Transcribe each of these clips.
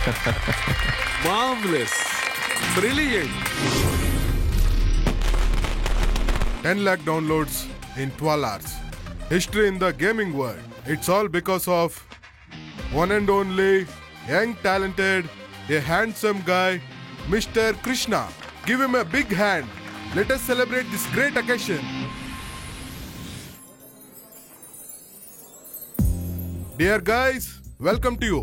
Marvelous. Brilliant. 10 lakh downloads in 12 hours. History in the gaming world. It's all because of one and only young, talented, a handsome guy, Mr. Krishna. Give him a big hand. Let us celebrate this great occasion. Dear guys, welcome to you.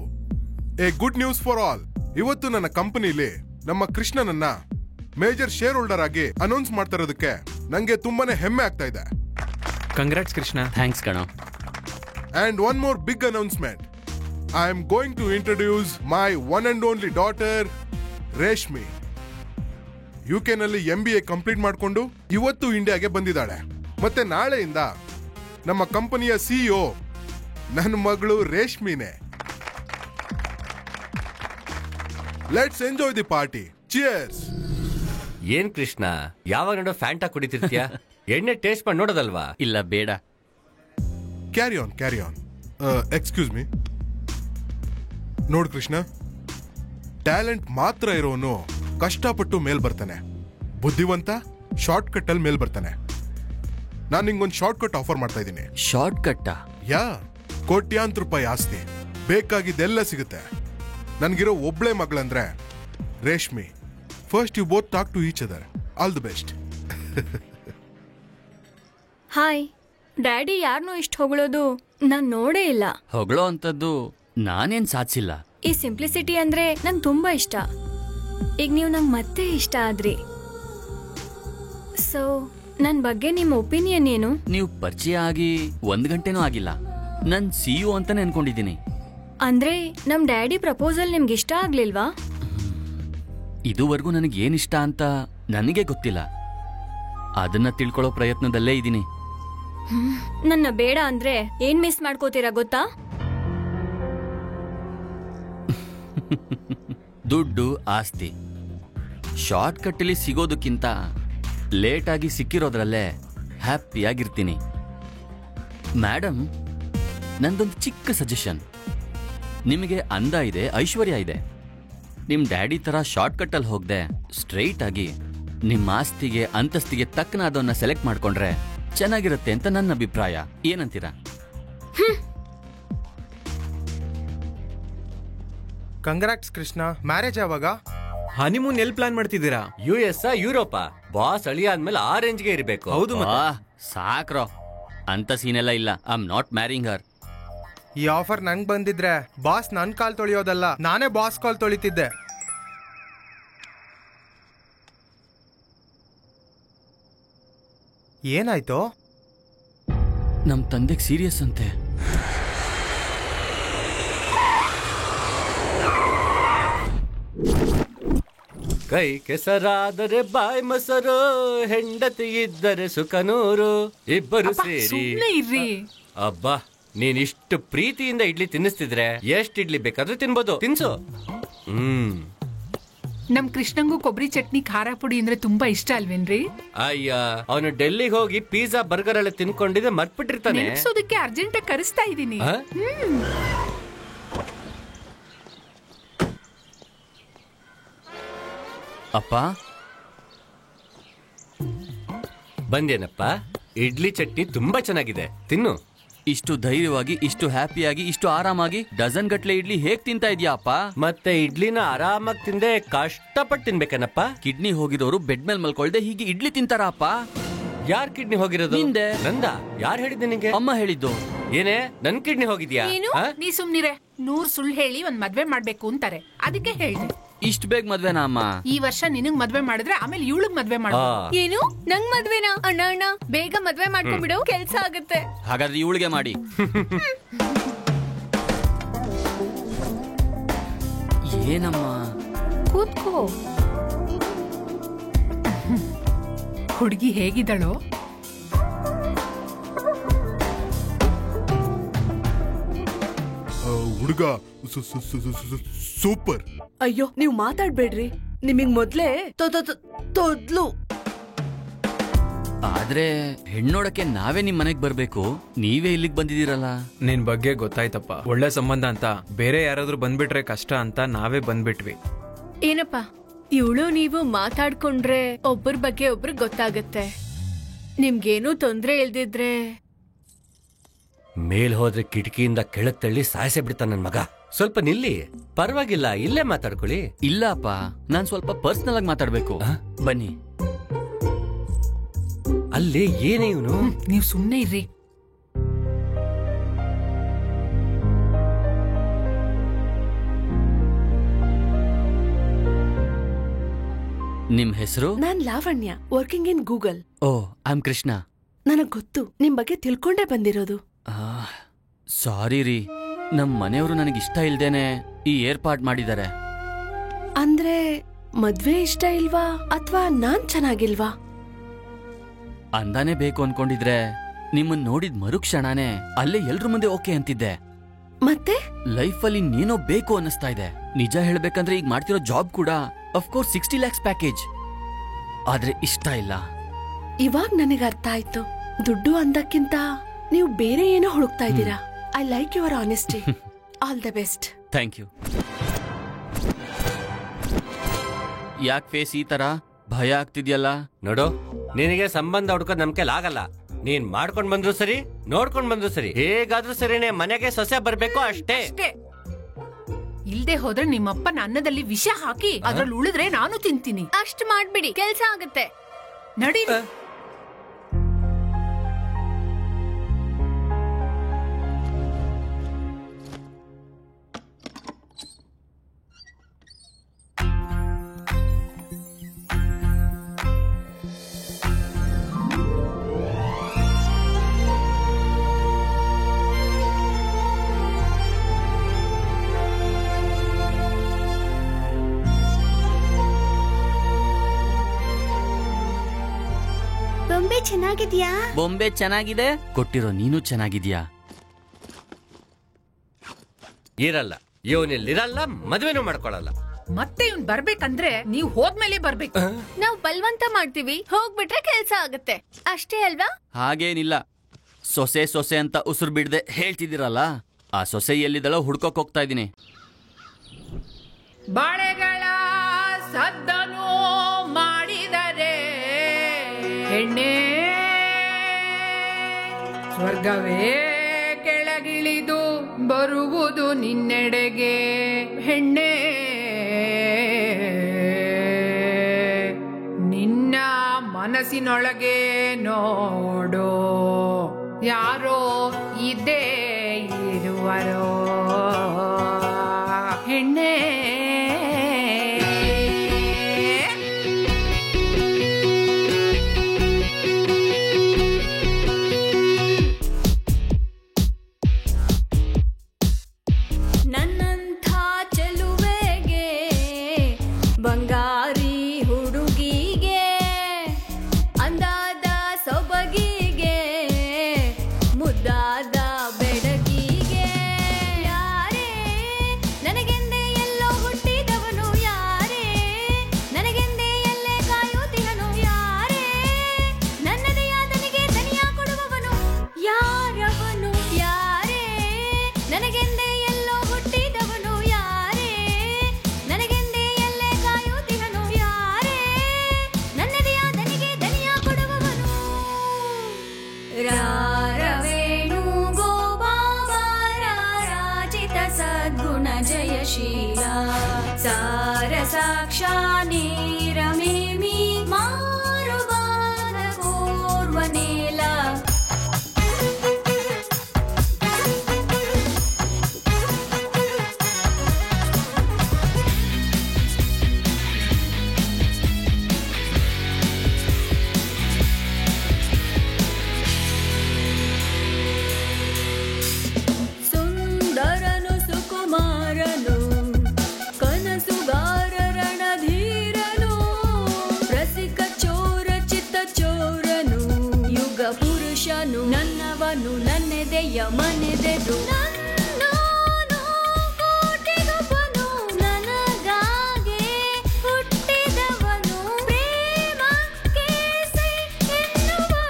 A good news for all. ಇವತ್ತು ನನ್ನ ಕಂಪನಿಲಿ ನಮ್ಮ ಕೃಷ್ಣನನ್ನ major share holder ಆಗಿ announce ಮಾಡ್ತಾ ಇರೋದಕ್ಕೆ ನಂಗೆ ತುಂಬಾನೇ ಹೆಮ್ಮೆ ಆಗ್ತಾ ಇದೆ. ಕಂಗ್ರಾಟ್ಸ್ ಕೃಷ್ಣ. ಥ್ಯಾಂಕ್ಸ್ ಕಣೋ. And one more big announcement. I am going to introduce my one and only daughter, Reshmi. UK ನಲ್ಲಿ MBA ಕಂಪ್ಲೀಟ್ ಮಾಡಿಕೊಂಡು ಇವತ್ತು ಇಂಡಿಯಾಗೆ ಬಂದಿದ್ದಾಳೆ. ಮತ್ತೆ ನಾಳೆಯಿಂದ ನಮ್ಮ ಕಂಪನಿಯ CEO ನನ್ನ ಮಗಳು ರೇಷ್ಮಿನೇ. Let's enjoy the party. Cheers. ಏನ್ ಕೃಷ್ಣ, ಯಾವಾಗ ನೋಡೋ ಫ್ಯಾಂಟಾ ಕುಡಿತಿರ್ತೀಯ? ಎಣ್ಣೆ ಟೇಸ್ಟ್ ಮಾಡಿ ನೋಡೋದಲ್ವಾ? ಇಲ್ಲ ಬೇಡ. Carry on. Excuse me. ನೋಡ್ ಕೃಷ್ಣ, ಟ್ಯಾಲೆಂಟ್ ಮಾತ್ರ ಇರೋನು ಕಷ್ಟಪಟ್ಟು ಮೇಲ್ ಬರ್ತಾನೆ. ಬುದ್ಧಿವಂತ ಶಾರ್ಟ್ ಕಟ್ ಅಲ್ಲಿ ಮೇಲ್ ಬರ್ತಾನೆ. ನಾನು ನಿಂಗೊಂದು ಶಾರ್ಟ್ ಕಟ್ ಆಫರ್ ಮಾಡ್ತಾ ಇದ್ದೀನಿ. Short cut? ಯಾ, ಕೋಟ್ಯಾಂತರ ರೂಪಾಯಿ ಆಸ್ತಿ, ಬೇಕಾಗಿದ್ದೆಲ್ಲ ಸಿಗುತ್ತೆ. ನನ್ಗಿರೋ ಒಬ್ಳೆ ಮಗಳಂದ್ರೆ Reshmi. First you both talk to each other. All the best. Hi. Daddy ಯಾರನ್ನೂ ಇಷ್ಟು ಹೊಗಳೋದು ನಾನ್ ನೋಡೇ ಇಲ್ಲ. ಹೊಗಳೋ ಅಂತದ್ದು ನಾನೇನ್ ಸಾಧಿಸಿಲ್ಲ. ಈ ಸಿಂಪ್ಲಿಸಿಟಿ ಅಂದ್ರೆ ನಂಗೆ ತುಂಬಾ ಇಷ್ಟ. ಈಗ ನೀವು ನಂಗೆ ಮತ್ತೆ ಇಷ್ಟ ಆದ್ರಿ. ಸೊ ನನ್ ಬಗ್ಗೆ ನಿಮ್ಮ ಒಪಿನಿಯನ್ ಏನು? ನೀವು ಪರಿಚಯ ಆಗಿ 1 ಗಂಟೆನೂ ಆಗಿಲ್ಲ. ನನ್ CEO ಅಂತಾನೆ ಅನ್ಕೊಂಡಿದ್ದೀನಿ. ಅಂದ್ರೆ ನಮ್ ಡ್ಯಾಡಿ ಪ್ರಪೋಸಲ್ ನಿಮ್ಗೆ ಇಷ್ಟ ಆಗ್ಲಿಲ್ವಾ? ಇದುವರೆಗೂ ನನಗೆ ಏನಿಷ್ಟ ಅಂತ ನನಗೆ ಗೊತ್ತಿಲ್ಲ. ಅದನ್ನ ತಿಳ್ಕೊಳ್ಳೋ ಪ್ರಯತ್ನದಲ್ಲೇ ಇದ್ದೀನಿ. ನನ್ನ ಬೇಡ ಅಂದ್ರೆ ಏನ್ ಮಿಸ್ ಮಾಡ್ಕೋತೀರಾ ಗೊತ್ತಾ? ದುಡ್ಡು, ಆಸ್ತಿ. ಶಾರ್ಟ್ ಕಟ್ಟಲ್ಲಿ ಸಿಗೋದಕ್ಕಿಂತ ಲೇಟ್ ಆಗಿ ಸಿಕ್ಕಿರೋದ್ರಲ್ಲೇ ಹ್ಯಾಪಿಯಾಗಿರ್ತೀನಿ. ಮೇಡಮ್, ನಂದೊಂದು ಚಿಕ್ಕ ಸಜೆಷನ್. ನಿಮಗೆ ಅಂದ ಇದೆ, ಐಶ್ವರ್ಯ ಇದೆ. ನಿಮ್ ಡ್ಯಾಡಿ ತರ ಶಾರ್ಟ್ ಕಟ್ ಅಲ್ಲಿ ಹೋಗದೆ ಸ್ಟ್ರೈಟ್ ಆಗಿ ನಿಮ್ಮ ಆಸ್ತಿಗೆ, ಅಂತಸ್ತಿಗೆ ತಕ್ಕನಾದವನ್ನ ಸೆಲೆಕ್ಟ್ ಮಾಡ್ಕೊಂಡ್ರೆ ಚೆನ್ನಾಗಿರುತ್ತೆ ಅಂತ ನನ್ನ ಅಭಿಪ್ರಾಯ. ಏನಂತೀರಾ? ಕಂಗ್ರಾಟ್ಸ್ ಕೃಷ್ಣ. ಮ್ಯಾರೇಜ್ ಯಾವಾಗ? ಹನಿಮೂನ್ ಎಲ್ಲಿ ಪ್ಲಾನ್ ಮಾಡ್ತಿದ್ದೀರಾ? US Europe? ಬಾಸ್ ಅಳಿಯ ಅಂದ್ಮೇಲೆ ಆ ರೇಂಜ್ಗೆ ಇರಬೇಕು. ಹೌದು. ಸಾಕ್ರೋ, ಅಂತ ಸೀನೆಲ್ಲ ಇಲ್ಲ. ಐ ಆಮ್ ನಾಟ್ ಮ್ಯಾರಿಂಗ್ ಹರ್. ಈ ಆಫರ್ ನಂಗ್ ಬಂದಿದ್ರೆ ಬಾಸ್ ನನ್ ಕಾಲ್ ತೊಳೆಯೋದಲ್ಲ, ನಾನೇ ಬಾಸ್ ಕಾಲ್ ತೊಳಿತಿದ್ದೆ. ಏನಾಯ್ತು? ನಮ್ ತಂದೆಗೆ ಸೀರಿಯಸ್ ಅಂತೆ. ಕೈ ಕೆಸರಾದರೆ ಬಾಯ್ ಮೊಸರು, ಹೆಂಡತಿ ಇದ್ದರೆ ಸುಖನೂರು, ಇಬ್ಬರು ಸೇರಿ. ಅಬ್ಬಾ, ನೀನ್ ಇಷ್ಟು ಪ್ರೀತಿಯಿಂದ ಇಡ್ಲಿ ತಿನ್ನಿಸ್ತಿದ್ರೆ ಎಷ್ಟ್ ಇಡ್ಲಿ ಬೇಕಾದ್ರೂ ತಿನ್ಬೋದು. ತಿನ್ಸು. ನಮ್ ಕೃಷ್ಣಂಗೂ ಕೊಬ್ಬರಿ ಚಟ್ನಿ, ಖಾರ ಪುಡಿ ಅಂದ್ರೆ ತುಂಬಾ ಇಷ್ಟ ಅಲ್ವೇನ್ರಿ? ಅಯ್ಯ, ಅವನು ಡೆಲ್ಲಿಗೆ ಹೋಗಿ ಪಿಜ್ಜಾ ಬರ್ಗರ್ ಎಲ್ಲ ತಿನ್ಕೊಂಡಿದ್ರೆ ಮರ್ತ್ಬಿಟ್ಟಿರ್ತಾನೆ. ನೆನ್ಸೋದಕ್ಕೆ ಅರ್ಜೆಂಟ್ ಆಗಿ ಕರೆಸ್ತಾ ಇದ್ದೀನಿ. ಅಪ್ಪ ಬಂದೇನಪ್ಪ? ಇಡ್ಲಿ ಚಟ್ನಿ ತುಂಬಾ ಚೆನ್ನಾಗಿದೆ, ತಿನ್ನು. ಇಷ್ಟು ಧೈರ್ಯವಾಗಿ, ಇಷ್ಟು ಹ್ಯಾಪಿಯಾಗಿ, ಇಷ್ಟು ಆರಾಮಾಗಿ ಡಜನ್ ಗಟ್ಲೆ ಇಡ್ಲಿ ಹೇಗ್ ತಿಂತಾ ಇದೀಯಾ ಅಪ್ಪ? ಮತ್ತೆ ಇಡ್ಲಿನ ಆರಾಮಾಗಿ ತಿಂದೆ ಕಷ್ಟಪಟ್ಟು ತಿನ್ಬೇಕೇನಪ್ಪ? ಕಿಡ್ನಿ ಹೋಗಿರೋರು ಬೆಡ್ ಮೇಲೆ ಮಲ್ಕೊಳ್ದೆ ಹೀಗೆ ಇಡ್ಲಿ ತಿಂತಾರ ಅಪ್ಪ? ಯಾರ್ ಕಿಡ್ನಿ ಹೋಗಿರೋದು? ನಿಂದೆ. ನಂದ? ಯಾರು ಹೇಳಿದ್ದೆ ನಿಂಗೆ? ಅಮ್ಮ ಹೇಳಿದ್ದು. ಏನೇ, ನನ್ ಕಿಡ್ನಿ ಹೋಗಿದ್ಯಾ? ನೀ ಸುಮ್ನಿರೆ. 100 ಸುಳ್ಳು ಹೇಳಿ ಒಂದ್ ಮದ್ವೆ ಮಾಡ್ಬೇಕು ಅಂತಾರೆ, ಅದಕ್ಕೆ ಹೇಳ್ದೆ. ಇಷ್ಟು ಬೇಗ ಮದ್ವೆನಾ ಅಮ್ಮ? ಈ ವರ್ಷ ನಿನಗ್ ಮದ್ವೆ ಮಾಡಿದ್ರೆ ಆಮೇಲೆ ಇವಳಿಗ್ ಮದ್ವೆ ಮಾಡ. ಏನು, ನಂಗ್ ಮದ್ವೆನಾ? ಅಣ್ಣ ಬೇಗ ಮದ್ವೆ ಮಾಡ್ಕೊಂಡ್ಬಿಡು, ಕೆಲ್ಸ ಆಗುತ್ತೆ. ಹಾಗಾದ್ರೆ ಇವಳಿಗೆ ಮಾಡಿ. ಏನಮ್ಮ? ಕೂತ್ಕೋ. ಹುಡುಗಿ ಹೇಗಿದ್ದಾಳೋ? ಹುಡುಗ ಸೂಪರ್. ಅಯ್ಯೋ, ನೀವ್ ಮಾತಾಡ್ಬೇಡ್ರಿ. ನಿಮಗ್ ಮೊದ್ಲೇ ತೊದ್ಲು. ಆದ್ರೆ ಹೆಣ್ಣೋಡಕ್ಕೆ ನಾವೇ ನಿಮ್ ಮನೆಗ್ ಬರ್ಬೇಕು, ನೀವೇ ಇಲ್ಲಿಗೆ ಬಂದಿದ್ದೀರಲ್ಲ. ನಿನ್ ಬಗ್ಗೆ ಗೊತ್ತಾಯ್ತಪ್ಪ, ಒಳ್ಳೆ ಸಂಬಂಧ ಅಂತ. ಬೇರೆ ಯಾರಾದ್ರೂ ಬಂದ್ಬಿಟ್ರೆ ಕಷ್ಟ ಅಂತ ನಾವೇ ಬಂದ್ಬಿಟ್ವಿ. ಏನಪ್ಪ, ಇವಳು ನೀವು ಮಾತಾಡ್ಕೊಂಡ್ರೆ ಒಬ್ಬರ ಬಗ್ಗೆ ಒಬ್ರಿಗೆ ಗೊತ್ತಾಗತ್ತೆ. ನಿಮ್ಗೇನೂ ತೊಂದ್ರೆ ಇಲ್ದಿದ್ರೆ ಮೇಲ್ ಹೋದ್ರೆ ಕಿಟಕಿಯಿಂದ ಕೆಳಗ್ ತಳ್ಳಿ ಸಾಯಿಸೇ ಬಿಡ್ತಾನ ನನ್ ಮಗ. ಸ್ವಲ್ಪ ನಿಲ್ಲಿ, ಪರವಾಗಿಲ್ಲ, ಇಲ್ಲೇ ಮಾತಾಡ್ಕೊಳ್ಳಿ. ಇಲ್ಲಪ್ಪ, ನಾನ್ ಸ್ವಲ್ಪ ಪರ್ಸನಲ್ ಆಗಿ ಮಾತಾಡ್ಬೇಕು. ಬನ್ನಿ. ಅಲ್ಲಿ ಏನೇ ಇವನು? ನೀವ್ ಸುಮ್ನೆ ಇರ್ರಿ. ನಿಮ್ ಹೆಸರು? ನಾನ್ Lavanya, working in Google. Oh, I am Krishna. ನನಗ್ ಗೊತ್ತು, ನಿಮ್ ಬಗ್ಗೆ ತಿಳ್ಕೊಂಡೇ ಬಂದಿರೋದು. ಸಾರಿ ರೀ, ನಮ್ ಮನೆಯವರು ನನಗಿಷ್ಟ ಇಲ್ದೇನೆ ಈ ಏರ್ಪಾಡ್ ಮಾಡಿದ್ದಾರೆ. ಅಂದ್ರೆ ಮದ್ವೆ ಇಷ್ಟ ಇಲ್ವಾ ಅಥವಾ ನಾನ್ ಚೆನ್ನಾಗಿಲ್ವಾ? ಅಂದಾನೆ ಬೇಕು ಅನ್ಕೊಂಡಿದ್ರೆ ನಿಮ್ಮನ್ ನೋಡಿದ್ ಮರುಕ್ಷಣನೇ ಅಲ್ಲೇ ಎಲ್ರ ಮುಂದೆ ಓಕೆ ಅಂತಿದ್ದೆ. ಮತ್ತೆ ಲೈಫಲ್ಲಿ ನೀನೋ ಬೇಕು ಅನ್ನಿಸ್ತಾ ಇದೆ. ನಿಜ ಹೇಳ್ಬೇಕಂದ್ರೆ ಈಗ ಮಾಡ್ತಿರೋ ಜಾಬ್ ಕೂಡ ಅಫ್ಕೋರ್ಸ್ 60 lakhs ಪ್ಯಾಕೇಜ್. ಆದ್ರೆ ಇಷ್ಟ ಇಲ್ಲ. ಇವಾಗ್ ನನಗೆ ಅರ್ಥ ಆಯ್ತು, ದುಡ್ಡು ಅಂದಕ್ಕಿಂತ ನೀವು ಬೇರೆ ಏನೋ ಹುಡುಕ್ತಾ ಇದ್ದೀರಾ. I like your honesty. All the best. Thank you. ಯಾಕೆ ಫೇಸ್ ಈ ತರ ಭಯ ಆಗ್ತಿದ್ಯಲ್ಲ? ನೋಡು, ನಿನಗೆ ಸಂಬಂಧ ಹುಡ್ಕೋದ್ ನಮ್ ಕೈಲಿ ಆಗಲ್ಲ. ನೀನ್ ಮಾಡ್ಕೊಂಡ್ ಬಂದ್ರು ಸರಿ, ನೋಡ್ಕೊಂಡ್ ಬಂದ್ರು ಸರಿ, ಹೇಗಾದ್ರೂ ಸರಿನೇ ಮನೆಗೆ ಸೊಸೆ ಬರ್ಬೇಕು ಅಷ್ಟೇ. ಇಲ್ದೆ ಹೋದ್ರೆ ನಿಮ್ಮಪ್ಪನ ಅನ್ನದಲ್ಲಿ ವಿಷ ಹಾಕಿ ಅದ್ರಲ್ಲಿ ಉಳಿದ್ರೆ ನಾನು ತಿಂತೀನಿ. ಅಷ್ಟ್ ಮಾಡ್ಬಿಡಿ, ಕೆಲ್ಸ ಆಗತ್ತೆ. ನಡಿ. ಬೊಂಬೆ ಚೆನ್ನಾಗಿದ್ಯಾ? ಬೊಂಬೆ ಚೆನ್ನಾಗಿದೆ, ಕೊಟ್ಟಿರೋ ನೀನು ಚೆನ್ನಾಗಿದ್ಯಾ? ಇರಲ್ಲ, ಇವನಿಲ್ಲಿರಲ್ಲ, ಮದ್ವೆನೂ ಮಾಡ್ಕೊಳಲ್ಲ. ಮತ್ತೆ ಇವ್ನ್ ಬರ್ಬೇಕಂದ್ರೆ ನೀವ್ ಹೋದ್ಮೇಲೆ ಬರ್ಬೇಕು. ನಾವ್ ಬಲ್ವಂತ ಮಾಡ್ತೀವಿ, ಹೋಗ್ಬಿಟ್ರೆ ಕೆಲ್ಸ ಆಗತ್ತೆ ಅಷ್ಟೇ ಅಲ್ವಾ? ಹಾಗೇನಿಲ್ಲ. ಸೊಸೆ ಸೊಸೆ ಅಂತ ಉಸಿರು ಬಿಡದೆ ಹೇಳ್ತಿದ್ದೀರಲ್ಲ, ಆ ಸೊಸೆ ಎಲ್ಲಿದ್ದಳೋ ಹುಡ್ಕೋಕ್ ಹೋಗ್ತಾ ಇದೀನಿ. ಬಾಳೆಗಳ ಸದ್ದನು ಮಾಡಿದರೆ ಹೆಣ್ಣೆ ಸ್ವರ್ಗವೇ ಕೆಳಗಿಳಿದು ಬರುವುದು ನಿನ್ನೆಡೆಗೆ. ಹೆಣ್ಣೆ ನಿನ್ನ ಮನಸ್ಸಿನೊಳಗೆ ನೋಡು, ಯಾರೋ ಇದ್ದೇ ಇರುವರೋ. ಹೆಣ್ಣೆ ನನ್ನಂಥ ಚೆಲುವೆಗೆ, ಬಂಗಾರಿ ಹುಡುಗಿಗೆ, ಅಂದಾದ ಸೊಬಗಿಗೆ, ಮುದ್ದಾದ ಬೆಡಗಿಗೆ, ಯಾರೇ ನನಗೆಂದೇ ಎಲ್ಲೋ ಹುಟ್ಟಿದವನು, ಯಾರೇ ನನಗೆಂದೇ ಎಲ್ಲೇ ಕಾಯುತ್ತಿಹನು, ಯಾರೇ ನನ್ನದೇ ಆದನಿಗೆ ದನಿಯ ಕೊಡುವವನು, ಯಾರವನು, ಯಾರೇ ನನಗೆಂದೇ ಎಲ್ಲೋ ಹುಟ್ಟಿದವನು, ಯಾರೇ ನನಗೆಂದೇ ಎಲ್ಲೇ ಕಾಯುತ್ತಿಹನು, ಯಾರೇ ನನ್ನದೇ ಆದನಿಗೆ ದನಿಯ ಕೊಡುವವನು. ರಾರವೇಣು ಗೋಪಾಲ ರಾಜಿತ ಸದ್ಗುಣ ಜಯಶೀಲ, ಸಾರ ಸಾಕ್ಷಾ ನೀರಮೇಮಿ ಮಾರುವಾದ ಕೂರ್ವನೇಲ. ಸುಂದರನು ಸುಕುಮಾರನು, ಕನಸುಗಾರ ರಣಧೀರನು, ರಸಿಕ ಚೋರ ಚಿತ್ತ ಚೋರನು, ಯುಗ ಪುರುಷನು, ನನ್ನವನು, ನನ್ನೆದೆಯ ಮನೆದೆದು, ನನ್ನೋನು ಕೋಟಿಗೊಬ್ಬನು, ನನಗಾಗೆ ಹುಟ್ಟಿದವನು, ಪ್ರೇಮಕ್ಕೆ ಸೈ ಎನ್ನುವವನು.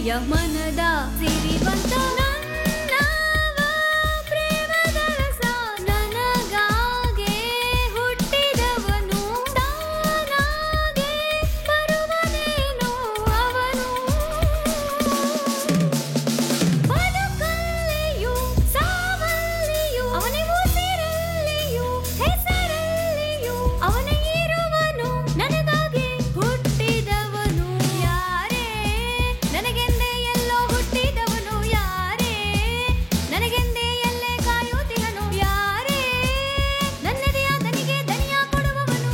ಪ್ರಿಯ ಮನದ ಸಿರಿವಂತ ನನ್ನವ ಪ್ರೇಮದ ರಸ ನನಗಾಗೆ ಹುಟ್ಟಿದವನು ತಾನಾಗೆ ಬರುವನೇನು ಅವನು ಬದುಕಲ್ಲಿಯೂ ಸಾವಲ್ಲಿಯೂ ಅವನೇ ಉಸಿರಲ್ಲಿಯೂ ಹೆಸರಲ್ಲಿಯೂ ಅವನೇ ಇರುವನು ನನಗಾಗಿ ಹುಟ್ಟಿದವನು ಯಾರೇ ನನಗೆಂದೇ ಎಲ್ಲೋ ಹುಟ್ಟಿದವನು ಯಾರೇ ನನಗೆಂದೇ ಎಲ್ಲೇ ಕಾಯುತ್ತಿಹನು ಯಾರೇ ನನ್ನದೆಯ ದನಿಗೆ ದನಿಯ ಕೊಡುವವನು.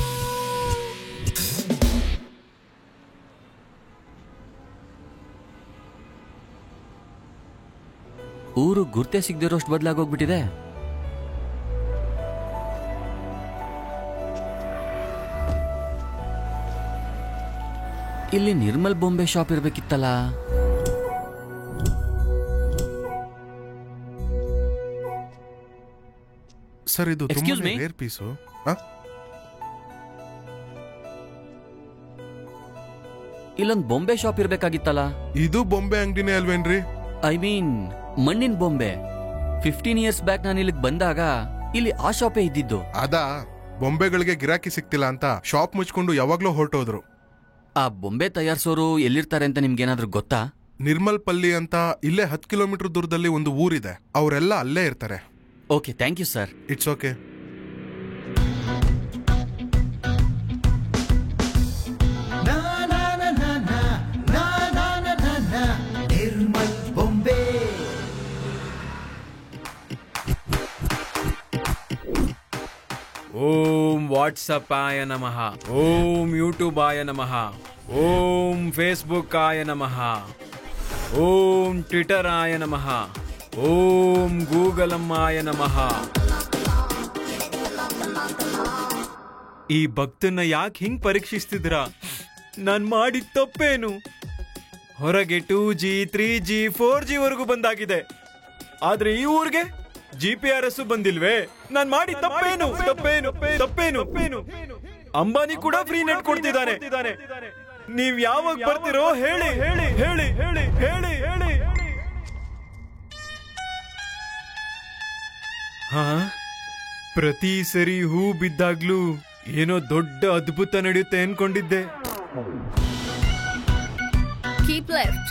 ಊರು ಗುರ್ತೆ ಸಿಗದಿರೋಷ್ಟು ಬದಲಾಗೋಗ್ಬಿಟ್ಟಿದೆ. ಇಲ್ಲಿ ನಿರ್ಮಲ್ ಬೊಂಬೆ ಶಾಪ್ ಇರ್ಬೇಕಿತ್ತಲ್ಲ. ಸರ್ ಇದು Excuse ತುಂಬಾ me? Rare piece. ಇಲ್ಲೊಂದು ಬೊಂಬೆ ಶಾಪ್ ಇರ್ಬೇಕಾಗಿತ್ತಲ್ಲ. ಇದು ಬೊಂಬೆ ಅಂಗಡಿನೇ ಅಲ್ವೇನ್ರಿ? ಐ ಮೀನ್ ಮಣ್ಣಿನ ಬೊಂಬೆ. 15 ಇಯರ್ಸ್ ಬ್ಯಾಕ್ ನಾನು ಇಲ್ಲಿಗೆ ಬಂದಾಗ ಇಲ್ಲಿ ಆ ಶಾಪೇ ಇದ್ದಿದ್ದು. ಅದಾ ಬೊಂಬೆಗಳಿಗೆ ಗಿರಾಕಿ ಸಿಕ್ತಿಲ್ಲ ಅಂತ ಶಾಪ್ ಮುಚ್ಕೊಂಡು ಯಾವಾಗ್ಲೂ ಹೊರಟೋದ್ರು. ಆ ಬೊಂಬೆ ತಯಾರಿಸೋರು ಎಲ್ಲಿರ್ತಾರೆ ಅಂತ ನಿಮ್ಗೇನಾದ್ರೂ ಗೊತ್ತಾ? ನಿರ್ಮಲ್ ಪಲ್ಲಿ ಅಂತ ಇಲ್ಲೇ 10 ಕಿಲೋಮೀಟರ್ ದೂರದಲ್ಲಿ ಒಂದು ಊರಿದೆ. ಅವರೆಲ್ಲ ಅಲ್ಲೇ ಇರ್ತಾರೆ. Okay, thank you sir. It's okay. Nirmal ಬೊಂಬೆ. ಓಂ ವಾಟ್ಸಪ್ ಆಯ ನಮಃ, ಓಂ ಯೂಟ್ಯೂಬ್ ಆಯ ನಮಃ, ಓಂ ಫೇಸ್ಬುಕ್ ಆಯ ನಮಃ, ಓಂ ಟ್ವಿಟರ್ ಆಯ ನಮಃ, ಓಂ ಗೂಗಲಮ್ಮಾಯ ನಮಃ. ಈ ಭಕ್ತನ್ನ ಯಾಕೆ ಹಿಂಗ್ ಪರೀಕ್ಷಿಸ್ತಿದ್ರ? ನಾನ್ ಮಾಡಿದ ತಪ್ಪೇನು? ಹೊರಗೆ 2G 3G 4G ವರೆಗೂ ಬಂದಾಗಿದೆ, ಆದ್ರೆ ಈ ಊರಿಗೆ GPS ಬಂದಿಲ್ವೇ? ನಾನ್ ಮಾಡಿ ತಪ್ಪೇನು? ತಪ್ಪೇನು ತಪ್ಪೇನು? ಅಂಬಾನಿ ಕೂಡ ಫ್ರೀ ನೆಟ್ ಕೊಡ್ತಿದ್ದಾನೆ. ನೀವ್ ಯಾವಾಗ ಬರ್ತಿರೋ ಹೇಳಿ ಹೇಳಿ ಹೇಳಿ ಹೇಳಿ ಹೇಳಿ ಹೇಳಿ. ಹಾ, ಪ್ರತಿ ಸರಿ ಹೂ ಬಿದ್ದಾಗ್ಲೂ ಏನೋ ದೊಡ್ಡ ಅದ್ಭುತ ನಡೆಯುತ್ತೆ ಅನ್ಕೊಂಡಿದ್ದೆ. Keep left.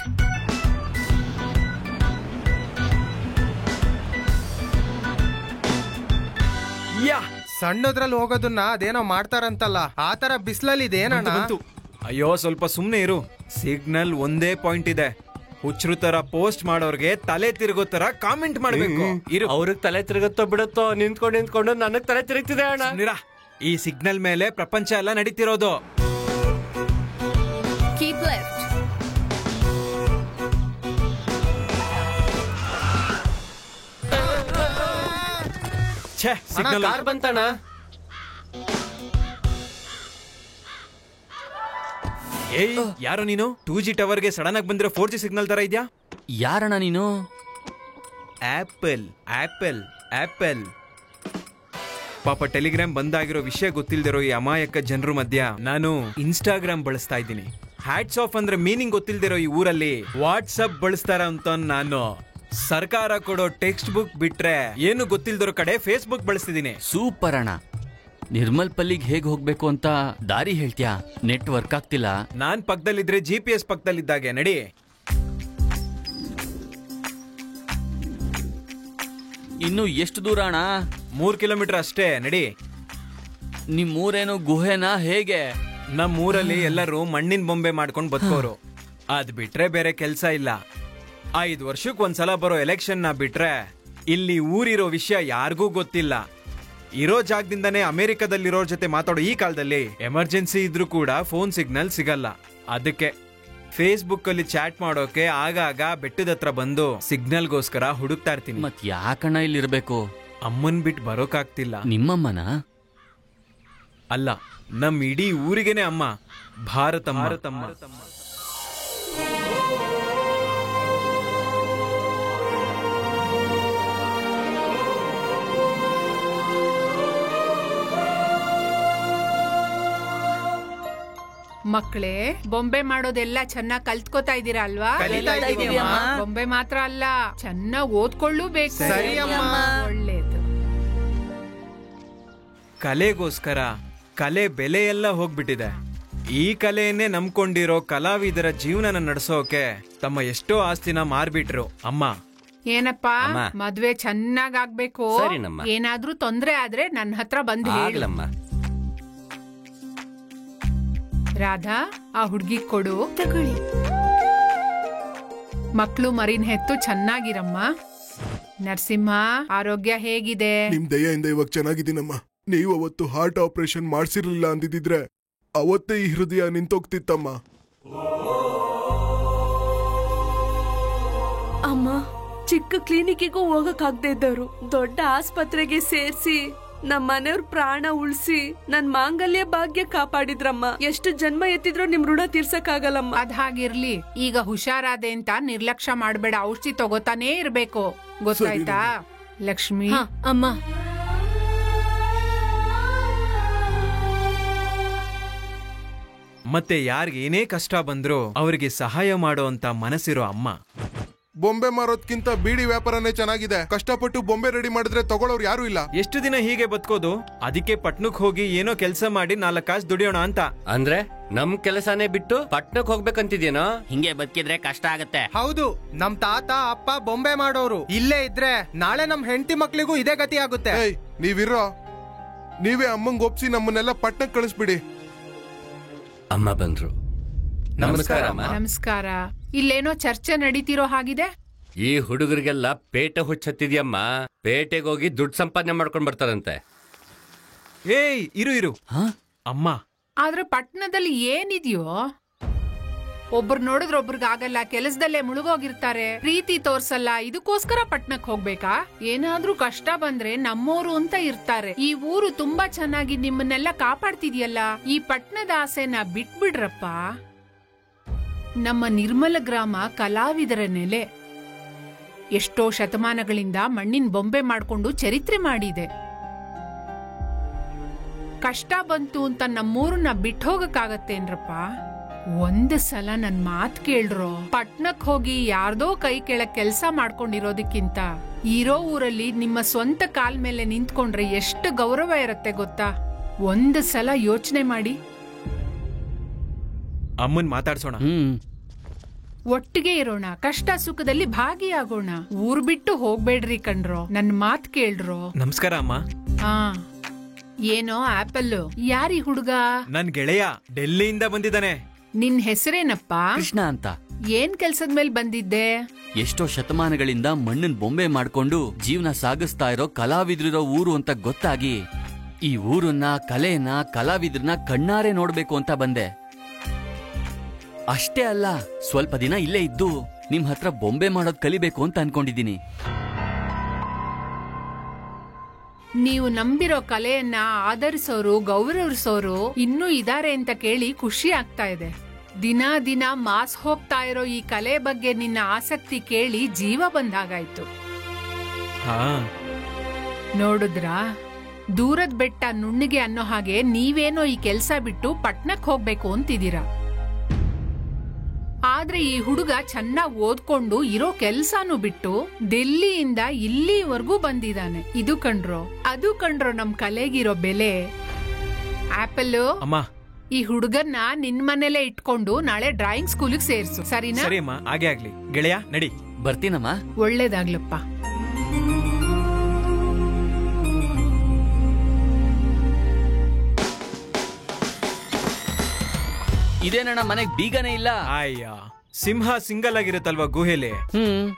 ಯಾ, ಸಣ್ಣದ್ರಲ್ಲಿ ಹೋಗೋದನ್ನ ಅದೇನೋ ಮಾಡ್ತಾರಂತಲ್ಲ, ಆ ತರ ಬಿಸ್ಲಲ್ಲಿ ಇದೇನಣ್ಣ? ಬಂತು. ಅಯ್ಯೋ ಸ್ವಲ್ಪ ಸುಮ್ನೆ ಇರು. ಸಿಗ್ನಲ್ ಒಂದೇ ಪಾಯಿಂಟ್ ಇದೆ. ಹುಚ್ಚರು ತರ ಪೋಸ್ಟ್ ಮಾಡೋರ್ಗೆ ತಲೆ ತಿರುಗೋ ತರ ಕಾಮೆಂಟ್ ಮಾಡ್ಬೇಕು. ಇರು. ಅವ್ರಿಗೆ ತಲೆ ತಿರುಗುತ್ತೋ ಬಿಡುತ್ತೋ, ನಿಂತ್ಕೊಂಡು ನನಗ್ ತಲೆ ತಿರುಗ್ತಿದೆ ಅಣ್ಣ. ಸುಮ್ನಿರಾ. ಈ ಸಿಗ್ನಲ್ ಮೇಲೆ ಪ್ರಪಂಚ ಎಲ್ಲ ನಡೀತಿರೋದು. Keep left. ಛೇ, ಸಿಗ್ನಲ್ ಕಾರ್ ಬಂತಣ್ಣ. ಏಯ್, ಯಾರು ನೀನು? 2G ಟವರ್ಗೆ ಸಡನ್ ಆಗಿ ಬಂದಿರೋ 4G ಸಿಗ್ನಲ್ ತರ ಇದ್ಯಾ? ಯಾರಣ್ಣ ನೀನು? Apple apple apple. ಪಾಪ ಟೆಲಿಗ್ರಾಮ್ ಬಂದಾಗಿರೋ ವಿಷಯ ಗೊತ್ತಿಲ್ದಿರೋ ಈ ಅಮಾಯಕ ಜನರ ಮಧ್ಯ ನಾನು ಇನ್ಸ್ಟಾಗ್ರಾಮ್ ಬಳಸ್ತಾ ಇದ್ದೀನಿ. ಹ್ಯಾಟ್ಸ್ ಆಫ್ ಅಂದ್ರೆ ಮೀನಿಂಗ್ ಗೊತ್ತಿಲ್ದಿರೋ ಈ ಊರಲ್ಲಿ ವಾಟ್ಸಪ್ ಬಳಸ್ತಾರ ಅಂತ ನಾನು. ಸರ್ಕಾರ ಕೊಡೋ ಟೆಕ್ಸ್ಟ್ ಬುಕ್ ಬಿಟ್ರೆ ಏನು ಗೊತ್ತಿಲ್ದಿರೋ ಕಡೆ ಫೇಸ್ಬುಕ್ ಬಳಸ್ತಿದ್ದೀನಿ. ಸೂಪರ್ ಅಣ್ಣ. ನಿರ್ಮಲ್ ಪಲ್ಲಿಗೆ ಹೇಗ್ ಹೋಗ್ಬೇಕು ಅಂತ ದಾರಿ ಹೇಳ್ತ್ಯಾ? ನೆಟ್ ವರ್ಕ್ ಆಗ್ತಿಲ್ಲ. ನಾನ್ ಪಕ್ಕದಲ್ಲಿದ್ರೆ GPS ಪಕ್ಕದಲ್ಲಿದ್ದಾಗೆ. ನಡಿ. ಇನ್ನು ಎಷ್ಟು ದೂರ ಅಣ್ಣ? 3 ಕಿಲೋಮೀಟರ್ ಅಷ್ಟೇ, ನಡಿ. ನಿಮ್ಮೂರೇನು ಗುಹೆನಾ ಹೇಗೆ? ನಮ್ ಊರಲ್ಲಿ ಎಲ್ಲರೂ ಮಣ್ಣಿನ ಬೊಂಬೆ ಮಾಡ್ಕೊಂಡ್ ಬದುಕೋರು. ಅದ್ ಬಿಟ್ರೆ ಬೇರೆ ಕೆಲ್ಸ ಇಲ್ಲ. 5 ವರ್ಷಕ್ಕೆ ಒಂದ್ಸಲ ಬರೋ ಎಲೆಕ್ಷನ್ ನ ಬಿಟ್ರೆ ಇಲ್ಲಿ ಊರಿರೋ ವಿಷಯ ಯಾರಿಗೂ ಗೊತ್ತಿಲ್ಲ. ಇರೋ ಜಾಗದಿಂದಾನೇ ಅಮೆರಿಕದಲ್ಲಿರೋರ್ ಜೊತೆ ಮಾತಾಡೋ ಈ ಕಾಲದಲ್ಲಿ ಎಮರ್ಜೆನ್ಸಿ ಇದ್ರೂ ಕೂಡ ಫೋನ್ ಸಿಗ್ನಲ್ ಸಿಗಲ್ಲ. ಅದಕ್ಕೆ ಫೇಸ್ಬುಕ್ ಅಲ್ಲಿ ಚಾಟ್ ಮಾಡೋಕೆ ಆಗಾಗ ಬೆಟ್ಟದ ಹತ್ರ ಬಂದು ಸಿಗ್ನಲ್ಗೋಸ್ಕರ ಹುಡುಕ್ತಾ ಇರ್ತೀನಿ. ಮತ್ ಯಾಕಣ್ಣ ಇಲ್ಲಿರ್ಬೇಕು? ಅಮ್ಮನ್ ಬಿಟ್ಟು ಬರೋಕಾಗ್ತಿಲ್ಲ. ನಿಮ್ಮಮ್ಮನ? ಅಲ್ಲ, ನಮ್ ಇಡೀ ಊರಿಗೆನೆ ಅಮ್ಮ. ಭಾರತಮ್ಮ. ಮಕ್ಕಳೇ, ಬೊಂಬೆ ಮಾಡೋದೆಲ್ಲ ಚೆನ್ನಾಗ್ ಕಲ್ತ್ಕೋತಾ ಇದೀರಾ ಅಲ್ವಾ? ಬೊಂಬೆ ಮಾತ್ರ ಅಲ್ಲ, ಚೆನ್ನಾಗ್ ಓದ್ಕೊಳ್ಳೂ ಬೇಕು. ಒಳ್ಳೇದು. ಕಲೆಗೋಸ್ಕರ ಕಲೆ ಬೆಲೆ ಎಲ್ಲ ಹೋಗ್ಬಿಟ್ಟಿದೆ. ಈ ಕಲೆಯನ್ನೇ ನಂಬ್ಕೊಂಡಿರೋ ಕಲಾವಿದರ ಜೀವನನ ನಡೆಸೋಕೆ ತಮ್ಮ ಎಷ್ಟೋ ಆಸ್ತಿನ ಮಾರ್ಬಿಟ್ರು. ಅಮ್ಮ, ಏನಪ್ಪಾ, ಮದ್ವೆ ಚೆನ್ನಾಗ್ ಆಗ್ಬೇಕು. ಏನಾದ್ರೂ ತೊಂದ್ರೆ ಆದ್ರೆ ನನ್ನ ಹತ್ರ ಬಂದು ಹೇಳಮ್ಮ. ರಾಧಾ, ಆ ಹುಡ್ಗಿ ಕೊಡು. ತಗೊಳ್ಳಿ. ಮಕ್ಳು ಮರಿನ್ ಹೆತ್ತು ಚೆನ್ನಾಗಿರಮ್ಮ. ನರಸಿಂಹ, ಆರೋಗ್ಯ ಹೇಗಿದೆ? ನಿಮ್ ದಯೆಯಿಂದ ಇವಾಗ ಚೆನ್ನಾಗಿದ್ದೀನಮ್ಮ. ನೀವು ಅವತ್ತು ಹಾರ್ಟ್ ಆಪರೇಷನ್ ಮಾಡ್ಸಿರ್ಲಿಲ್ಲ ಅಂದಿದ್ರೆ ಅವತ್ತೇ ಈ ಹೃದಯ ನಿಂತೋಗ್ತಿತ್ತಮ್ಮ. ಅಮ್ಮ, ಚಿಕ್ಕ ಕ್ಲಿನಿಕ್ಕಿಗೂ ಹೋಗಕ್ಕಾಗದೆ ಇದ್ದವ್ರು ದೊಡ್ಡ ಆಸ್ಪತ್ರೆಗೆ ಸೇರ್ಸಿ ನಮ್ಮ ಮನೆಯವ್ರ ಪ್ರಾಣ ಉಳಿಸಿ ನನ್ ಮಾಂಗಲ್ಯ ಭಾಗ್ಯ ಕಾಪಾಡಿದ್ರಮ್ಮ. ಎಷ್ಟು ಜನ್ಮ ಎತ್ತಿದ್ರು ನಿಮ್ ಋಣ ತೀರ್ಸಕ್ಕಾಗಲ್ಲಮ್ಮ. ಅದ್ ಹಾಗಿರ್ಲಿ, ಈಗ ಹುಷಾರಾದೆ ಅಂತ ನಿರ್ಲಕ್ಷ್ಯ ಮಾಡ್ಬೇಡ. ಔಷಧಿ ತಗೋತಾನೇ ಇರ್ಬೇಕು, ಗೊತ್ತಾಯ್ತಾ? ಲಕ್ಷ್ಮಿ. ಅಮ್ಮ, ಮತ್ತೆ ಯಾರಿಗೆ ಏನೇ ಕಷ್ಟ ಬಂದ್ರು ಅವರಿಗೆ ಸಹಾಯ ಮಾಡುವಂತ ಮನಸ್ಸಿರೋ ಅಮ್ಮ. ಬೊಂಬೆ ಮಾರೋದ್ಕಿಂತ ಬೀಡಿ ವ್ಯಾಪಾರನೇ ಚೆನ್ನಾಗಿದೆ. ಕಷ್ಟಪಟ್ಟು ಬೊಂಬೆ ರೆಡಿ ಮಾಡಿದ್ರೆ ತಗೊಳ್ಳೋರು ಯಾರು ಇಲ್ಲ. ಎಷ್ಟು ದಿನ ಹೀಗೆ ಬದುಕೋದು? ಅದಕ್ಕೆ ಪಟ್ನಕ್ ಹೋಗಿ ಏನೋ ಕೆಲಸ ಮಾಡಿ 4 ಕಾಸು ದುಡಿಯೋಣ ಅಂತ. ಅಂದ್ರೆ ನಮ್ ಕೆಲಸನೇ ಬಿಟ್ಟು ಪಟ್ನಕ್ ಹೋಗ್ಬೇಕಂತಿದ್ಯೇನೋ? ಹಿಂಗೆ ಬದುಕಿದ್ರೆ ಕಷ್ಟ ಆಗತ್ತೆ. ಹೌದು, ನಮ್ ತಾತ ಅಪ್ಪ ಬೊಂಬೆ ಮಾಡೋರು. ಇಲ್ಲೇ ಇದ್ರೆ ನಾಳೆ ನಮ್ ಹೆಂಡತಿ ಮಕ್ಳಿಗೂ ಇದೇ ಗತಿ ಆಗುತ್ತೆ. ನೀವಿರೋ, ನೀವೇ ಅಮ್ಮಂಗ್ ಒಪ್ಸಿ ನಮ್ಮನ್ನೆಲ್ಲ ಪಟ್ನಕ್ ಕಳಿಸ್ಬಿಡಿ. ಅಮ್ಮ ಬಂದ್ರು. ನಮಸ್ಕಾರ. ನಮಸ್ಕಾರ. ಇಲ್ಲೇನೋ ಚರ್ಚೆ ನಡೀತಿರೋ ಹಾಗಿದೆ. ಈ ಹುಡುಗರಿಗೆಲ್ಲ ಪೇಟೆ ಹುಚ್ಚತ್ತಿದ್ಯಮ್ಮ. ಪೇಟೆಗೆ ಹೋಗಿ ದುಡ್ಡು ಸಂಪಾದನೆ ಮಾಡ್ಕೊಂಡ್ ಬರ್ತಾರಂತೆ. ಏಯ್, ಇರು ಅಮ್ಮ. ಆದ್ರೆ ಪಟ್ಟಣದಲ್ಲಿ ಏನಿದೆಯೋ? ಒಬ್ರು ನೋಡಿದ್ರೆ ಒಬ್ರಿಗಾಗಲ್ಲ, ಕೆಲಸದಲ್ಲೇ ಮುಳುಗೋಗಿರ್ತಾರೆ, ಪ್ರೀತಿ ತೋರ್ಸಲ್ಲ. ಇದಕ್ಕೋಸ್ಕರ ಪಟ್ನಕ್ ಹೋಗ್ಬೇಕಾ? ಏನಾದ್ರೂ ಕಷ್ಟ ಬಂದ್ರೆ ನಮ್ಮೋರು ಅಂತ ಇರ್ತಾರೆ. ಈ ಊರು ತುಂಬಾ ಚೆನ್ನಾಗಿ ನಿಮ್ಮನ್ನೆಲ್ಲ ಕಾಪಾಡ್ತಿದ್ಯಲ್ಲ. ಈ ಪಟ್ನದ ಆಸೆನ ಬಿಟ್ಬಿಡ್ರಪ್ಪ. ನಮ್ಮ ನಿರ್ಮಲ ಗ್ರಾಮ ಕಲಾವಿದರ ನೆಲೆ. ಎಷ್ಟೋ ಶತಮಾನಗಳಿಂದ ಮಣ್ಣಿನ ಬೊಂಬೆ ಮಾಡ್ಕೊಂಡು ಚರಿತ್ರೆ ಮಾಡಿದೆ. ಕಷ್ಟ ಬಂತು ಅಂತ ನಮ್ಮೂರನ್ನ ಬಿಟ್ಟು ಹೋಗಕ್ಕಾಗತ್ತೇನ್ರಪ್ಪ? ಒಂದು ಸಲ ನನ್ ಮಾತ್ ಕೇಳ್ರೋ. ಪಟ್ನಕ್ ಹೋಗಿ ಯಾರ್ದೋ ಕೈ ಕೆಳಗ್ ಕೆಲ್ಸ ಮಾಡ್ಕೊಂಡಿರೋದಕ್ಕಿಂತ ಇರೋ ಊರಲ್ಲಿ ನಿಮ್ಮ ಸ್ವಂತ ಕಾಲ್ ಮೇಲೆ ನಿಂತ್ಕೊಂಡ್ರೆ ಎಷ್ಟು ಗೌರವ ಇರತ್ತೆ ಗೊತ್ತಾ? ಒಂದು ಸಲ ಯೋಚನೆ ಮಾಡಿ. ಅಮ್ಮನ್ ಮಾತಾಡ್ಸೋಣ. ಒಟ್ಟಿಗೆ ಇರೋಣ, ಕಷ್ಟ ಸುಖದಲ್ಲಿ ಭಾಗಿಯಾಗೋಣ. ಊರ್ ಬಿಟ್ಟು ಹೋಗ್ಬೇಡ್ರಿ ಕಣ್ರೋ, ನನ್ ಮಾತ್ ಕೇಳ್ರೋ. ನಮಸ್ಕಾರ ಅಮ್ಮ. ಹಾ, ಏನೋ ಆಪಲ್? ಯಾರಿ ಹುಡುಗ? ನನ್ ಗೆಳೆಯ ಡೆಲ್ಲಿಯಿಂದ ಬಂದಿದ್ದಾನೆ. ನಿನ್ ಹೆಸರೇನಪ್ಪ? ಕೃಷ್ಣ ಅಂತ. ಏನ್ ಕೆಲ್ಸದ ಮೇಲೆ ಬಂದಿದ್ದೆ? ಎಷ್ಟೋ ಶತಮಾನಗಳಿಂದ ಮಣ್ಣಿನ ಬೊಂಬೆ ಮಾಡ್ಕೊಂಡು ಜೀವನ ಸಾಗಿಸ್ತಾ ಇರೋ ಕಲಾವಿದ್ರಿರೋ ಊರು ಅಂತ ಗೊತ್ತಾಗಿ ಈ ಊರನ್ನ, ಕಲೆಯನ್ನ, ಕಲಾವಿದ್ರನ್ನ ಕಣ್ಣಾರೆ ನೋಡ್ಬೇಕು ಅಂತ ಬಂದೆ. ಅಷ್ಟೇ ಅಲ್ಲ, ಸ್ವಲ್ಪ ದಿನ ಇಲ್ಲೇ ಇದ್ದು ನಿಮ್ ಹತ್ರ ಬೊಂಬೆ ಮಾಡೋದ್ ಕಲಿಬೇಕು ಅಂತ ಅನ್ಕೊಂಡಿದೀನಿ. ನೀವು ನಂಬಿರೋ ಕಲೆಯನ್ನ ಆಧರಿಸೋರು, ಗೌರವಿಸೋರು ಇನ್ನೂ ಇದಾರೆ ಅಂತ ಕೇಳಿ ಖುಷಿ ಆಗ್ತಾ ಇದೆ. ದಿನ ದಿನ ಮಾಸ್ ಹೋಗ್ತಾ ಇರೋ ಈ ಕಲೆ ಬಗ್ಗೆ ನಿನ್ನ ಆಸಕ್ತಿ ಕೇಳಿ ಜೀವ ಬಂದಾಗಾಯ್ತು. ನೋಡುದ್ರಾ, ದೂರದ ಬೆಟ್ಟ ನುಣ್ಣಿಗೆ ಅನ್ನೋ ಹಾಗೆ ನೀವೇನೋ ಈ ಕೆಲ್ಸ ಬಿಟ್ಟು ಪಟ್ನಕ್ ಹೋಗ್ಬೇಕು ಅಂತಿದ್ದೀರಾ. ಆದ್ರೆ ಈ ಹುಡುಗ ಚೆನ್ನಾಗ್ ಓದ್ಕೊಂಡು ಇರೋ ಕೆಲ್ಸಾನು ಬಿಟ್ಟು ಡೆಲ್ಲಿಯಿಂದ ಇಲ್ಲಿವರೆಗೂ ಬಂದಿದ್ದಾನೆ. ಇದು ಕಂಡ್ರೋ, ಅದು ಕಂಡ್ರೋ ನಮ್ ಕಲೆಗಿರೋ ಬೆಲೆ. ಆಪಲ್, ಈ ಹುಡುಗನ್ನ ನಿನ್ ಮನೇಲೆ ಇಟ್ಕೊಂಡು ನಾಳೆ ಡ್ರಾಯಿಂಗ್ ಸ್ಕೂಲಿಗೆ ಸೇರ್ಸು, ಸರಿನಾ? ಸರಿಯಮ್ಮ, ಹಾಗೆ ಆಗ್ಲಿ. ಗೆಳೆಯ ನಡಿ. ಬರ್ತೀನಮ್ಮ. ಒಳ್ಳೇದಾಗ್ಲಪ್ಪ. ಇದೇನಣ್ಣ, ಮನೆಗ್ ಬೀಗನೇ ಇಲ್ಲ. ಅಯ್ಯ, ಸಿಂಹ ಸಿಂಗಲ್ ಆಗಿರುತ್ತಲ್ವಾ ಗುಹೆಲಿ.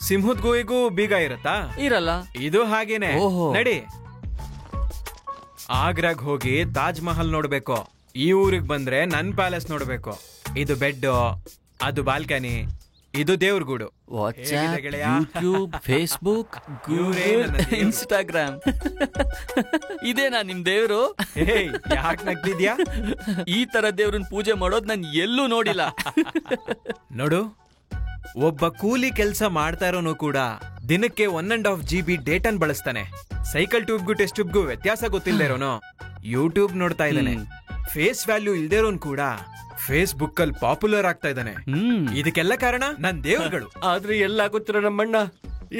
ಸಿಂಹದ ಗುಹೆಗೂ ಬೀಗ ಇರತ್ತಾ? ಇರಲ್ಲ. ಇದು ಹಾಗೇನೆ. ನಡಿ. ಆಗ್ರಾಗ್ ಹೋಗಿ ತಾಜ್ ಮಹಲ್ ನೋಡ್ಬೇಕು. ಈ ಊರಿಗೆ ಬಂದ್ರೆ ನನ್ ಪ್ಯಾಲೇಸ್ ನೋಡ್ಬೇಕು. ಇದು ಬೆಡ್, ಅದು ಬಾಲ್ಕನಿ, ಇದು ದೇವ್ರಗೂಡು. WhatsApp, YouTube, Facebook, Google, Instagram. ಇದೇನಾ ನಿಮ್ ದೇವ್ರು? ಯಾಕೆ ನಗ್ತಿದ್ಯಾ? ಈ ತರ ದೇವ್ರನ್ ಪೂಜೆ ಮಾಡೋದ್ ನಾನ್ ಎಲ್ಲೂ ನೋಡಿಲ್ಲ. ನೋಡು, ಒಬ್ಬ ಕೂಲಿ ಕೆಲ್ಸ ಮಾಡ್ತಾ ಇರೋನು ಕೂಡ ದಿನಕ್ಕೆ 1.5 GB ಡೇಟನ್ ಬಳಸ್ತಾನೆ. ಸೈಕಲ್ ಟ್ಯೂಬ್ಗೂ ಟೆಸ್ಟ್ ಟ್ಯೂಬ್ಗೂ ವ್ಯತ್ಯಾಸ ಗೊತ್ತಿಲ್ಲದೆ ಇರೋನು ಯೂಟ್ಯೂಬ್ ನೋಡ್ತಾ ಇದ್ದಾನೆ. ಫೇಸ್ ವ್ಯಾಲ್ಯೂ ಇಲ್ದೇ ಇರೋನ್ ಕೂಡ ಫೇಸ್ಬುಕ್ ಅಲ್ಲಿ ಪಾಪ್ಯುಲರ್ ಆಗ್ತಾ ಇದ್ದಾನೆ. ಇದಕ್ಕೆಲ್ಲ ಕಾರಣ ನನ್ ದೇವರುಗಳು. ಆದ್ರೆ ಎಲ್ಲ ಗೊತ್ತಿರೋ ನಮ್ಮಣ್ಣ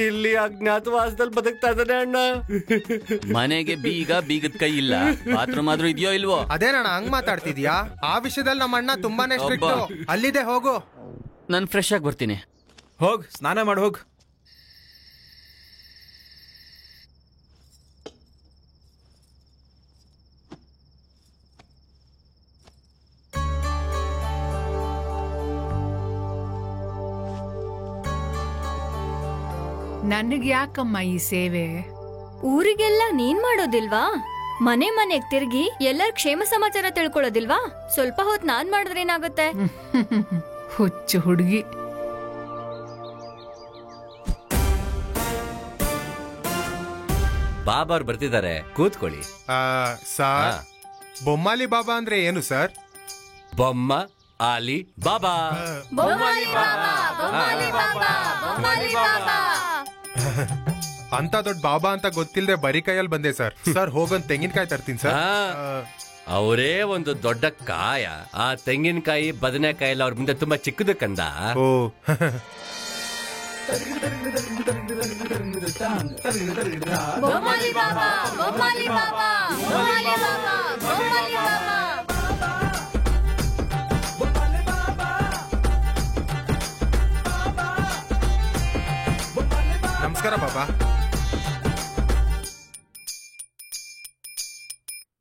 ಇಲ್ಲಿ ಅಜ್ಞಾತವಾಸದಲ್ಲಿ ಬದುಕ್ತಾ ಇದ್ದಾನೆ ಅಣ್ಣ. ಮನೆಗೆ ಬೀಗದ ಕೈ ಇಲ್ಲ, ಬಾತ್ರೂಮ್ ಆದ್ರೂ ಇದೆಯೋ ಇಲ್ವೋ? ಅದೇನಣ್ಣ ಹಂಗ್ ಮಾತಾಡ್ತಿದ್ಯಾ? ಆ ವಿಷಯದಲ್ಲಿ ನಮ್ಮ ಅಣ್ಣ ತುಂಬಾನೇ ಸ್ಟ್ರಿಕ್ಟ್. ಅಲ್ಲಿದೆ ಹೋಗು. ನಾನು ಫ್ರೆಶ್ ಆಗಿ ಬರ್ತೀನಿ. ಹೋಗ್ ಸ್ನಾನ ಮಾಡಿ ಹೋಗ್. ನನಗ್ ಯಾಕಮ್ಮ ಈ ಸೇವೆ? ಊರಿಗೆಲ್ಲ ನೀನ್ ಮಾಡೋದಿಲ್ವಾ? ಮನೆ ಮನೆಗ್ ತಿರ್ಗಿ ಎಲ್ಲರ ಕ್ಷೇಮ ಸಮಾಚಾರ ತಿಳ್ಕೊಳ್ಳೋದಿಲ್ವಾ? ಸ್ವಲ್ಪ ಹೊತ್ ನಾನ್ ಮಾಡಿದ್ರೆ ಏನಾಗುತ್ತೆ? ಹುಚ್ಚು ಹುಡುಗಿ. ಬಾಬಾ ಅವ್ರು ಬರ್ತಿದ್ದಾರೆ, ಕೂತ್ಕೊಳ್ಳಿ. ಸರ್, ಬೊಮ್ಮಾಲಿ ಬಾಬಾ ಅಂದ್ರೆ ಏನು ಸರ್? ಬೊಮ್ಮ ಆಲಿ ಬಾಬಾ. ಅಂತ ದೊಡ್ಡ ಬಾಬಾ ಅಂತ ಗೊತ್ತಿಲ್ಲದೆ ಬರೀ ಕೈಯಲ್ಲಿ ಬಂದೆ ಸರ್. ಸರ್ ಹೋಗೊಂದ್ ತೆಂಗಿನಕಾಯಿ ತರ್ತೀನಿ ಸರ್. ಅವರೇ ಒಂದು ದೊಡ್ಡ ಕಾಯ. ಆ ತೆಂಗಿನಕಾಯಿ ಬದನೆಕಾಯಿ ಎಲ್ಲ ಅವ್ರ ಮುಂದೆ ತುಂಬಾ ಚಿಕ್ಕದು ಕಂದ. ಓ ನಮಸ್ಕಾರ ಬಾಬಾ.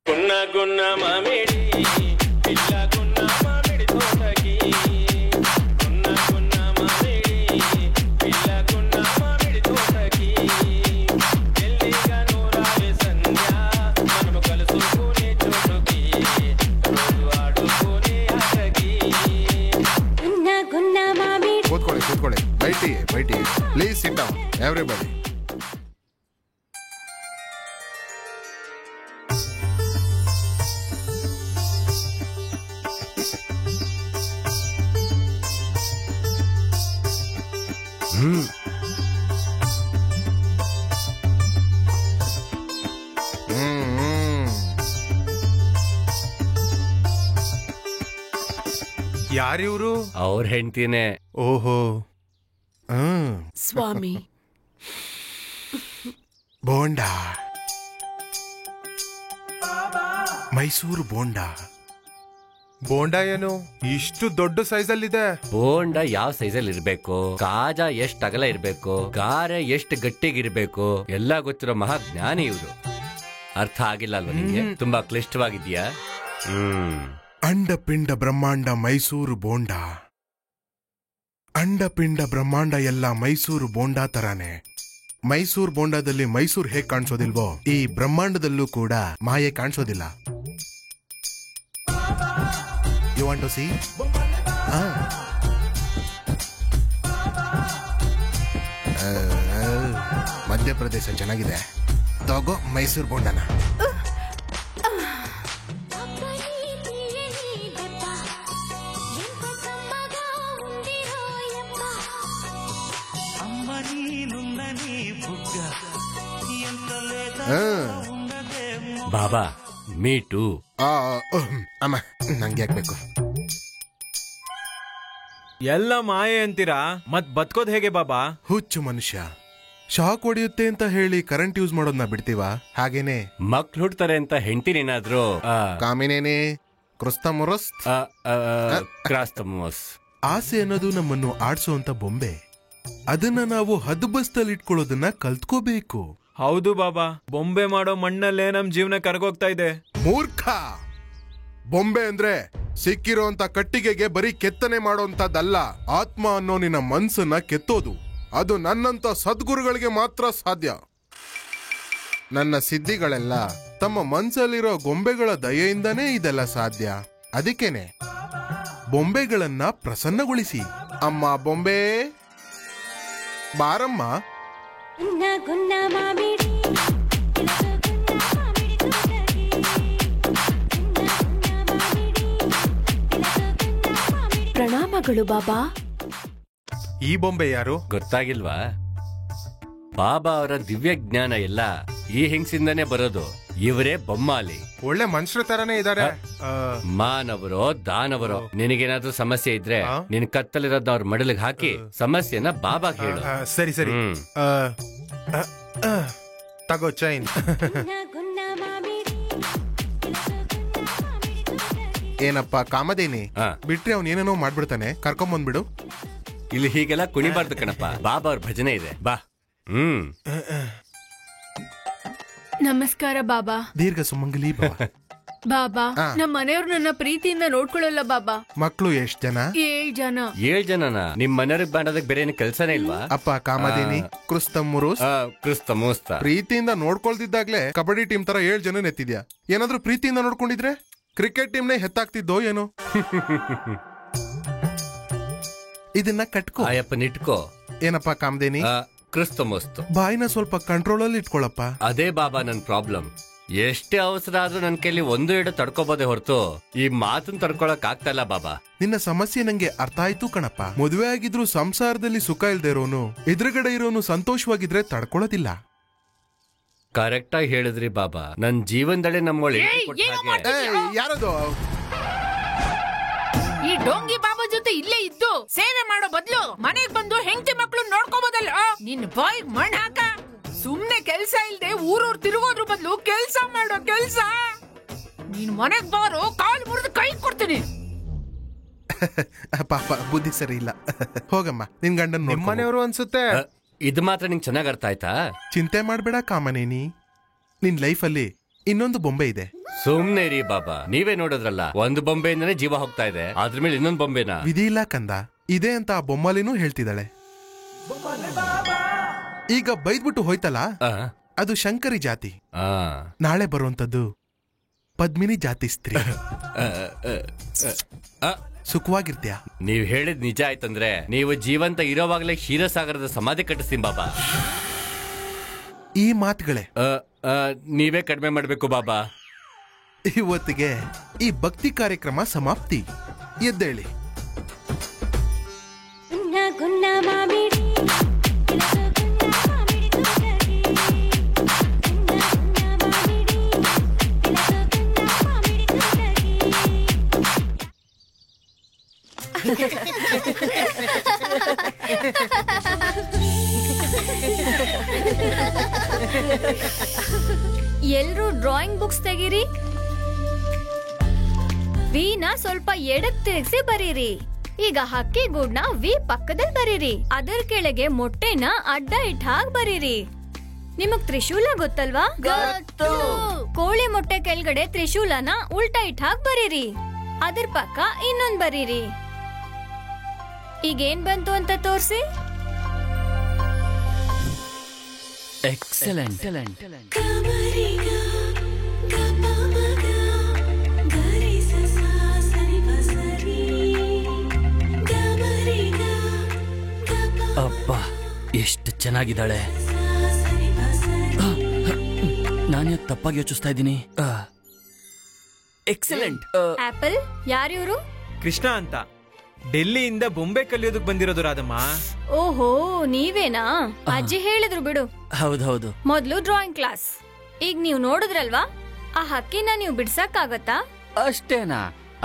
ಗುನ್ನ ಗುನ್ನ ಮಾಮಿಡಿ ಇಲ್ಲ ಗುನ್ನ ಮಾಮಿಡಿ ತೋಟಗಿ. ಗುನ್ನ ಗುನ್ನ ಮಾಮಿಡಿ ಇಲ್ಲ ಗುನ್ನ ಮಾಮಿಡಿ ತೋಟಗಿ. ಎಲ್ಲಿಗ ನೂರಾವೆ ಸಂಧ್ಯಾ ಮನಮ ಕಲಸು ಕೂನೆ ಚೋಟಗಿ. ರೋಡು ಆಡು ಕೂನೆ ಆಟಗಿ. ಗುನ್ನ ಗುನ್ನ ಮಾಮಿಡಿ. ಕೂತ್ಕೊಳ್ಳಿ ಬೈಟಿ ಪ್ಲೀಸ್ ಸಿಟ್ ಡೌನ್ ಎವ್ರಿಬಡಿ. ಯಾರಿವ್ರು? ಅವ್ರ ಹೆಂಡ್ತಿನೇ. ಓಹೋ. ಸ್ವಾಮಿ ಬೋಂಡಾ, ಮೈಸೂರು ಬೋಂಡಾ. ಬೋಂಡಾ ಏನು ಇಷ್ಟು ದೊಡ್ಡ ಸೈಜ್ ಅಲ್ಲಿದೆ? ಬೋಂಡ ಯಾವ ಸೈಜಲ್ಲಿ ಇರ್ಬೇಕು, ಕಾಜ ಎಷ್ಟ್ ಅಗಲ ಇರ್ಬೇಕು, ಗಾರೆ ಎಷ್ಟು ಗಟ್ಟಿಗಿರ್ಬೇಕು ಎಲ್ಲ ಗೊತ್ತಿರೋ ಮಹಾಜ್ಞಾನಿ ಇವ್ರು. ಅರ್ಥ ಆಗಿಲ್ಲ ಅಲ್ವಾ ನಿಮ್ಗೆ? ತುಂಬಾ ಕ್ಲಿಷ್ಟವಾಗಿದ್ಯಾ? ಅಂಡಪಿಂಡ ಬ್ರಹ್ಮಾಂಡ ಮೈಸೂರು ಬೋಂಡಾ. ಅಂಡಪಿಂಡ ಬ್ರಹ್ಮಾಂಡ ಎಲ್ಲ ಮೈಸೂರು ಬೋಂಡಾ ತರಾನೆ. ಮೈಸೂರು ಬೋಂಡಾದಲ್ಲಿ ಮೈಸೂರು ಹೇಗ್ ಕಾಣಿಸೋದಿಲ್ವೋ, ಈ ಬ್ರಹ್ಮಾಂಡದಲ್ಲೂ ಕೂಡ ಮಾಯೆ ಕಾಣಿಸೋದಿಲ್ಲ. You want to see? Madhya Pradesh ಚೆನ್ನಾಗಿದೆ, ತಗೋ ಮೈಸೂರು ಬೋಂಡನ. ಬಾಬಾ ಮೀಟು. ಅಮ್ಮ ನಂಗೆ ಯಾಕಬೇಕು? ಎಲ್ಲ ಮಾಯೆ ಅಂತೀರಾ, ಮತ್ ಬದುಕೋದ್ ಹೇಗೆ ಬಾಬಾ? ಹುಚ್ಚು ಮನುಷ್ಯ. ಶಾಕ್ ಹೊಡೆಯುತ್ತೆ ಅಂತ ಹೇಳಿ ಕರೆಂಟ್ ಯೂಸ್ ಮಾಡೋದನ್ನ ಬಿಡ್ತೀವ? ಹಾಗೇನೆ ಮಕ್ಳು ಹುಡ್ತಾರೆ ಅಂತ ಹೆಂಡತಿನೇನಾದ್ರೂ ಕಾಮಿನೇನೆ ಕ್ರಿಸ್ತಮೊರಸ್ ಕ್ರಾಸ್ತಮೋಸ್. ಆಸೆ ಅನ್ನೋದು ನಮ್ಮನ್ನು ಆಡ್ಸೋಂತ ಬೊಂಬೆ. ಅದನ್ನ ನಾವು ಹದ್ಬಸ್ತಲ್ಲಿ ಇಟ್ಕೊಳ್ಳೋದನ್ನ ಕಲ್ತ್ಕೋಬೇಕು. ಹೌದು ಬಾಬಾ, ಬೊಂಬೆ ಮಾಡೋ ಮಣ್ಣಲ್ಲೇ ನಮ್ ಜೀವನ ಕರ್ಗೋಗ್ತಾ ಇದೆ. ಮೂರ್ಖ! ಬೊಂಬೆ ಅಂದ್ರೆ ಸಿಕ್ಕಿರೋಂತ ಕಟ್ಟಿಗೆಗೆ ಬರೀ ಕೆತ್ತನೆ ಮಾಡೋಂಥದ್ದಲ್ಲ. ಆತ್ಮ ಅನ್ನೋ ನಿನ್ನ ಮನ್ಸನ್ನ ಕೆತ್ತೋದು ಅದು ನನ್ನಂತ ಸದ್ಗುರುಗಳಿಗೆ ಮಾತ್ರ ಸಾಧ್ಯ. ನನ್ನ ಸಿದ್ಧಿಗಳೆಲ್ಲ ತಮ್ಮ ಮನ್ಸಲ್ಲಿರೋ ಗೊಂಬೆಗಳ ದಯೆಯಿಂದನೇ ಇದೆಲ್ಲ ಸಾಧ್ಯ. ಅದಕ್ಕೇನೆ ಬೊಂಬೆಗಳನ್ನ ಪ್ರಸನ್ನಗೊಳಿಸಿ. ಅಮ್ಮ ಬೊಂಬೆ ಬಾರಮ್ಮ. ಪ್ರಣಾಮಗಳು ಬಾಬಾ. ಈ ಬೊಂಬೆ ಯಾರು? ಗೊತ್ತಾಗಿಲ್ವಾ? ಬಾಬಾ ಅವರ ದಿವ್ಯ ಜ್ಞಾನ ಎಲ್ಲ ಈ ಹಿಂಗ್ಸಿಂದಾನೇ ಬರೋದು. ಇವರೇ ಬೊಮ್ಮಾಲಿ. ಒಳ್ಳೆ ಮನುಷ್ಯರ ತರನೇ ಇದಾರೆ. ಮಾನವರೋ ದಾನವರೋ, ನಿನಗೇನಾದ್ರೂ ಸಮಸ್ಯೆ ಇದ್ರೆ ನಿನ್ ಕತ್ತಲಿರೋದ್ ಅವ್ರ ಮಡಲಿಗೆ ಹಾಕಿ ಸಮಸ್ಯೆನ ಬಾಬಾ ಹೇಳು. ಸರಿ ಸರಿ. ತಗೋ ಚೈನ್. ಏನಪ್ಪ ಕಾಮದೇನಿ, ಬಿಟ್ರೆ ಅವ್ನ ಏನೇನೋ ಮಾಡ್ಬಿಡ್ತಾನೆ, ಕರ್ಕೊಂಬಂದ್ಬಿಡು. ಇಲ್ಲಿ ಹೀಗೆಲ್ಲ ಕುಣಿಬಾರ್ದು ಕಣಪ್ಪ, ಬಾಬಾ ಅವ್ರ ಭಜನೆ ಇದೆ, ಬಾ. ನಮಸ್ಕಾರ ಬಾಬಾ. ದೀರ್ಘ ಸುಮಂಗಲಿ ಬಾಬಾ, ನಮ್ಮ ಮನೆಯವ್ರು ನನ್ನ ಪ್ರೀತಿಯಿಂದ ನೋಡ್ಕೊಳ್ಳಲ್ಲ ಬಾಬಾ. ಮಕ್ಳು ಎಷ್ಟ್ ಜನ? 7 ಜನ. 7 ಜನನ? ನಿಮ್ ಮನೆಯವ್ರಿಗೆ ಮಾಡೋದಕ್ಕೆ ಬೇರೆ ಏನು ಕೆಲ್ಸನೇ ಇಲ್ವಾ? ಅಪ್ಪ ಕಾಮದೇನಿ, ಕ್ರಿಸ್ತಮೂಸ್ತ ಪ್ರೀತಿಯಿಂದ ನೋಡ್ಕೊಳ್ತಿದ್ದಾಗ್ಲೇ ಕಬಡ್ಡಿ ಟೀಮ್ ತರ 7 ಜನ ಎತ್ತಿದ್ಯಾ. ಏನಾದ್ರೂ ಪ್ರೀತಿಯಿಂದ ನೋಡ್ಕೊಂಡಿದ್ರೆ ಕ್ರಿಕೆಟ್ ಟೀಮ್ನೇ ಹೆತ್ತಾಗ್ತಿದ್ದೋ ಏನೋ. ಇದನ್ನ ಕಟ್ಕೋ. ಅಯ್ಯಪ್ಪನ ಇಟ್ಕೋ. ಏನಪ್ಪ ಕಾಮದೇನಿ? ಕ್ರಿಸ್ತಮೂಸ್ತು. ಬಾಯಿನ ಸ್ವಲ್ಪ ಕಂಟ್ರೋಲ್ ಅಲ್ಲಿ ಇಟ್ಕೊಳಪ್ಪ. ಅದೇ ಬಾಬಾ ನನ್ ಪ್ರಾಬ್ಲಮ್. ಎಷ್ಟೇ ಅವಸರ ಆದ್ರೂ ನನ್ ಕೈಲಿ 1-2 ತಡ್ಕೋಬೋದೇ ಹೊರತು ಈ ಮಾತನ್ನ ತಡ್ಕೊಳಕ್ ಆಗ್ತಾ ಇಲ್ಲ ಬಾಬಾ. ನಿನ್ನ ಸಮಸ್ಯೆ ನಂಗೆ ಅರ್ಥ ಆಯ್ತು ಕಣಪ್ಪ. ಮದುವೆ ಆಗಿದ್ರು ಸಂಸಾರದಲ್ಲಿ ಸುಖ ಇಲ್ದೇ ಇರೋನು ಎದುರುಗಡೆ ಇರೋನು ಸಂತೋಷವಾಗಿದ್ರೆ ತಡ್ಕೊಳ್ಳೋದಿಲ್ಲ. ಕರೆಕ್ಟ್ ಆಗಿ ಹೇಳಿದ್ರಿ ಬಾಬಾ. ನನ್ ಜೀವನದಲ್ಲೇ ನಮ್ಮೊಳ್ಳೆ ಯಾರದು? ಈ ಡೋಂಗಿ ಬಾಬಾ ಜೊತೆ ಇಲ್ಲೇ ಇದ್ದು ಸೇವೆ ಮಾಡೋ ಬದಲು ಮನೆಗ್ ಬಂದು ಹೆಂಡತಿ ಮಕ್ಳು ನೋಡ್ಕೋಬೋದಲ್ಲ. ನಿನ್ ಬಾಯ್ ಮಣ್ ಹಾಕ. ಸುಮ್ನೆ ಕೆಲ್ಸ ಇಲ್ದೆ ಊರೂರ್ ತಿರುಗೋದ್ರ ಬದಲು ಕೆಲ್ಸ ಮಾಡೋ ಕೆಲ್ಸ. ನೀನ್ ಮನೆಗ್ ಬಾರೋ, ಕಾಲ್ ಮುರಿದು ಕೈ ಕೊಡ್ತೀನಿ. ಪಾಪ ಬುದ್ಧಿ ಸರಿ ಇಲ್ಲ. ಹೋಗಮ್ಮ, ನಿನ್ ಗಂಡನ್ ನಿಮ್ಮನೆಯವರು ಅನ್ಸುತ್ತೆ. ಇದು ಮಾತ್ರ ನಿಂಗೆ ಚೆನ್ನಾಗ್ ಅರ್ಥ ಆಯ್ತಾ? ಚಿಂತೆ ಮಾಡ್ಬೇಡ ಕಾಮನೇನಿ, ನಿನ್ ಲೈಫಲ್ಲಿ ಇನ್ನೊಂದು ಬೊಂಬೆ ಇದೆ. ಸುಮ್ನೆ ರೀ ಬಾಬಾ, ನೀವೇ ನೋಡಿದ್ರಲ್ಲ, ಒಂದು ಬೊಂಬೆಯಿಂದನೇ ಜೀವ ಹೋಗ್ತಾ ಇದೆ, ಅದ್ರ ಮೇಲೆ ಇನ್ನೊಂದು ಬೊಂಬೆನಾ? ವಿಧಿ ಇಲ್ಲ ಕಂದ, ಇದೆ ಅಂತ ಆ ಬೊಮ್ಮಲಿನೂ ಹೇಳ್ತಿದ್ದಾಳೆ. ಈಗ ಬೈದ್ಬಿಟ್ಟು ಹೋಯ್ತಲ್ಲ, ಅದು ಶಂಕರಿ ಜಾತಿ. ನಾಳೆ ಬರುವಂತದ್ದು ಪದ್ಮಿನಿ ಜಾತಿ ಸ್ತ್ರೀ. ಸುಖವಾಗಿರ್ತೀಯ? ನೀವ್ ಹೇಳಿದ್ ನಿಜ ಆಯ್ತಂದ್ರೆ ನೀವು ಜೀವಂತ ಇರೋವಾಗ್ಲೇ ಕ್ಷೀರಸಾಗರದ ಸಮಾಧಿ ಕಟ್ಟಿಸ್ತೀನಿ ಬಾಬಾ. ಈ ಮಾತುಗಳೇ ನೀವೇ ಕಡಿಮೆ ಮಾಡ್ಬೇಕು ಬಾಬಾ. ಇವತ್ತಿಗೆ ಈ ಭಕ್ತಿ ಕಾರ್ಯಕ್ರಮ ಸಮಾಪ್ತಿ. ಎದ್ದೇಳಿ. ಎಲ್ರೂ ಡ್ರಾಯಿಂಗ್ ಬುಕ್ಸ್ ತೆಗೀರಿ. ವಿನ ಸ್ವಲ್ಪ ಎಡಕ್ ತಿರುಗಿಸಿ ಬರೀರಿ. ಈಗ ಹಕ್ಕಿ ಗೂಡ್ನ ವಿ ಪಕ್ಕದಲ್ಲಿ ಬರೀರಿ. ಅದರ ಕೆಳಗೆ ಮೊಟ್ಟೆನ ಅಡ್ಡ ಇಟ್ಟಾಗ್ ಬರೀರಿ. ನಿಮಗ್ ತ್ರಿಶೂಲ ಗೊತ್ತಲ್ವಾ? ಗೊತ್ತು. ಕೋಳಿ ಮೊಟ್ಟೆ ಕೆಳಗಡೆ ತ್ರಿಶೂಲನ ಉಲ್ಟಾ ಇಟ್ಟಾಗ್ ಬರೀರಿ. ಅದ್ರ ಪಕ್ಕ ಇನ್ನೊಂದ್ ಬರೀರಿ. ಈಗೇನ್ ಬಂತು ಅಂತ ತೋರ್ಸಿ. ಎಕ್ಸಲೆಂಟ್. ಅಬ್ಬಾ, ಎಷ್ಟು ಚೆನ್ನಾಗಿದ್ದಾಳೆ. ನಾನು ಯಾಕೆ ತಪ್ಪಾಗಿ ಯೋಚಿಸ್ತಾ ಇದ್ದೀನಿ? ಎಕ್ಸಲೆಂಟ್. ಆಪಲ್ ಯಾರಿವ್ರು? ಕೃಷ್ಣ ಅಂತ, ಡೆಲ್ಲಿಯಿಂದ ಬೊಂಬೆ ಕಲಿಯೋದಕ್ ಬಂದಿರೋದು ರಾಧಮ್ಮ. ಓಹೋ, ನೀವೇನಾ? ಅಜ್ಜಿ ಹೇಳಿದ್ರು ಬಿಡು. ಹೌದೌದು. ಮೊದ್ಲು ಡ್ರಾಯಿಂಗ್ ಕ್ಲಾಸ್. ಈಗ ನೀವು ನೋಡಿದ್ರಲ್ವಾ, ಆ ಹಕ್ಕಿನ ನೀವು ಬಿಡ್ಸಕ್ಕಾಗತ್ತಾ? ಅಷ್ಟೇನಾ?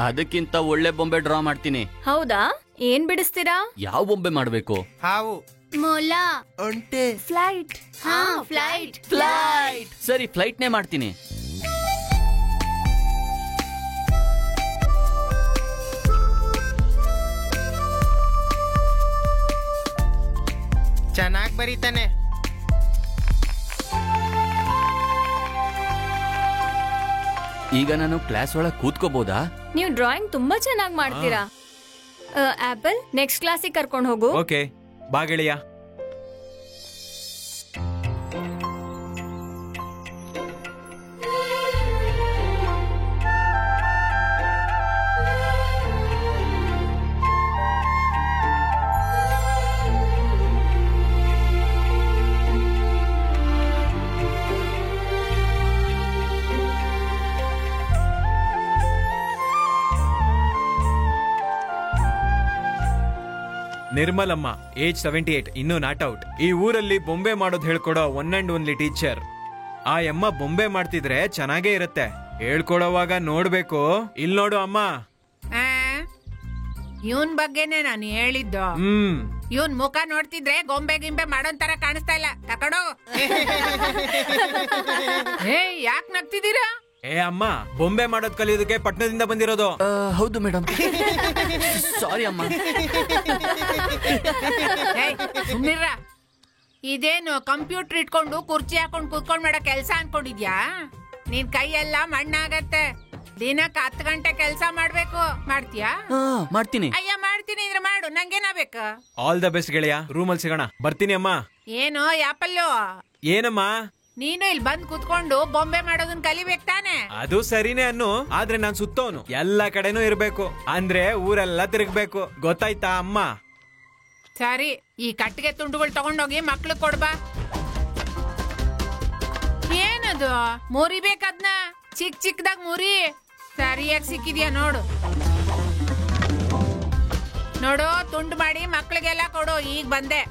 ಅದಕ್ಕಿಂತ ಒಳ್ಳೆ ಬೊಂಬೆ ಡ್ರಾ ಮಾಡ್ತೀನಿ. ಹೌದಾ? ಏನ್ ಬಿಡಿಸ್ತೀರಾ? ಯಾವ ಬೊಂಬೆ ಮಾಡ್ಬೇಕು? ಹಾವು, ಮೊಲ, ಒಂಟೆ, ಫ್ಲೈಟ್. ಫ್ಲೈಟ್. ಸರಿ, ಫ್ಲೈಟ್ನೇ ಮಾಡ್ತೀನಿ. ಚೆನ್ನಾಗ್ ಬರೀತಾನೆ. ಈಗ ನಾನು ಕ್ಲಾಸ್ ಒಳಗೆ ಕೂತ್ಕೋಬಹುದಾ? ನೀವು ಡ್ರಾಯಿಂಗ್ ತುಂಬಾ ಚೆನ್ನಾಗಿ ಮಾಡ್ತೀರಾ. ಆಪಲ್, ನೆಕ್ಸ್ಟ್ ಕ್ಲಾಸಿಗೆ ಕರ್ಕೊಂಡು ಹೋಗು. ಓಕೆ, ಬಾ ಗೆಳೆಯ. ನಿರ್ಮಲಮ್ಮ, ಏಜ್ 78, ಇನ್ನೂ ನಾಟ್ ಔಟ್. ಈ ಊರಲ್ಲಿ ಬೊಂಬೆ ಮಾಡೋದು ಹೇಳ್ಕೊಡೋ ಒನ್ ಅಂಡ್ ಓನ್ಲಿ ಟೀಚರ್. ಆ ಅಮ್ಮ ಬೊಂಬೆ ಮಾಡ್ತಿದ್ರೆ ಚೆನ್ನಾಗೇ ಇರತ್ತೆ. ಹೇಳ್ಕೊಡೋವಾಗ ನೋಡ್ಬೇಕು. ಇಲ್ ನೋಡು ಅಮ್ಮ. ಇವನ್ ಬಗ್ಗೆನೆ ನಾನು ಹೇಳಿದ್ದು. ಇವನ್ ಮುಖ ನೋಡ್ತಿದ್ರೆ ಗೊಂಬೆ ಗಿಂಬೆ ಮಾಡೋಂತರ ಕಾಣಿಸ್ತಾ ಇಲ್ಲ. ತಕಡೋ. ಯಾಕೆ ನಗ್ತಿದ್ದೀರಾ? ಏ ಅಮ್ಮ, ಬೊಂಬೆ ಮಾಡೋದ್ ಕಲಿಯೋದಕ್ಕೆ ಪಟ್ನದಿಂದ ಬಂದಿರೋದು. ಹೌದು ಮೇಡಮ್. ಸಾರಿ ಅಮ್ಮ. ಸುಮ್ನಿರ. ಇದೇನು ಕಂಪ್ಯೂಟರ್ ಇಟ್ಕೊಂಡು ಕುರ್ಚಿ ಹಾಕೊಂಡು ಕೂತ್ಕೊಂಡ್ ಮಾಡೋ ಕೆಲ್ಸ ಅನ್ಕೊಂಡಿದ್ಯಾ? ನಿನ್ ಕೈಯೆಲ್ಲ ಮಣ್ಣಾಗತ್ತೆ. ದಿನಕ್ಕೆ 10 ಗಂಟೆ ಕೆಲ್ಸ ಮಾಡ್ಬೇಕು. ಮಾಡ್ತೀಯಾ? ಮಾಡ್ತೀನಿ. ಅಯ್ಯ ಮಾಡ್ತೀನಿ ಅಂದ್ರೆ ಮಾಡು, ನಂಗೇನಾಗ್ಬೇಕು? ಆಲ್ ದ ಬೆಸ್ಟ್ ಗೆಳೆಯ. ರೂಮಲ್ಲಿ ಸಿಗೋಣ. ಬರ್ತೀನಿ ಅಮ್ಮ. ಏನು ಯಾಪಲ್ಲು? ಏನಮ್ಮ? ನೀನು ಇಲ್ಲಿ ಬಂದ್ ಕುತ್ಕೊಂಡು ಬೊಂಬೆ ಮಾಡೋದನ್ನ ಕಲಿಬೇಕು ತಾನೆ? ಅದು ಸರಿನೇ ಅನ್ನು, ಆದ್ರೆ ನಾನ್ ಸುತ್ತೋನು ಎಲ್ಲಾ ಕಡೆನೂ ಇರ್ಬೇಕು. ಅಂದ್ರೆ ಊರೆಲ್ಲ ತಿರುಗ್ಬೇಕು. ಗೊತ್ತಾಯ್ತಾ ಅಮ್ಮ? ಸರಿ, ಈ ಕಟ್ಟಿಗೆ ತುಂಡುಗಳು ತಗೊಂಡೋಗಿ ಮಕ್ಳು ಕೊಡ್ಬಾ. ಏನದು ಮುರಿಬೇಕದ್ನ? ಚಿಕ್ಕದಾಗ ಮುರಿ. ಸರಿಯಾಗಿ ಸಿಕ್ಕಿದ್ಯಾ ನೋಡು. ನೋಡು, ತುಂಡು ಮಾಡಿ ಮಕ್ಳಿಗೆಲ್ಲ ಕೊಡು. ಈಗ ಬಂದೆ.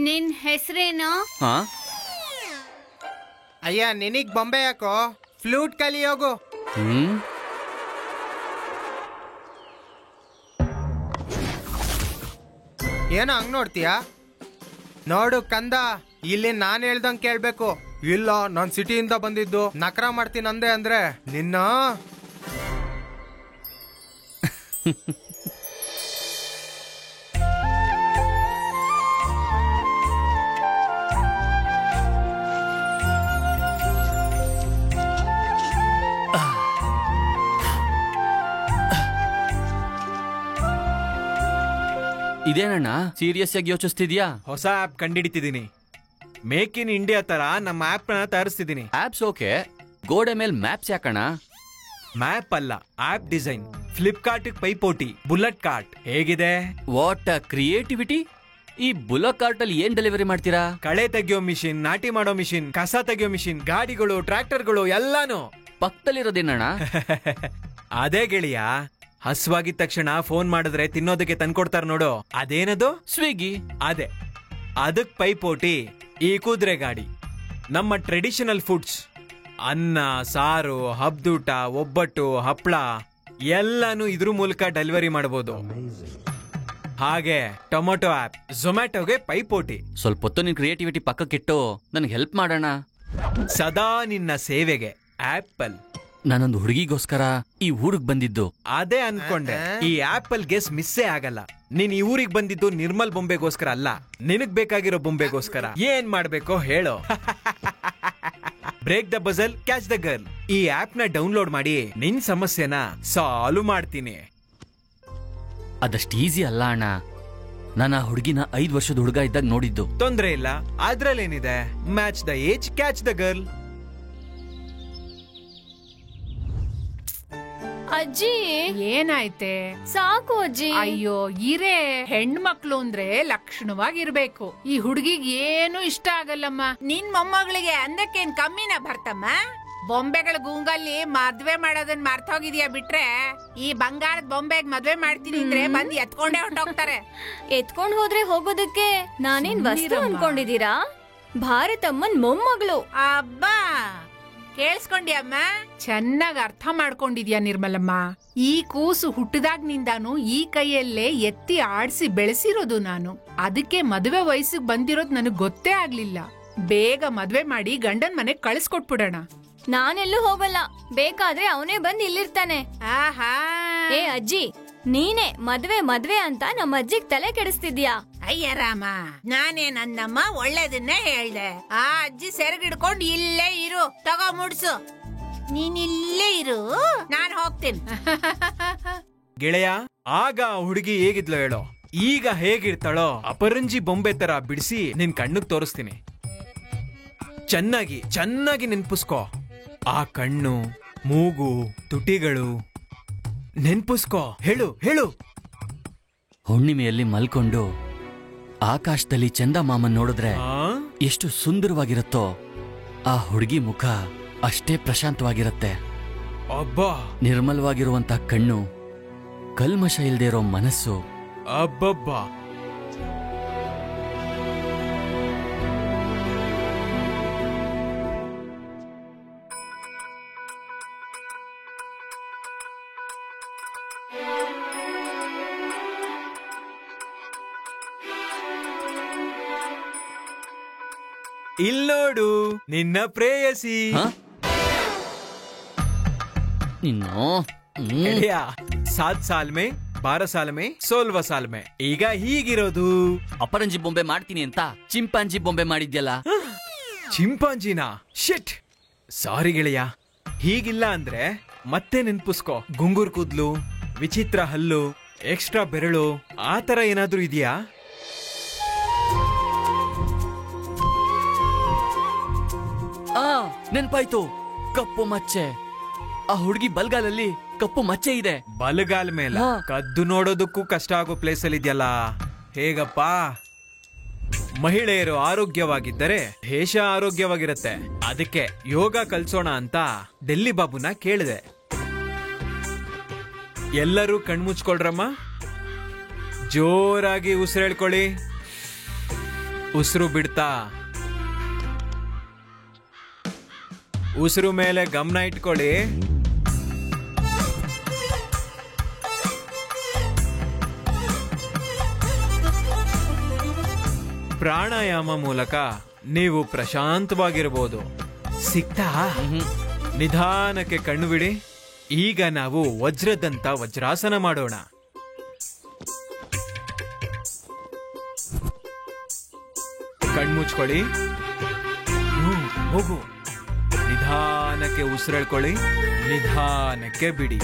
ನಿನ್ ಹೆಸರೇನು? ಅಯ್ಯ, ನಿನಗ್ ಬೊಂಬೆ ಯಾಕೋ? ಫ್ಲೂಟ್ ಕಲಿಯೋಗು. ಏನೋ ಹಂಗ್ ನೋಡ್ತೀಯಾ? ನೋಡು ಕಂದ, ಇಲ್ಲಿ ನಾನ್ ಹೇಳ್ದಂಗ್ ಕೇಳ್ಬೇಕು. ಇಲ್ಲ, ನಾನ್ ಸಿಟಿಯಿಂದ ಬಂದಿದ್ದು, ನಕರ ಮಾಡ್ತೀನಿ ಅಂದೆ ಅಂದ್ರೆ ನಿನ್ನ ಇದೇನಣ್ಣ ಸೀರಿಯಸ್ ಆಗಿ ಯೋಚಿಸ್ತಿದ್ಯಾ? ಹೊಸ ಆಪ್ ಕಂಡಿಡಿತಿದ್ದೀನಿ. ಮೇಕ್ ಇನ್ ಇಂಡಿಯಾ ತರ ನಮ್ಮ ಆಪ್ ನ ತಯಾರಿಸ್ತಿದ್ದೀನಿ. ಆಪ್ಸ್ ಓಕೆ, ಗೋಡೆ ಮೇಲೆ ಮ್ಯಾಪ್ಸ್ ಯಾಕಣ್ಣ? ಮ್ಯಾಪ್ ಅಲ್ಲ, ಆಪ್ ಡಿಸೈನ್. ಫ್ಲಿಪ್ಕಾರ್ಟ್ ಪೈಪೋಟಿ. ಬುಲೆಟ್ ಕಾರ್ಟ್ ಹೇಗಿದೆ? What creativity! ಈ ಬುಲೆಟ್ ಕಾರ್ಟ್ ಅಲ್ಲಿ ಏನ್ ಡೆಲಿವರಿ ಮಾಡ್ತೀರಾ? ಕಳೆ ತೆಗಿಯೋ ಮಿಷಿನ್, ನಾಟಿ ಮಾಡೋ ಮಿಷಿನ್, ಕಸ ತೆಗಿಯೋ ಮಿಷಿನ್, ಗಾಡಿಗಳು, ಟ್ರ್ಯಾಕ್ಟರ್ಗಳು ಎಲ್ಲಾನು. ಪಕ್ಕದಲ್ಲಿರೋದೇನಣ್ಣ? ಅದೇ ಗೆಳೆಯ, ಹಸ್ವಾಗಿದ ತಕ್ಷಣ ಫೋನ್ ಮಾಡಿದ್ರೆ ತಿನ್ನೋದಕ್ಕೆ ತಂದ್ಕೊಡ್ತಾರ ನೋಡು, ಅದೇನದು? ಸ್ವಿಗ್ಗಿ. ಅದೇ, ಅದಕ್ ಪೈಪೋಟಿ ಈ ಕುದುರೆ ಗಾಡಿ. ನಮ್ಮ ಟ್ರೆಡಿಷನಲ್ ಫುಡ್ಸ್, ಅನ್ನ, ಸಾರು, ಹಬ್ದೂಟ, ಒಬ್ಬಟ್ಟು, ಹಪ್ಳ ಎಲ್ಲಾನು ಇದ್ರ ಮೂಲಕ ಡೆಲಿವರಿ ಮಾಡಬಹುದು. ಹಾಗೆ ಟೊಮೊಟೊ ಆಪ್, ಝೊಮ್ಯಾಟೊಗೆ ಪೈಪೋಟಿ. ಸ್ವಲ್ಪ ಹೊತ್ತು ನಿನ್ ಕ್ರಿಯೇಟಿವಿಟಿ ಪಕ್ಕಕ್ಕಿಟ್ಟು ನನಗೆ ಹೆಲ್ಪ್ ಮಾಡೋಣ. ಸದಾ ನಿನ್ನ ಸೇವೆಗೆ ಆಪಲ್. ನಾನೊಂದು ಹುಡುಗಿಗೋಸ್ಕರ ಈ ಊರಿಗೆ ಬಂದಿದ್ದು. ಅದೇ ಅನ್ಕೊಂಡೆ, ಈ ಆಪಲ್ ಗೆಸ್ ಮಿಸ್ಸೇ ಆಗಲ್ಲ. ನೀನ್ ಈ ಊರಿಗೆ ಬಂದಿದ್ದು ನಿರ್ಮಲ್ ಬೊಂಬೆಗೋಸ್ಕರ ಅಲ್ಲ, ನಿನಗ್ ಬೇಕಾಗಿರೋ ಬೊಂಬೆಗೋಸ್ಕರ. ಏನ್ ಮಾಡ್ಬೇಕೋ ಹೇಳೋ. Break the puzzle, catch the girl. ಈ ಆಪ್ ನ ಡೌನ್ಲೋಡ್ ಮಾಡಿ ನಿನ್ ಸಮಸ್ಯೆನ ಸಾಲ್ವ್ ಮಾಡ್ತೀನಿ. ಅದಷ್ಟು ಈಸಿ ಅಲ್ಲ ಅಣ್ಣ. ನಾನು ಆ ಹುಡುಗಿನ 5 ವರ್ಷದ ಹುಡುಗ ಇದ್ದಾಗ ನೋಡಿದ್ದು. ತೊಂದ್ರೆ ಇಲ್ಲ, ಅದ್ರಲ್ಲೇನಿದೆ. Match the age, catch the girl. ಅಜ್ಜಿ, ಏನಾಯ್ತೆ? ಸಾಕು ಅಜ್ಜಿ. ಅಯ್ಯೋ ಇರೇ, ಹೆಣ್ಮಕ್ಳು ಅಂದ್ರೆ ಲಕ್ಷಣವಾಗಿರ್ಬೇಕು. ಈ ಹುಡುಗಿಗೆ ಏನು ಇಷ್ಟ ಆಗಲ್ಲಮ್ಮ. ನಿನ್ ಮೊಮ್ಮಗಳಿಗೆ ಅಂದಕ್ಕೇನ್ ಕಮ್ಮಿನ ಭರ್ತಮ್ಮ? ಬೊಂಬೆಗಳ ಗೂಂಗಲ್ಲಿ ಮದ್ವೆ ಮಾಡೋದನ್ನ ಮರ್ತೋಗಿದ್ಯಾ ಬಿಟ್ರೆ, ಈ ಬಂಗಾರದ ಬೊಂಬೆಗ್ ಮದ್ವೆ ಮಾಡ್ತೀನಿ ಅಂದ್ರೆ ಬಂದ್ ಎತ್ಕೊಂಡೇ ಹೊಂಟೋಗ್ತಾರೆ. ಎತ್ಕೊಂಡ್ ಹೋದ್ರೆ ಹೋಗೋದಕ್ಕೆ ನಾನೇನ್ ವಸ್ತು ಅನ್ಕೊಂಡಿದೀರಾ? ಭಾರತಮ್ಮನ್ ಮೊಮ್ಮಗಳು. ಅಬ್ಬಾ, ಕೇಳಿಸ್ಕೊಂಡ್ಯಮ್ಮ? ಚೆನ್ನಾಗ್ ಅರ್ಥ ಮಾಡ್ಕೊಂಡಿದ್ಯಾ ನಿರ್ಮಲಮ್ಮ. ಈ ಕೂಸು ಹುಟ್ಟಿದಾಗ್ನಿಂದಾನು ಈ ಕೈಯಲ್ಲೇ ಎತ್ತಿ ಆಡ್ಸಿ ಬೆಳೆಸಿರೋದು ನಾನು. ಅದಕ್ಕೆ ಮದುವೆ ವಯಸ್ಸಿಗೆ ಬಂದಿರೋದು ನನಗ್ ಗೊತ್ತೇ ಆಗ್ಲಿಲ್ಲ. ಬೇಗ ಮದ್ವೆ ಮಾಡಿ ಗಂಡನ್ ಮನೆಗ್ ಕಳಿಸ್ಕೊಟ್ಬಿಡೋಣ. ನಾನೆಲ್ಲೂ ಹೋಗಲ್ಲ, ಬೇಕಾದ್ರೆ ಅವನೇ ಬಂದ್ ಇಲ್ಲಿರ್ತಾನೆ. ಆಹಾ, ಏ ಅಜ್ಜಿ, ನೀನೇ ಮದ್ವೆ ಅಂತ ನಮ್ಮ ಅಜ್ಜಿಗ್ ತಲೆ ಕೆಡಿಸ್ತಿದ್ಯಾ? ಅಯ್ಯ ರಾಮ, ನಾನೇ ನನ್ನಮ್ಮ ಒಳ್ಳೇದನ್ನೇ ಹೇಳ್ದೆ. ಆ ಅಜ್ಜಿ ಸೆರಗಿಡ್ಕೊಂಡ್ ಇಲ್ಲೇ ಇರು, ತಗೋ ಮುಡ್ಸು. ನೀನ್ ಇಲ್ಲೇ ಇರು, ನಾನ್ ಹೋಗ್ತೀನಿ. ಗೆಳೆಯ, ಆಗ ಹುಡುಗಿ ಹೇಗಿದ್ಲು ಹೇಳೋ, ಈಗ ಹೇಗಿರ್ತಾಳೋ ಅಪರಂಜಿ ಬೊಂಬೆ ತರ ಬಿಡಿಸಿ ನಿನ್ ಕಣ್ಣಿಗೆ ತೋರಿಸ್ತೀನಿ. ಚೆನ್ನಾಗಿ ನೆನ್ಪಿಸ್ಕೋ. ಆ ಕಣ್ಣು, ಮೂಗು, ತುಟಿಗಳು ನೆನ್ಪಿಸ್ಕೋ. ಹೇಳು. ಹುಣ್ಣಿಮೆಯಲ್ಲಿ ಮಲ್ಕೊಂಡು ಆಕಾಶದಲ್ಲಿ ಚಂದಮಾಮನ್ ನೋಡಿದ್ರೆ ಎಷ್ಟು ಸುಂದರವಾಗಿರುತ್ತೋ, ಆ ಹುಡುಗಿ ಮುಖ ಅಷ್ಟೇ ಪ್ರಶಾಂತವಾಗಿರುತ್ತೆ. ಅಬ್ಬಾ, ನಿರ್ಮಲವಾಗಿರುವಂತ ಕಣ್ಣು, ಕಲ್ಮಶ ಇಲ್ದೇ ಇರೋ ಮನಸ್ಸು. ಅಬ್ಬಬ್ಬಾ, ಇಲ್ಲೋಡು ನಿನ್ನ ಪ್ರೇಯಸಿ. ಗೆಳೆಯ, 7 ಸಾಲ್ ಮೇ 12 ಸಾಲ್ ಮೇ 16 ಸಾಲ್ ಮೇ. ಈಗ ಹೀಗಿರೋದು. ಅಪರಂಜಿ ಬೊಂಬೆ ಮಾಡ್ತೀನಿ ಅಂತ ಚಿಂಪಾಂಜಿ ಬೊಂಬೆ ಮಾಡಿದ್ಯಲ್ಲ. ಚಿಂಪಾಂಜಿನಾ? ಶಿಟ್, ಸಾರಿ ಗೆಳೆಯ. ಹೀಗಿಲ್ಲ ಅಂದ್ರೆ ಮತ್ತೆ ನೆನ್ಪಿಸ್ಕೋ. ಗುಂಗುರ್ ಕೂದ್ಲು, ವಿಚಿತ್ರ ಹಲ್ಲು, ಎಕ್ಸ್ಟ್ರಾ ಬೆರಳು, ಆ ತರ ಏನಾದ್ರೂ ಇದೆಯಾ? ನೆನ್ಪಾಯ್ತು, ಕಪ್ಪು ಮಚ್ಚೆ. ಆ ಹುಡುಗಿ ಬಲ್ಗಾಲಲ್ಲಿ ಕಪ್ಪು ಮಚ್ಚೆ ಇದೆ. ಬಲಗಾಲ್ ಮೇಲೆ ಕದ್ದು ನೋಡೋದಕ್ಕೂ ಕಷ್ಟ ಆಗೋ ಪ್ಲೇಸ್ ಅಲ್ಲಿ ಇದೆಯಲ್ಲ. ಹೇಗಪ್ಪ? ಮಹಿಳೆಯರು ಆರೋಗ್ಯವಾಗಿದ್ದರೆ ದೇಶ ಆರೋಗ್ಯವಾಗಿರುತ್ತೆ. ಅದಕ್ಕೆ ಯೋಗ ಕಲ್ಸೋಣ ಅಂತ ಡೆಲ್ಲಿ ಬಾಬುನ ಕೇಳಿದೆ. ಎಲ್ಲರೂ ಕಣ್ಮುಚ್ಕೊಳ್ರಮ್ಮ. ಜೋರಾಗಿ ಉಸಿರೆಳ್ಕೊಳ್ಳಿ. ಉಸಿರು ಬಿಡ್ತಾ ಉಸಿರು ಮೇಲೆ ಗಮನ ಇಟ್ಕೊಳ್ಳಿ. ಪ್ರಾಣಾಯಾಮ ಮೂಲಕ ನೀವು ಪ್ರಶಾಂತವಾಗಿರಬಹುದು. ಸಿಗ್ತಾ? ನಿಧಾನಕ್ಕೆ ಕಣ್ಣು ಬಿಡಿ. ಈಗ ನಾವು ವಜ್ರದಂತ ವಜ್ರಾಸನ ಮಾಡೋಣ. ಕಣ್ಮುಚ್ಕೊಳ್ಳಿ. ಹೋಗು. ನಿಧಾನಕ್ಕೆ ಉಸಿರೆಳ್ಕೊಳ್ಳಿ. ನಿಧಾನಕ್ಕೆ ಬಿಡಿ.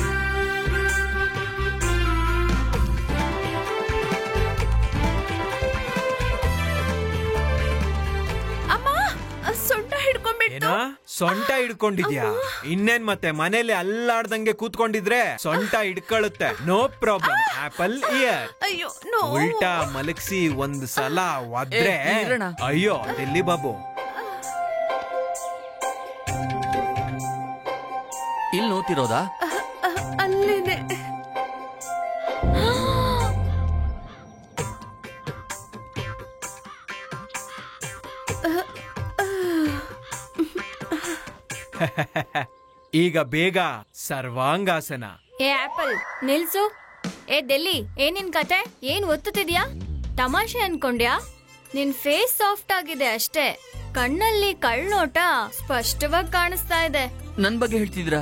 ಏನಾ ಸೊಂಟ ಹಿಡ್ಕೊಂಡಿದ್ಯಾ? ಇನ್ನೇನ್ ಮತ್ತೆ ಮನೇಲಿ ಅಲ್ಲಾಡ್ದಂಗೆ ಕೂತ್ಕೊಂಡಿದ್ರೆ ಸೊಂಟ ಹಿಡ್ಕೊಳ್ಳುತ್ತೆ. No problem. Apple ear. ಉಲ್ಟಾ ಮಲಗಿಸಿ ಒಂದ್ ಸಲ ಒದ್ರೆ ಅಯ್ಯೋ ಡೆಲ್ಲಿ ಬಾಬು. ಇಲ್ಲಿ ನೋತಿರೋದಾ? ಅಲ್ಲೇನೆ. ಈಗ ಬೇಗ ಸರ್ವಾಂಗಾಸನ. ಏ ಆಪಲ್ ನಿಲ್ಸು. ಏ ಡೆಲ್ಲಿ, ಏನಿನ್ ಕತೆ? ಏನ್ ಒತ್ತುತ್ತಿದ್ಯಾ? ತಮಾಷೆ ಅನ್ಕೊಂಡ್ಯಾ? ನಿನ್ ಫೇಸ್ ಸಾಫ್ಟ್ ಆಗಿದೆ ಅಷ್ಟೇ. ಕಣ್ಣಲ್ಲಿ ಕಳ್ನೋಟ ಸ್ಪಷ್ಟವಾಗಿ ಕಾಣಿಸ್ತಾ ಇದೆ. ನನ್ ಬಗ್ಗೆ ಹೇಳ್ತಿದ್ರಾ?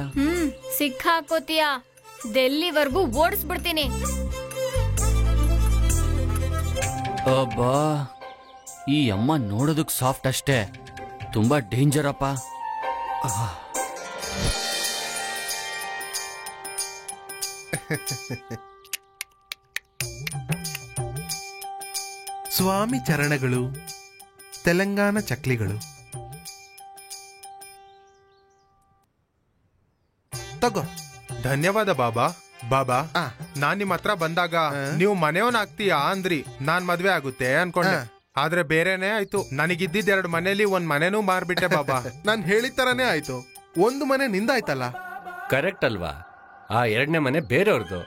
ಸಿಕ್ಕಾಕೋತೀಯಾ? ಡೆಲ್ಲಿವರೆಗೂ ಓಡಿಸ್ಬಿಡ್ತೀನಿ. ಅಬ್ಬಾ, ಈ ಅಮ್ಮ ನೋಡೋದಕ್ ಸಾಫ್ಟ್ ಅಷ್ಟೇ, ತುಂಬಾ ಡೇಂಜರ್ ಅಪ್ಪ. ಸ್ವಾಮಿ ಚರಣಗಳು, ತೆಲಂಗಾಣ ಚಕ್ಲಿಗಳು. ತಗೋ. ಧನ್ಯವಾದ ಬಾಬಾ. ಬಾಬಾ, ನಾನ್ ನಿಮ್ ಹತ್ರ ಬಂದಾಗ ನೀವು ಮನೆಯವನಾಗ್ತೀಯಾ ಅಂದ್ರಿ. ನಾನ್ ಮದ್ವೆ ಆಗುತ್ತೆ ಅನ್ಕೊಂಡೆ, ಆದ್ರೆ ಬೇರೆನೆ ಆಯ್ತು. ನನಗಿದ್ದಿದ್ 2 ಮನೇಲಿ 1 ಮನೆನೂ ಮಾರ್ಬಿಟ್ಟೆ ಬಾಬಾ. ನಾನ್ ಹೇಳಿದ ತರನೇ ಆಯ್ತು. 1 ಮನೆ ನಿಂದಾಯ್ತಲ್ಲ. ಕರೆಕ್ಟ್ ಅಲ್ವಾ? ಆ 2ನೇ ಮನೆ ಬೇರೆಯವ್ರದ್ದು.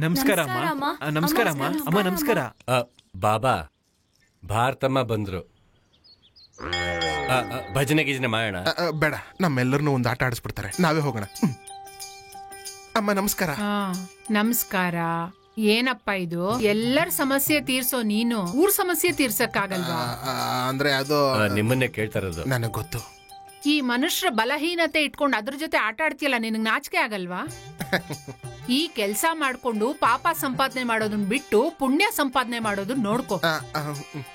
ನಮಸ್ಕಾರ ಅಮ್ಮ. ನಮಸ್ಕಾರ ಅಮ್ಮ. ಅಮ್ಮ ನಮಸ್ಕಾರ. ಬಾಬಾ, ಭಾರತಮ್ಮ ಬಂದ್ರು. ಭಜನೆ ಗಿಜನೆ ಮಾಡೋಣ? ಬೇಡ, ನಮ್ಮೆಲ್ಲರನ್ನೂ ಒಂದು ಆಟ ಆಡಿಸ್ಬಿಡ್ತಾರೆ. ನಾವೇ ಹೋಗೋಣ. ಅಮ್ಮ ನಮಸ್ಕಾರ. ನಮಸ್ಕಾರ. ಏನಪ್ಪ ಇದು? ಎಲ್ಲರ ಸಮಸ್ಯೆ ತೀರ್ಸೋ ನೀನು ಊರ್ ಸಮಸ್ಯೆ ತೀರ್ಸಕ್ಕಾಗಲ್ವಾ? ಅಂದ್ರೆ ಅದು ನಿಮ್ಮನ್ನೇ ಕೇಳ್ತಾ ಇರೋದು. ನನಗ್ ಗೊತ್ತು. ಈ ಮನುಷ್ಯರ ಬಲಹೀನತೆ ಇಟ್ಕೊಂಡು ಅದ್ರ ಜೊತೆ ಆಟ ಆಡ್ತೀಯಲ್ಲ, ನಿನಗ್ ನಾಚಿಕೆ ಆಗಲ್ವಾ? ಈ ಕೆಲ್ಸ ಮಾಡ್ಕೊಂಡು ಪಾಪ ಸಂಪಾದನೆ ಮಾಡೋದನ್ನ ಬಿಟ್ಟು ಪುಣ್ಯ ಸಂಪಾದನೆ ಮಾಡೋದನ್ನ ನೋಡ್ಕೋ.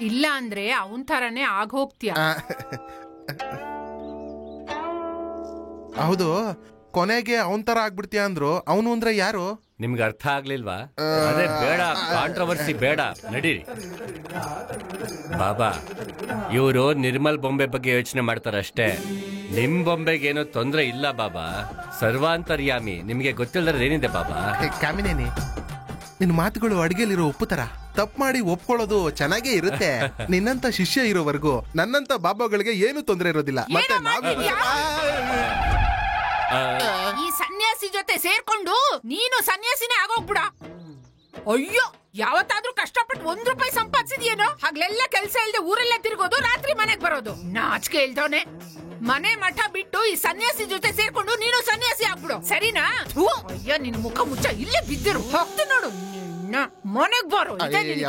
ಇಲ್ಲ ಅಂದ್ರೆ ಅವನ್ ತರನೇ ಆಗೋಗ್ತೀಯ. ಹೌದು, ಕೊನೆಗೆ ಅವನ್ ತರ ಆಗ್ಬಿಡ್ತೀಯ ಅಂದ್ರು. ಅವನು ಅಂದ್ರೆ ಯಾರು? ನಿಮ್ಗೆ ಅರ್ಥ ಆಗ್ಲಿಲ್ವಾ? ಅದೇ ಬೇಡ, ಕಾಂಟ್ರವರ್ಸಿ ಬೇಡ, ನಡೀರಿ. ಬಾಬಾ, ಇವರು ನಿರ್ಮಲ್ ಬೊಂಬೆ ಬಗ್ಗೆ ಯೋಚನೆ ಮಾಡ್ತಾರಷ್ಟೇ. ನಿಮ್ ಬೊಂಬೆಗೇನೋ ತೊಂದ್ರೆ ಇಲ್ಲ ಬಾಬಾ. ಸರ್ವಾಂತರ್ಯಾಮಿ. ನಿಮ್ಗೆ ಗೊತ್ತಿಲ್ಲದ್ರೆ ಏನಿದೆ ಬಾಬಾ? ಕಾಮಿನೇನಿ, ನಿನ್ ಮಾತುಗಳು ಅಡಿಗೆಲಿರೋ ಉಪ್ಪು ತರ. ತಪ್ಪು ಮಾಡಿ ಒಪ್ಕೊಳ್ಳೋದು ಚೆನ್ನಾಗೇ ಇರುತ್ತೆ. ನಿನ್ನಂತ ಶಿಷ್ಯ ಇರೋವರೆಗೂ ನನ್ನಂತ ಬಾಬಾಗಳಿಗೆ ಏನು ತೊಂದರೆ ಇರೋದಿಲ್ಲ. ಮತ್ತೆ ಈ ಸನ್ಯಾಸಿ ಜೊತೆ ಸೇರ್ಕೊಂಡು ನೀನು ಸನ್ಯಾಸಿನೇ ಆಗೋಗ್ಬಿಡ. ಅಯ್ಯೋ, ಯಾವತ್ತಾದ್ರೂ ಕಷ್ಟಪಟ್ಟು ಇವತ್ 1 ರೂಪಾಯಿ ಸಂಪಾದಿಸಿದ್ಯೇನೋ? ಹಗ್ಲೆಲ್ಲ ಕೆಲ್ಸ ಇಲ್ದೆ ಊರೆಲ್ಲ ತಿರುಗೋದು, ರಾತ್ರಿ ಮನೆಗ್ ಬರೋದು. ನಾಚಿಕೆ ಇಲ್ದವನೆ. ಮನೆ ಮಠ ಬಿಟ್ಟು ಈ ಸನ್ಯಾಸಿ ಜೊತೆ ಸೇರ್ಕೊಂಡು ನೀನು ಸನ್ಯಾಸಿ ಆಗ್ಬಿಡು, ಸರಿನಾ? ಅಯ್ಯ, ನಿನ್ ಮುಖ ಮುಚ್ಚ ಇಲ್ಲೇ ಬಿದ್ದಿರು. ಹೋಗ್ತು ನೋಡು, ಮನೆಗ್ ಬರೋ.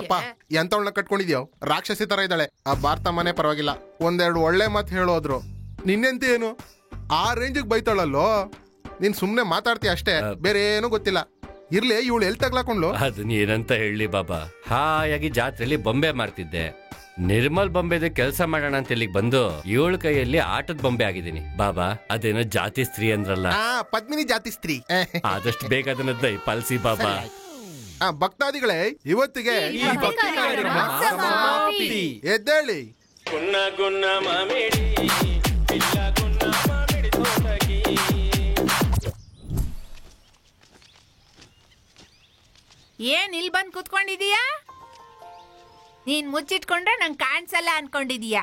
ಅಪ್ಪ, ಎಂತವಳನ್ನ ಕಟ್ಕೊಂಡಿದ್ಯೋ? ರಾಕ್ಷಸಿ ತರ ಇದ್ದಾಳೆ. ಆ ಭಾರತ ಮನೆ ಪರವಾಗಿಲ್ಲ, ಒಂದೆರಡು ಒಳ್ಳೆ ಮಾತು ಹೇಳೋದ್ರು. ನಿನ್ನೆಂತ ಏನು ಆ ರೇಂಜಿಗೆ ಬೈತಾಳಲ್ಲೋ? ನೀನ್ ಸುಮ್ನೆ ಮಾತಾಡ್ತೀಯ ಅಷ್ಟೇ, ಬೇರೆ ಏನೂ ಗೊತ್ತಿಲ್ಲ. ಇರ್ಲಿ, ಇವಳು ಎಲ್ ತಗ್ಲಾಕೊಂಡ್ಲು? ಅದು ನೀನಂತ ಹೇಳಿ ಬಾಬಾ. ಹಾಯಾಗಿ ಜಾತ್ರೆಯಲ್ಲಿ ಬೊಂಬೆ ಮಾಡ್ತಿದ್ದೆ. ನಿರ್ಮಲ್ ಬೊಂಬೆದ ಕೆಲಸ ಮಾಡೋಣ ಅಂತ ಇಲ್ಲಿಗೆ ಬಂದು 7 ಕೈಯಲ್ಲಿ ಆಟದ ಬೊಂಬೆ ಆಗಿದ್ದೀನಿ ಬಾಬಾ. ಅದೇನೋ ಜಾತಿ ಸ್ತ್ರೀ ಅಂದ್ರಲ್ಲ, ಪದ್ಮಿನಿ ಜಾತಿ ಸ್ತ್ರೀ. ಆದಷ್ಟು ಬೇಗ ಅದನ್ನ ದಯಪಾಲಿಸಿ ಬಾಬಾ. ಭಕ್ತಾದಿಗಳೇ, ಇವತ್ತಿಗೆ ಎದ್ದೇಳಿ. ಗುನ್ನ ಗುನ್ನ ಮಾಮಿಡಿ ಇಲ್ಲ ಗುನ್ನ ಮಾಮಿಡಿ ತೋಟಗಿ. ಏನ್ ಇಲ್ಲಿ ಬಂದ್ ಕುತ್ಕೊಂಡಿದೀಯಾ? ನೀನ್ ಮುಚ್ಚಿಟ್ಕೊಂಡ್ರೆ ನಂಗ್ ಕಾಣ್ಸಲ್ಲ ಅನ್ಕೊಂಡಿದೀಯಾ?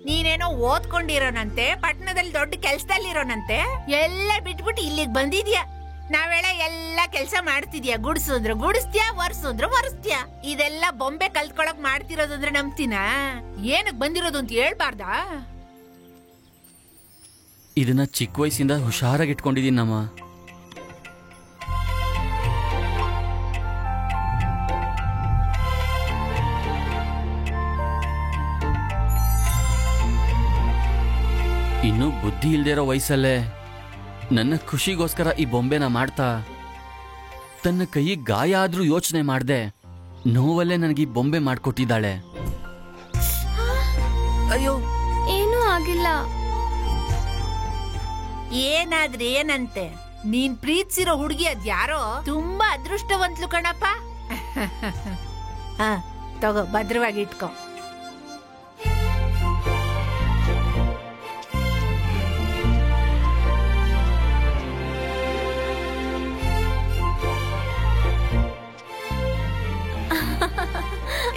ನೀನೇನೋ ಓದ್ಕೊಂಡಿರೋನಂತೆ, ಪಟ್ಟಣದಲ್ಲಿ ದೊಡ್ಡ ಕೆಲ್ಸದಲ್ಲಿರೋನಂತೆ, ಎಲ್ಲ ಬಿಟ್ಬಿಟ್ಟು ಇಲ್ಲಿಗೆ ಬಂದಿದ್ಯಾ. ನಾವೇಳ ಎಲ್ಲ ಕೆಲ್ಸ ಮಾಡ್ತಿದ್ಯಾ. ಗುಡ್ಸುದ್ರು ಗುಡಿಸ್ತ್ಯಾ, ಒರ್ಸುದ್ರು ಒರೆಸ್ತ್ಯಾ. ಇದೆಲ್ಲ ಬೊಂಬೆ ಕಲ್ತ್ಕೊಳಕ್ ಮಾಡ್ತಿರೋದಂದ್ರೆ ನಂಬ್ತೀನಾ? ಏನಕ್ ಬಂದಿರೋದು ಅಂತ ಹೇಳ್ಬಾರ್ದಾ? ಇದನ್ನ ಚಿಕ್ಕ ವಯಸ್ಸಿಂದ ಹುಷಾರಾಗಿ ಇಟ್ಕೊಂಡಿದೀನಿ ನಮ್ಮ. ಇನ್ನು ಬುದ್ಧಿ ಇಲ್ದೇ ಇರೋ ವಯಸ್ಸಲ್ಲೇ ನನ್ನ ಖುಷಿಗೋಸ್ಕರ ಈ ಬೊಂಬೆನ ಮಾಡ್ತಾ, ತನ್ನ ಕೈ ಗಾಯ ಆದ್ರೂ ಯೋಚನೆ ಮಾಡ್ದೆ ನೋವಲ್ಲೇ ನನಗೆ ಈ ಬೊಂಬೆ ಮಾಡ್ಕೊಟ್ಟಿದ್ದಾಳೆ. ಅಯ್ಯೋ, ಏನೂ ಆಗಿಲ್ಲ. ಏನಾದ್ರೆ ಏನಂತೆ? ನೀನ್ ಪ್ರೀತಿಸಿರೋ ಹುಡುಗಿ ಅದ್ಯಾರೋ ತುಂಬಾ ಅದೃಷ್ಟವಂತ್ಲು ಕಣಪ್ಪ. ತಗೋ, ಭದ್ರವಾಗಿ ಇಟ್ಕೋ.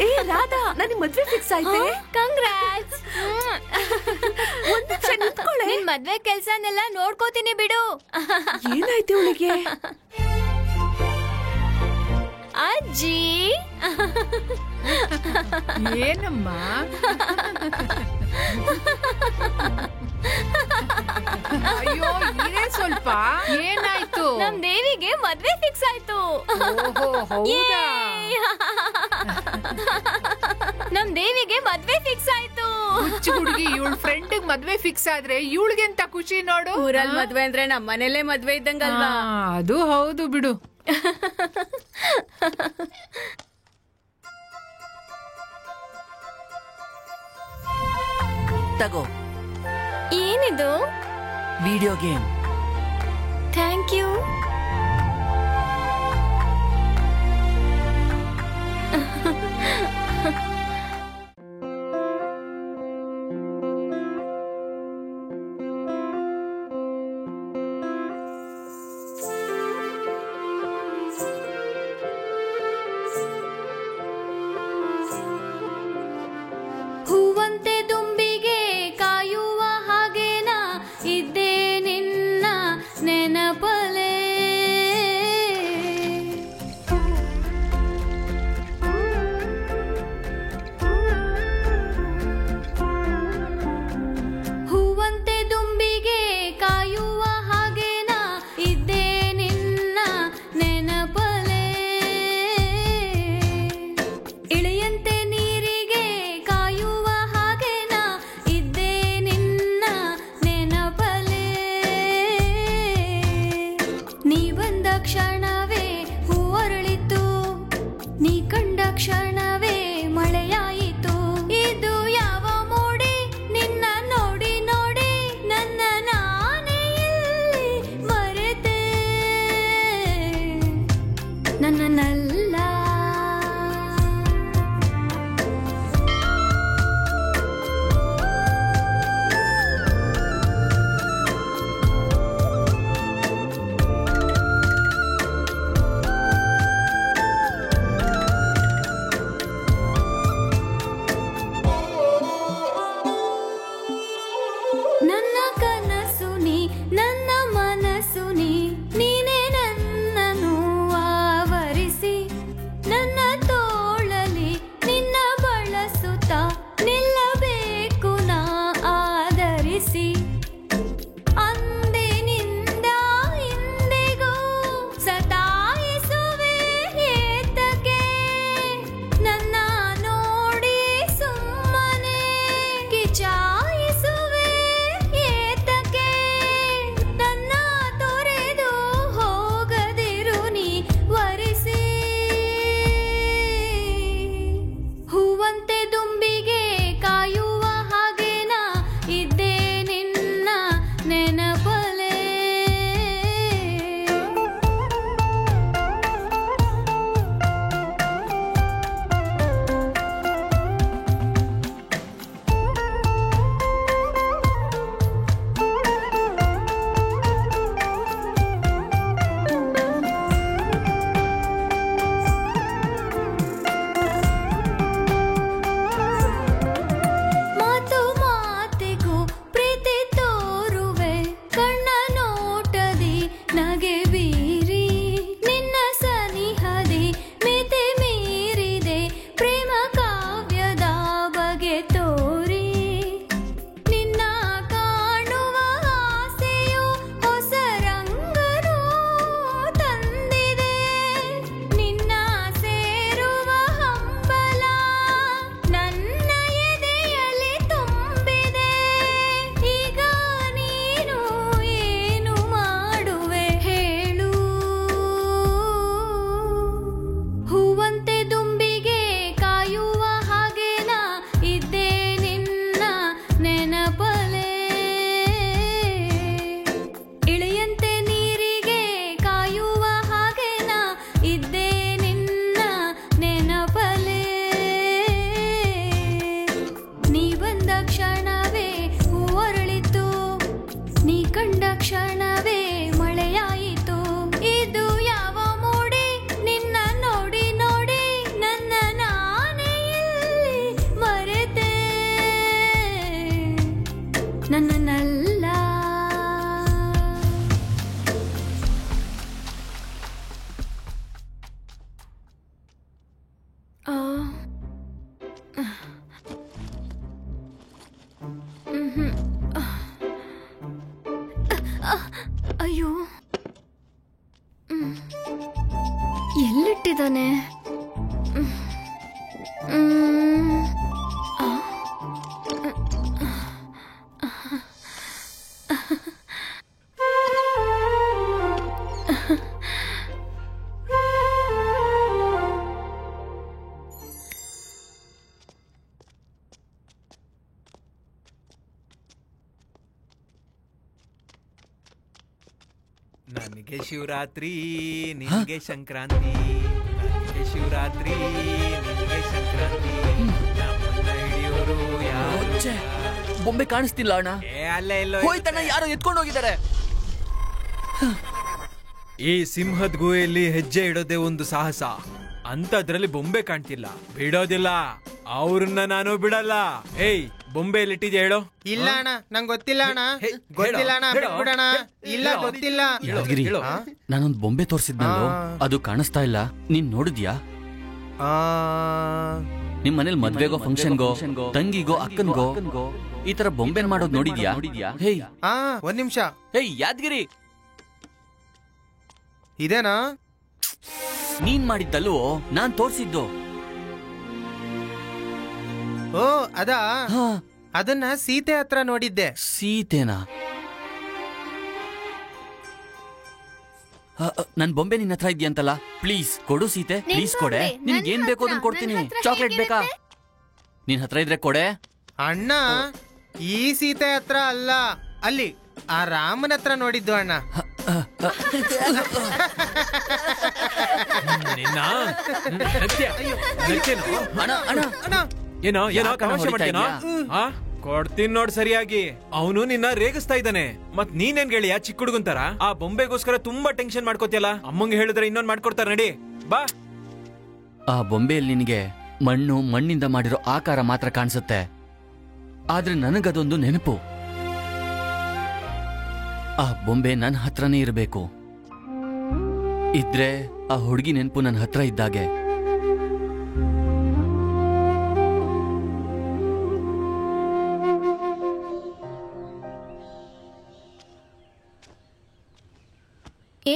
ಏ ರಾಧಾ, ನನಗೆ ಮದ್ವೆ ಫಿಕ್ಸ್ ಆಯ್ತೆ. ಕಂಗ್ರಾಟ್ಸ್. ನಿನ್ ಮದ್ವೆ ಕೆಲ್ಸನೆಲ್ಲ ನೋಡ್ಕೋತೀನಿ ಬಿಡು. ಏನಾಯ್ತು ಅವಳಿಗೆ? ಅಜ್ಜಿ. ಏನಮ್ಮ? ಅಯ್ಯೋ, ಇದೇ ಸ್ವಲ್ಪ. ಏನಾಯ್ತು? ನಮ್ ದೇವಿಗೆ ಮದ್ವೆ ಫಿಕ್ಸ್ ಆಯ್ತು. ಹೌದಾ? ನಮ್ ದೇವಿಗೆ ಮದ್ವೆ ಫಿಕ್ಸ್ ಆಯ್ತು. ಹುಡುಗಿ ಇವಳ ಫ್ರೆಂಡ್ ಮದ್ವೆ ಫಿಕ್ಸ್ ಆದ್ರೆ ಇವಳಿಗೆ ಎಂತ ಖುಷಿ ನೋಡು. ಊರಲ್ಲಿ ಮದ್ವೆ ಅಂದ್ರೆ ನಮ್ ಮನೇಲೆ ಮದ್ವೆ ಇದ್ದಂಗಲ್ವಾ? ಅದು ಹೌದು ಬಿಡು. ತಗೋ. ಏನಿದು? Video game. Thank you. ಹೂವಂತೆ ದುಂಬಿಗೆ ಕಾಯುವ ಹಾಗೇನ ಇದ್ದೇ ನಿನ್ನ ನೆನಪಲೆ. ಹೂವಂತೆ ದುಂಬಿಗೆ ಕಾಯುವ ಹಾಗೇನ ಇದ್ದೇ ನಿನ್ನ ನೆನಪಲೆ. ಇಳೆಯಂತೆ ನೀರಿಗೆ ಕಾಯುವ ಹಾಗೇನ ಇದ್ದೇ ನಿನ್ನ ನೆನಪಲೆ. ನೀ ಬಂದ ಕ್ಷಣವೇ ಹೂವರಳಿತು, ನೀ ಕಂಡ ಕ್ಷಣವೇ ಮಳೆಯಾಯಿತು. ಇದು ಯಾವ ಮೋಡಿ ನಿನ್ನ ನೋಡಿ ನೋಡಿ ನನ್ನ ನಾನೇ ಇಲ್ಲಿ ಮರೆತೆ. ನನ್ನನ್ನೆಲ್ಲ ನನ್ನ ಕನಸು ನೀ, ನನ್ನ ಮನಸ್ಸು ನೀ, ನೀನೇ ನನ್ನನ್ನು ಆವರಿಸಿ ಎಲ್ಲಿಟ್ಟಿದ್ದಾನೆ? ನನಗೆ ಶಿವರಾತ್ರಿ ನಿನಗೆ ಸಂಕ್ರಾಂತಿ, ನನಗೆ ಶಿವರಾತ್ರಿ ನಿನಗೆ ಸಂಕ್ರಾಂತಿ, ನಮ್ಮನ್ನ ಹಿಡಿಯೋರು ಯಾರು? ಬೊಂಬೆ ಕಾಣಿಸ್ತಿಲ್ಲ ಅಣ್ಣ. ಅಲ್ಲೇ ಎಲ್ಲೋ ಹೋಯ್ತಣ್ಣ, ಯಾರೋ ಎತ್ಕೊಂಡು ಹೋಗಿದ್ದಾರೆ. ಈ ಸಿಂಹದ ಗುಹೆಯಲ್ಲಿ ಹೆಜ್ಜೆ ಇಡೋದೇ ಒಂದು ಸಾಹಸ, ಅಂತದ್ರಲ್ಲಿ ಬೊಂಬೆ ಕಾಣ್ತಿಲ್ಲ, ಬಿಡೋದಿಲ್ಲ. ಅವ್ರನ್ನ ನಾನು ಬಿಡಲ್ಲ. ಏಯ್, ಬೊಂಬೆ ಎಲ್ಲಿಟ್ಟಿದ್ಯಾ ಹೇಳೋ? ಇಲ್ಲ ಅಣ್ಣ, ನಂಗೆ ಗೊತ್ತಿಲ್ಲ ಅಣ್ಣ, ಗೊತ್ತಿಲ್ಲ ಅಣ್ಣ, ಬಿಟ್ಬಿಡೋಣ. ಇಲ್ಲ ಗೊತ್ತಿಲ್ಲ. ಯಾದಗಿರಿ, ನಾನೊಂದು ಬೊಂಬೆ ತೋರಿಸಿದ್ನಲ್ಲೋ, ಅದು ಕಾಣಿಸ್ತಾ ಇಲ್ಲ. ನೀನ್ ನೋಡಿದ್ಯಾ? ನಿಮ್ ಮನೇಲಿ ಮದ್ವೆಗೋ ಫಂಕ್ಷನ್ಗೋ ತಂಗಿಗೋ ಅಕ್ಕನ್ಗೋ ಈ ತರ ಬೊಂಬೆ ಮಾಡೋದ್ ನೋಡಿದ್ಯಾ? ಹೇಯ್, ಒಂದ್ ನಿಮಿಷ. ಹೇಯ್ ಯಾದಗಿರಿ, ಇದೇನಾ ನೀನ್ ಮಾಡಿದ್ದಲ್ವೋ ನಾನ್ ತೋರ್ಸಿದ್ದು? ಓ ಅದಾ, ಅದನ್ನ ಸೀತೆ ಹತ್ರ ನೋಡಿದ್ದೆ. ಸೀತೆನಾ? ನನ್ ಬೊಂಬೆ ನಿನ್ನ ಹತ್ರ ಇದೆಯಂತಲ್ಲ, ಪ್ಲೀಸ್ ಕೊಡು ಸೀತೆ, ಪ್ಲೀಸ್ ಕೊಡೆ. ನಿನ್ಗೆ ಏನ್ ಬೇಕು ಅದನ್ನ ಕೊಡ್ತೀನಿ. ಚಾಕ್ಲೇಟ್ ಬೇಕಾ? ನಿನ್ ಹತ್ರ ಇದ್ರೆ ಕೊಡೆ. ಅಣ್ಣ, ಈ ಸೀತೆ ಹತ್ರ ಅಲ್ಲ, ಅಲ್ಲಿ ಆ ರಾಮನ ಹತ್ರ ನೋಡಿದ್ದು ಅಣ್ಣ. ಏನೋ ಏನೋ ತಮಾಷೆ ಮಾಡ್ತೀನೋ? ಕೊಡ್ತೀನಿ ನೋಡ್ ಸರಿಯಾಗಿ. ಅವನು ನಿನ್ನ ರೇಗಿಸ್ತಾ ಇದ್ದಾನೆ. ಮತ್ ನೀನೇನ್ ಗೆಳೆಯ ಚಿಕ್ಕ ಹುಡುಗಂತಾರ ಆ ಬೊಂಬೆಗೋಸ್ಕರ ತುಂಬಾ ಟೆನ್ಷನ್ ಮಾಡ್ಕೋತಿಯಲ್ಲ. ಅಮ್ಮಂಗೆ ಹೇಳಿದ್ರೆ ಇನ್ನೊಂದ್ ಮಾಡ್ಕೊಡ್ತಾರ, ನಡಿ ಬಾ. ಆ ಬೊಂಬೆಯಲ್ಲಿ ನಿನಗೆ ಮಣ್ಣಿಂದ ಮಾಡಿರೋ ಆಕಾರ ಮಾತ್ರ ಕಾಣಿಸುತ್ತೆ, ಆದ್ರೆ ನನಗದೊಂದು ನೆನಪು. ಆ ಬೊಂಬೆ ನನ್ನ ಹತ್ರನೇ ಇರಬೇಕು. ಇದ್ರೆ ಆ ಹುಡುಗಿ ನೆನಪು ನನ್ನ ಹತ್ರ ಇದ್ದಾಗೆ.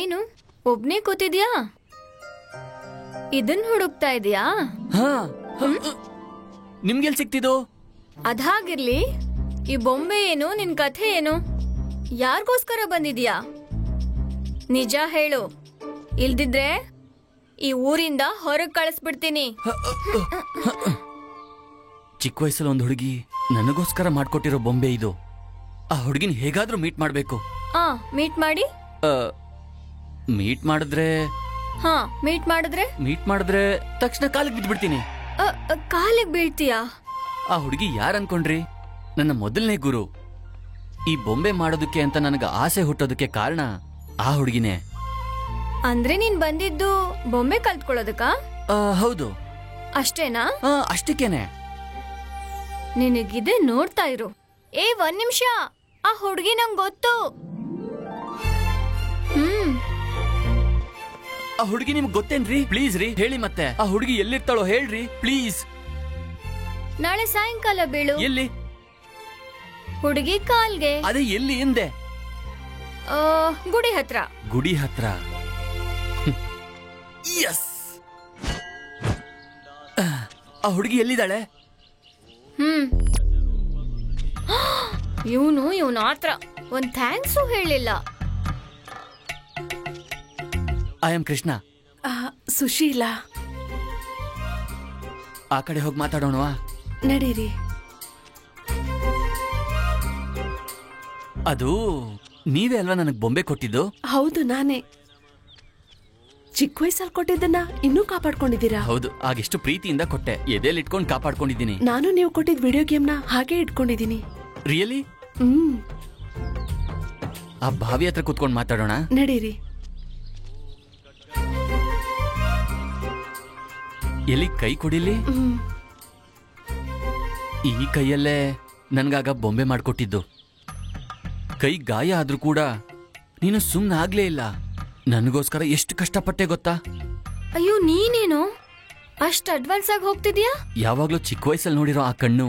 ಏನು ಒಬ್ನೇ ಕೂತಿದ್ಯಾ? ಇದನ್ ಹುಡುಕ್ತಾ ಇದೀಯಾ? ನಿಮ್ಗೆಲ್ ಸಿಕ್ತಿದ್ದು? ಅದಾಗಿರ್ಲಿ, ಈ ಬೊಂಬೆ ಏನು, ನಿನ್ ಕಥೆ ಏನು? ಯಾರಿಗೋಸ್ಕರ ಬಂದಿದ್ಯಾ? ನಿಜ ಹೇಳು, ಇಲ್ದಿದ್ರೆ ಈ ಊರಿಂದ ಹೊರಗ್ ಕಳಿಸ್ಬಿಡ್ತೀನಿ. ಚಿಕ್ಕ ವಯಸ್ಸಲ್ಲಿ ಒಂದು ಹುಡುಗಿ ನನಗೋಸ್ಕರ ಮಾಡ್ಕೊಟ್ಟಿರೋ ಬೊಂಬೆ ಇದು. ಆ ಹುಡುಗಿನ ಹೇಗಾದ್ರೂ ಮೀಟ್ ಮಾಡ್ಬೇಕು. ಮೀಟ್ ಮಾಡಿ? ಮೀಟ್ ಮಾಡಿದ್ರೆ ಮೀಟ್ ಮಾಡಿದ್ರೆ ತಕ್ಷಣ ಕಾಲಿಗೆ ಬಿದ್ದ್ಬಿಡ್ತೀನಿ. ಕಾಲಿಗೆ ಬೀಳ್ತೀಯಾ? ಆ ಹುಡುಗಿ ಯಾರು ಅನ್ಕೊಂಡ್ರಿ? ನನ್ನ ಮೊದಲನೇ ಗುರು. ಈ ಬೊಂಬೆ ಮಾಡೋದಕ್ಕೆ ಅಂತ ನನಗೆ ಆಸೆ ಹುಟ್ಟೋದಕ್ಕೆ ಕಾರಣ ಆ ಹುಡುಗಿನೇ. ಅಂದ್ರೆ ನೀನ್ ಬಂದಿದ್ದು ಬೊಂಬೆ ಕಲ್ತ್ಕೊಳ್ಳೋದಕ್ಕ? ಹೌದು. ಅಷ್ಟೇನಾ? ಅಷ್ಟಕ್ಕೇನೆ. ನಿನಗಿದೆ ನೋಡ್ತಾ ಇರು. ಒಂದ್ ನಿಮಿಷ, ಆ ಹುಡುಗಿ ನಂಗೆ ಗೊತ್ತು. ಆ ಹುಡುಗಿ ನಿಮ್ಗೆ ಗೊತ್ತೇನ್ರಿ? ಪ್ಲೀಸ್ ರೀ ಹೇಳಿ, ಮತ್ತೆ ಆ ಹುಡುಗಿ ಎಲ್ಲಿರ್ತಾಳೋ ಹೇಳ್ರಿ ಪ್ಲೀಸ್. ನಾಳೆ ಸಾಯಂಕಾಲ ಬೀಳು. ಎಲ್ಲಿ? ಹುಡುಗಿ ಕಾಲ್ಗೆ. ಅದೇ ಎಲ್ಲಿ ಎಂದೆ? ಗುಡಿ ಹತ್ರ. ಗುಡಿ ಹತ್ರ. ಯಸ್. ಆ ಹುಡುಗಿ ಎಲ್ಲಿದ್ದಾಳೆ? ಇವನು ಆತ್ರ ಒಂದ್ ಥ್ಯಾಂಕ್ಸು ಹೇಳಿಲ್ಲ. I am Krishna. ಸುಶೀಲಾ. ಆ ಕಡೆ ಹೋಗಿ ಮಾತಾಡೋಣವಾ? ನಡೀರಿ. ಅದು ನೀವೇ ಅಲ್ವಾ ನನಗ್ ಬೊಂಬೆ ಕೊಟ್ಟಿದ್ದು? ಹೌದು, ನಾನೇ. ಚಿಕ್ಕ ವಯಸ್ಸಲ್ಲಿ ಕೊಟ್ಟಿದ್ದನ್ನ ಇನ್ನೂ ಕಾಪಾಡ್ಕೊಂಡಿದ್ದೀರಾ? ಹೌದು, ಆಗೆಷ್ಟು ಪ್ರೀತಿಯಿಂದ ಕೊಟ್ಟೆ. ಎದೆಲ್ ಇಟ್ಕೊಂಡು ಕಾಪಾಡ್ಕೊಂಡಿದ್ದೀನಿ. ನಾನು ನೀವು ಕೊಟ್ಟಿದ್ ವಿಡಿಯೋ ಗೇಮ್ನ ಹಾಗೆ ಇಟ್ಕೊಂಡಿದ್ದೀನಿ. ರಿಯಲಿ? ಆ ಭಾವಿ ಹತ್ರ ಕುತ್ಕೊಂಡು ಮಾತಾಡೋಣ. ನಡೀರಿ. ಎಲ್ಲಿ ಕೈ ಕೊಡಿಲಿ? ಈ ಕೈಯಲ್ಲೇ ನನ್ಗಾಗ ಬೊಂಬೆ ಮಾಡ್ಕೊಟ್ಟಿದ್ದು. ಕೈ ಗಾಯ ಆದ್ರೂ ಕೂಡ ನೀನು ಸುಮ್ನೆ ಆಗ್ಲೇ ಇಲ್ಲ. ನನಗೋಸ್ಕರ ಎಷ್ಟು ಕಷ್ಟಪಟ್ಟೆ ಗೊತ್ತಾ? ಅಯ್ಯೋ, ನೀನೇನು ಅಷ್ಟು ಅಡ್ವಾನ್ಸ್ ಆಗಿ ಹೋಗ್ತಿದ್ಯಾ? ಯಾವಾಗ್ಲೂ ಚಿಕ್ಕ ವಯಸ್ಸಲ್ಲಿ ನೋಡಿರೋ ಆ ಕಣ್ಣು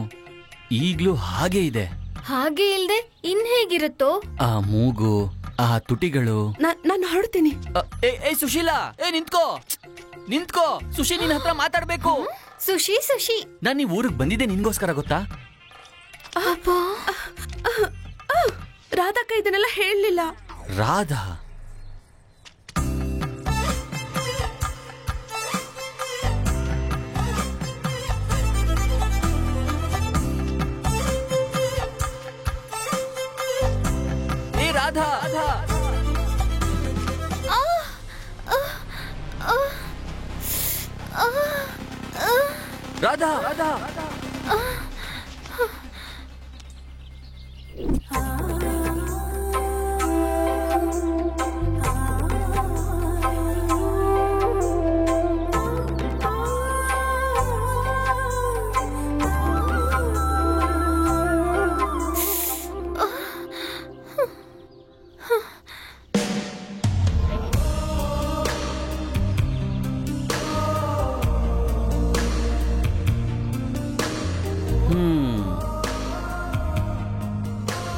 ಈಗ್ಲೂ ಹಾಗೆ ಇದೆ. ಹಾಗೆ ಇಲ್ದೆ ಇನ್ ಹೇಗಿರುತ್ತೋ? ಆ ಮೂಗು, ಆ ತುಟಿಗಳು. ನಾನು ಹೊರಡ್ತೀನಿ. ಸುಶೀಲಾ, ನಿಂತ್ಕೋ. ನಿಂತ್ಕೋ. ಸುಶಿ ನಿನ್ ಹತ್ರ ಮಾತಾಡ್ಬೇಕು. ಸುಶಿ ಸುಶಿ ನಾನ್ ಈ ಊರಿಗೆ ಬಂದಿದ್ದೆ ನಿನ್ಗೋಸ್ಕರ ಗೊತ್ತಾ? ರಾಧಕ್ಕ ಇದನ್ನೆಲ್ಲ ಹೇಳಲಿಲ್ಲ. Radha Radha Radha Radha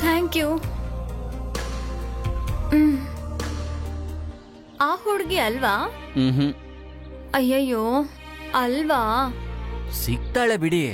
thank you. ಆ ಹುಡುಗಿ ಅಲ್ವಾ? ಅಯ್ಯಯ್ಯೋ ಅಲ್ವಾ? ಸಿಗ್ತಾಳೆ ಬಿಡಿ.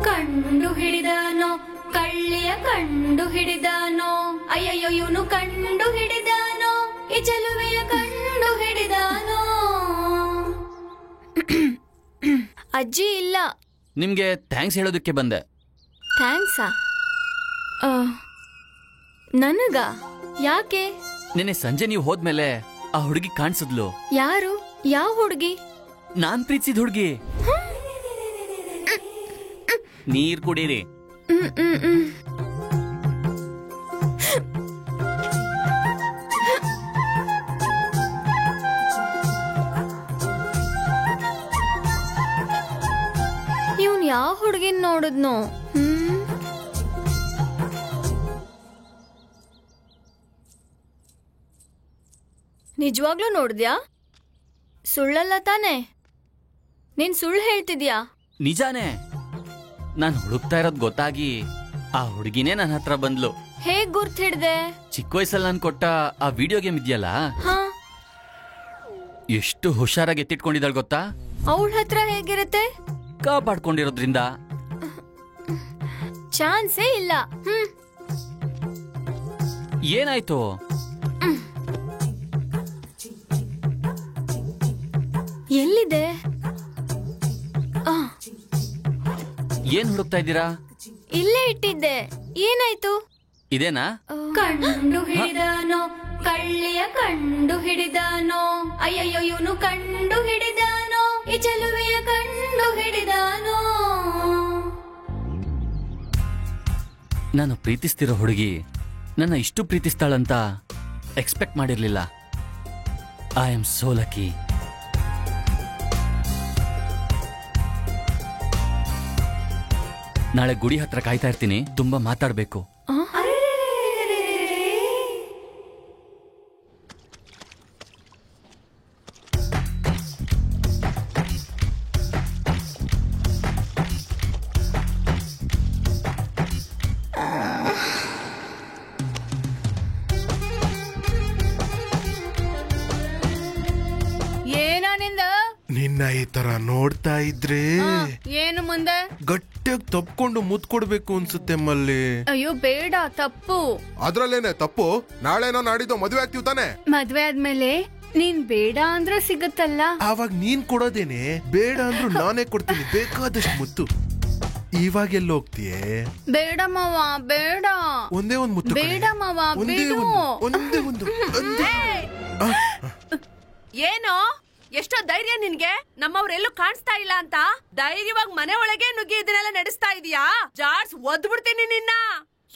ಕಂಡು ಹಿಡಿದನೋ ಕಳ್ಳಿಯ ಕಂಡು ಹಿಡಿದನೋ, ಅಯ್ಯಯ್ಯೋ ಇವನು ಕಂಡು ಹಿಡಿದನೋ, ಈ ಚೆಲುವೆಯ ಕಂಡು ಹಿಡಿದನೋ. ಅಜ್ಜಿ ಇಲ್ಲ. ನಿಮ್ಗೆ ಥ್ಯಾಂಕ್ಸ್ ಹೇಳೋದಕ್ಕೆ ಬಂದೆ. ಥ್ಯಾಂಕ್ಸಾ? ನನಗ? ಯಾಕೆ? ನಿನ್ನೆ ಸಂಜೆ ನೀವು ಹೋದ್ಮೇಲೆ ಆ ಹುಡುಗಿ ಕಾಣಿಸಿದ್ಲು. ಯಾರು? ಯಾವ ಹುಡುಗಿ? ನಾನ್ ಪ್ರೀತಿಸಿದ ಹುಡುಗಿ. ನೀರ್ ಕುಡೀರಿ. ಇವನ್ ಯಾವ ಹುಡುಗಿನ ನೋಡಿದ್ನೋ? ನಿಜವಾಗ್ಲೂ ನೋಡಿದ್ಯಾ? ಸುಳ್ಳಲ್ಲ ತಾನೆ? ನೀನ್ ಸುಳ್ಳು ಹೇಳ್ತಿದ್ಯಾ? ನಿಜಾನೇ. ನಾನ್ ಹುಡುಕ್ತಾ ಇರೋದ್ ಗೊತ್ತಾಗಿ ಆ ಹುಡುಗಿನೇ ನನ್ನ ಹತ್ರ ಬಂದ್ಲು. ಹೇಗ್ ಗುರ್ತ್ ಹಿಡ್ದೆ? ಚಿಕ್ಕ ವಯಸ್ಸಲ್ಲಿ ನಾನು ಕೊಟ್ಟ ಆ ವಿಡಿಯೋ ಗೇಮ್ ಇದೆಯಲ್ಲ, ಹಾ, ಎಷ್ಟು ಹುಷಾರಾಗಿ ಎತ್ತಿಟ್ಕೊಂಡಿದ್ದಾಳೆ ಗೊತ್ತಾ? ಅವಳ ಹತ್ರ ಹೇಗಿರುತ್ತೆ? ಕಾಪಾಡ್ಕೊಂಡಿರೋದ್ರಿಂದ. ಚಾನ್ಸೇ ಇಲ್ಲ. ಏನಾಯ್ತು? ಎಲ್ಲಿದೆ? ಏನ್ ಹುಡುಕ್ತಾ ಇದ್ದೀರಾ? ಇಲ್ಲೇ ಇಟ್ಟಿದ್ದೆ. ಏನಾಯ್ತು? ಇದೇನಾ? ಕಂಡು ಹಿಡಿದನೋ ಕಳ್ಳಿಯ ಕಂಡು ಹಿಡಿದನೋ, ಅಯ್ಯಯ್ಯೋ ಇವನು ಕಂಡು ಹಿಡಿದನೋ, ಈ ಚೆಲುವೆಯ ಕಂಡು ಹಿಡಿದನೋ. ನಾನು ಪ್ರೀತಿಸ್ತಿರೋ ಹುಡುಗಿ ನನ್ನ ಇಷ್ಟು ಪ್ರೀತಿಸ್ತಾಳಂತ ಎಕ್ಸ್ಪೆಕ್ಟ್ ಮಾಡಿರ್ಲಿಲ್ಲ. I am so lucky. ನಾಳೆ ಗುಡಿ ಹತ್ರ ಕಾಯ್ತಾ ಇರ್ತೀನಿ. ತುಂಬಾ ಮಾತಾಡ್ಬೇಕು. ನಿನ್ನ ಈ ತರ ನೋಡ್ತಾ ಇದ್ರೆ ಏನು ಮುಂದೆ? ಗಟ್ಟಿಯಾಗಿ ತಪ್ಕೊಂಡು ಮುತ್ ಕೊಡ್ಬೇಕು ಅನ್ಸುತ್ತೆ ಮಲ್ಲಿ. ಅಯ್ಯೋ ಬೇಡ, ತಪ್ಪು. ಅದ್ರಲ್ಲೇನೆ ತಪ್ಪು? ನಾಳೆನೋ ನಾಡಿದ್ದು ಮದುವೆ ಆಗ್ತೀವಿ ತಾನೆ? ಮದ್ವೆ ಆದ್ಮೇಲೆ ನೀನ್ ಬೇಡ ಅಂದ್ರೆ ಸಿಗುತ್ತಲ್ಲ, ಆವಾಗ ನೀನ್ ಕೊಡೋದೇನೆ. ಬೇಡ ಅಂದ್ರೂ ನಾನೇ ಕೊಡ್ತೀನಿ ಬೇಕಾದಷ್ಟು ಮುತ್ತು. ಇವಾಗ ಎಲ್ಲ ಹೋಗ್ತೀಯೇ? ಬೇಡ ಮಾವ, ಬೇಡ. ಒಂದೇ ಒಂದ್ ಮುತ್ತು. ಬೇಡ ಮಾವ, ಬಿಡು. ಒಂದೇ ಒಂದು. ಏನೋ ಎಷ್ಟೋ ಧೈರ್ಯ ನಿನ್ಗೆ? ನಮ್ಮವ್ರೆಲ್ಲೂ ಕಾಣಿಸ್ತಾ ಇಲ್ಲ ಅಂತ ಧೈರ್ಯವಾಗಿ ಮನೆ ಒಳಗೆ ನುಗ್ಗಿ ಇದನ್ನೆಲ್ಲ ನಡೆಸ್ತಾ ಇದೀಯಾ? ಜಾರ್ಸ್ ಒದ್ಬಿಡ್ತೀನಿ ನಿನ್ನ.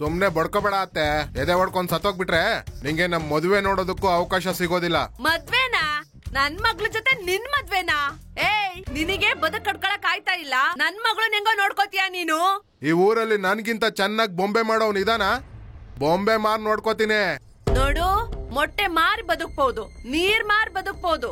ಸುಮ್ನೆ ಬಡ್ಕೋಬೇಡ ಅತ್ತೆ. ಎದೆ ಹೊಡ್ಕೊಂಡ್ ಸತ್ತೋಗ್ಬಿಟ್ರೆ ನಿಂಗೆ ನಮ್ ಮದುವೆ ನೋಡೋದಕ್ಕೂ ಅವಕಾಶ ಸಿಗೋದಿಲ್ಲ. ಮದ್ವೆನಾ? ನನ್ ಮಗ್ಳ ಜೊತೆ ನಿನ್ ಮದ್ವೆನಾ? ಏಯ್, ನಿನಗೆ ಬದುಕ್ ಕಟ್ಕೊಳಕ್ ಆಯ್ತಾ ಇಲ್ಲ? ನನ್ ಮಗಳು ಹೆಂಗೋ ನೋಡ್ಕೋತೀಯ ನೀನು? ಈ ಊರಲ್ಲಿ ನನ್ಗಿಂತ ಚೆನ್ನಾಗ್ ಬೊಂಬೆ ಮಾಡೋನ್ ಇದಾನ? ಬೊಂಬೆ ಮಾರ್ ನೋಡ್ಕೋತೀನಿ. ನೋಡು, ಮೊಟ್ಟೆ ಮಾರಿ ಬದುಕ್ಬಹುದು, ನೀರ್ ಮಾರ್ ಬದುಕ್ಬಹುದು.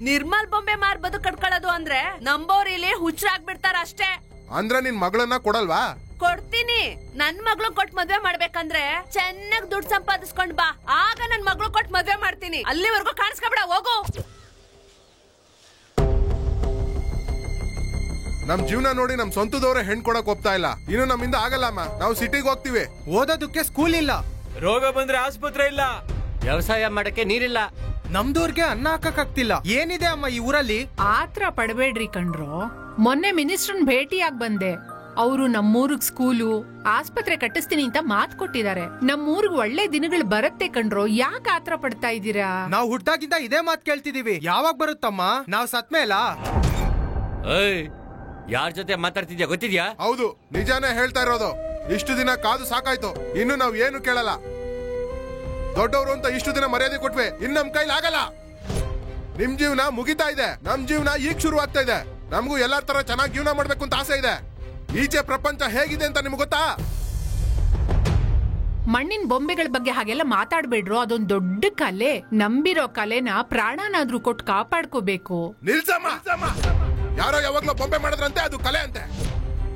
ನಿರ್ಮಲ್ ಬೊಂಬೆ ಮಾರ್ ಬದುಕ್ ಕಟ್ಕೊಳ್ಳೋದು ಅಂದ್ರೆ ನಂಬೋರ್ ಇಲ್ಲಿ ಹುಚ್ಚರಾಗ್ಬಿಡ್ತಾರ ಅಷ್ಟೇ. ಅಂದ್ರೆ ನಿನ್ ಮಗಳನ್ನ ಕೊಡಲ್ವಾ? ಕೊಡ್ತೀನಿ. ನನ್ ಮಗಳು ಕೊಟ್ ಮದ್ವೆ ಮಾಡ್ಬೇಕಂದ್ರೆ ಚೆನ್ನಾಗ್ ದುಡ್ಡು ಸಂಪಾದಿಸ್ಕೊಂಡ್ ಬಾ, ಆಗ ನನ್ ಮಗಳು ಕೊಟ್ ಮದ್ವೆ ಮಾಡ್ತೀನಿ. ಅಲ್ಲಿವರೆಗೂ ಕಾಣಿಸ್ಕೊಬೇಡ, ಹೋಗು. ನಮ್ ಜೀವನ ನೋಡಿ ನಮ್ ಸ್ವಂತದವ್ರೆ ಹೆಣ್ ಕೊಡಕ್ ಹೋಗ್ತಾ ಇಲ್ಲ. ಇನ್ನು ನಮ್ಮಿಂದ ಆಗಲ್ಲಮ್ಮ. ನಾವು ಸಿಟಿಗೆ ಹೋಗ್ತಿವಿ. ಓದೋದಕ್ಕೆ ಸ್ಕೂಲ್ ಇಲ್ಲ, ರೋಗ ಬಂದ್ರೆ ಆಸ್ಪತ್ರೆ ಇಲ್ಲ, ವ್ಯವಸಾಯ ಮಾಡಕ್ಕೆ ನೀರಿಲ್ಲ, ನಮ್ದೂರ್ಗೆ ಅನ್ನ ಹಾಕಕ್ಕಾಗ್ತಿಲ್ಲ. ಏನಿದೆ ಅಮ್ಮ ಈ ಊರಲ್ಲಿ? ಆತ್ರ ಪಡಬೇಡ್ರಿ ಕಣ್ರೋ. ಮೊನ್ನೆ ಮಿನಿಸ್ಟರ್ನ್ ಭೇಟಿಯಾಗಿ ಬಂದೆ. ಅವರು ನಮ್ಮೂರ್ಗ್ ಸ್ಕೂಲು ಆಸ್ಪತ್ರೆ ಕಟ್ಟಿಸ್ತೀನಿ ಅಂತ ಮಾತ್ ಕೊಟ್ಟಿದ್ದಾರೆ. ನಮ್ಮೂರ್ಗ್ ಒಳ್ಳೆ ದಿನಗಳು ಬರುತ್ತೆ ಕಣ್ರೋ, ಯಾಕೆ ಆತ್ರ ಪಡ್ತಾ ಇದ್ದೀರಾ? ನಾವು ಹುಟ್ಟಾಗಿಂದ ಇದೇ ಮಾತ್ ಕೇಳ್ತಿದೀವಿ. ಯಾವಾಗ ಬರುತ್ತಮ್ಮ? ನಾವ್ ಸತ್ಮೇಲ? ಯಾರ ಜೊತೆ ಮಾತಾಡ್ತಿದ್ಯಾ ಗೊತ್ತಿದ್ಯಾ? ಹೌದು, ನಿಜಾನೇ ಹೇಳ್ತಾ ಇರೋದು. ಇಷ್ಟು ದಿನ ಕಾದು ಸಾಕಾಯ್ತು. ಇನ್ನು ನಾವ್ ಏನು ಕೇಳಲ್ಲ. ದೊಡ್ಡವರು ಅಂತ ಇಷ್ಟು ದಿನ ಮರ್ಯಾದೆ ಕೊಟ್ವಿ, ಇನ್ ನಮ್ ಕೈಲಿ ಆಗಲ್ಲ. ನಿಮ್ ಜೀವನ ಮುಗಿತಾ ಇದೆ, ನಮ್ ಜೀವನ ಈಗ ಶುರು ಆಗ್ತಾ ಇದೆ. ನಮಗೂ ಎಲ್ಲಾರ ತರ ಚೆನ್ನಾಗಿ ಜೀವನ ಮಾಡ್ಬೇಕು ಅಂತ ಆಸೆ ಇದೆ. ಈಚೆ ಪ್ರಪಂಚ ಹೇಗಿದೆ ಅಂತ ನಿಮ್ಗೆ ಗೊತ್ತಾ? ಮಣ್ಣಿನ ಬೊಂಬೆಗಳ ಬಗ್ಗೆ ಹಾಗೆಲ್ಲ ಮಾತಾಡ್ಬೇಡ್ರು. ಅದೊಂದ್ ದೊಡ್ಡ ಕಲೆ. ನಂಬಿರೋ ಕಲೆನ ಪ್ರಾಣನಾದ್ರೂ ಕೊಟ್ಟು ಕಾಪಾಡ್ಕೋಬೇಕು. ನಿಲ್ಸಮ್ಮ. ಯಾರೋ ಯಾವಾಗ್ಲೂ ಬೊಂಬೆ ಮಾಡಿದ್ರಂತೆ ಅದು ಕಲೆ ಅಂತೆ.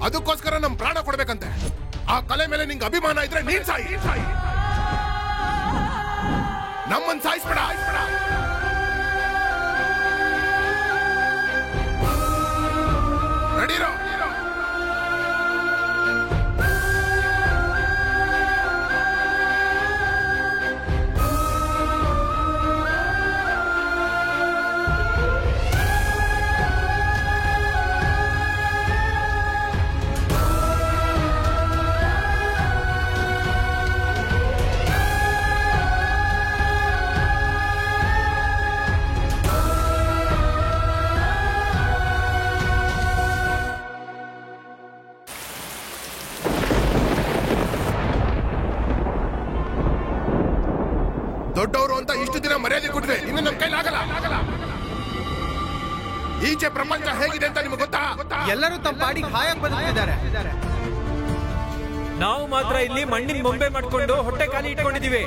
ಅದಕ್ಕೋಸ್ಕರ ನಮ್ ಪ್ರಾಣ ಕೊಡ್ಬೇಕಂತೆ. ಆ ಕಲೆ ಮೇಲೆ ನಿಂಗೆ ಅಭಿಮಾನ ಇದ್ರೆ ನೀನ್ ಸಾಯಿ. ನಮ್ಮನ್ ಸಾಯಿಸ್ಬೇಡ. ನಡೀರೋ. ದೊಡ್ಡವರು ಅಂತ ಇಷ್ಟು ದಿನ ಮರ್ಯಾದೆ ಕೊಟ್ರೆ ಇನ್ನು ನಮ್ ಕೈಲಿ ಆಗಲ್ಲ. ಈಚೆ ಪ್ರಪಂಚ ಹೇಗಿದೆ ಅಂತ ನಿಮ್ಗೆ ಗೊತ್ತಾ? ಎಲ್ಲರೂ ತಮ್ಮ ಪಾಡಿಗೆ ಹಾಯಾಗಿ ಬದುಕಿದ್ದಾರೆ. ನಾವು ಮಾತ್ರ ಇಲ್ಲಿ ಮಣ್ಣಿನ ಬೊಂಬೆ ಮಾಡ್ಕೊಂಡು ಹೊಟ್ಟೆ ಖಾಲಿ ಇಟ್ಕೊಂಡಿದೀವಿ.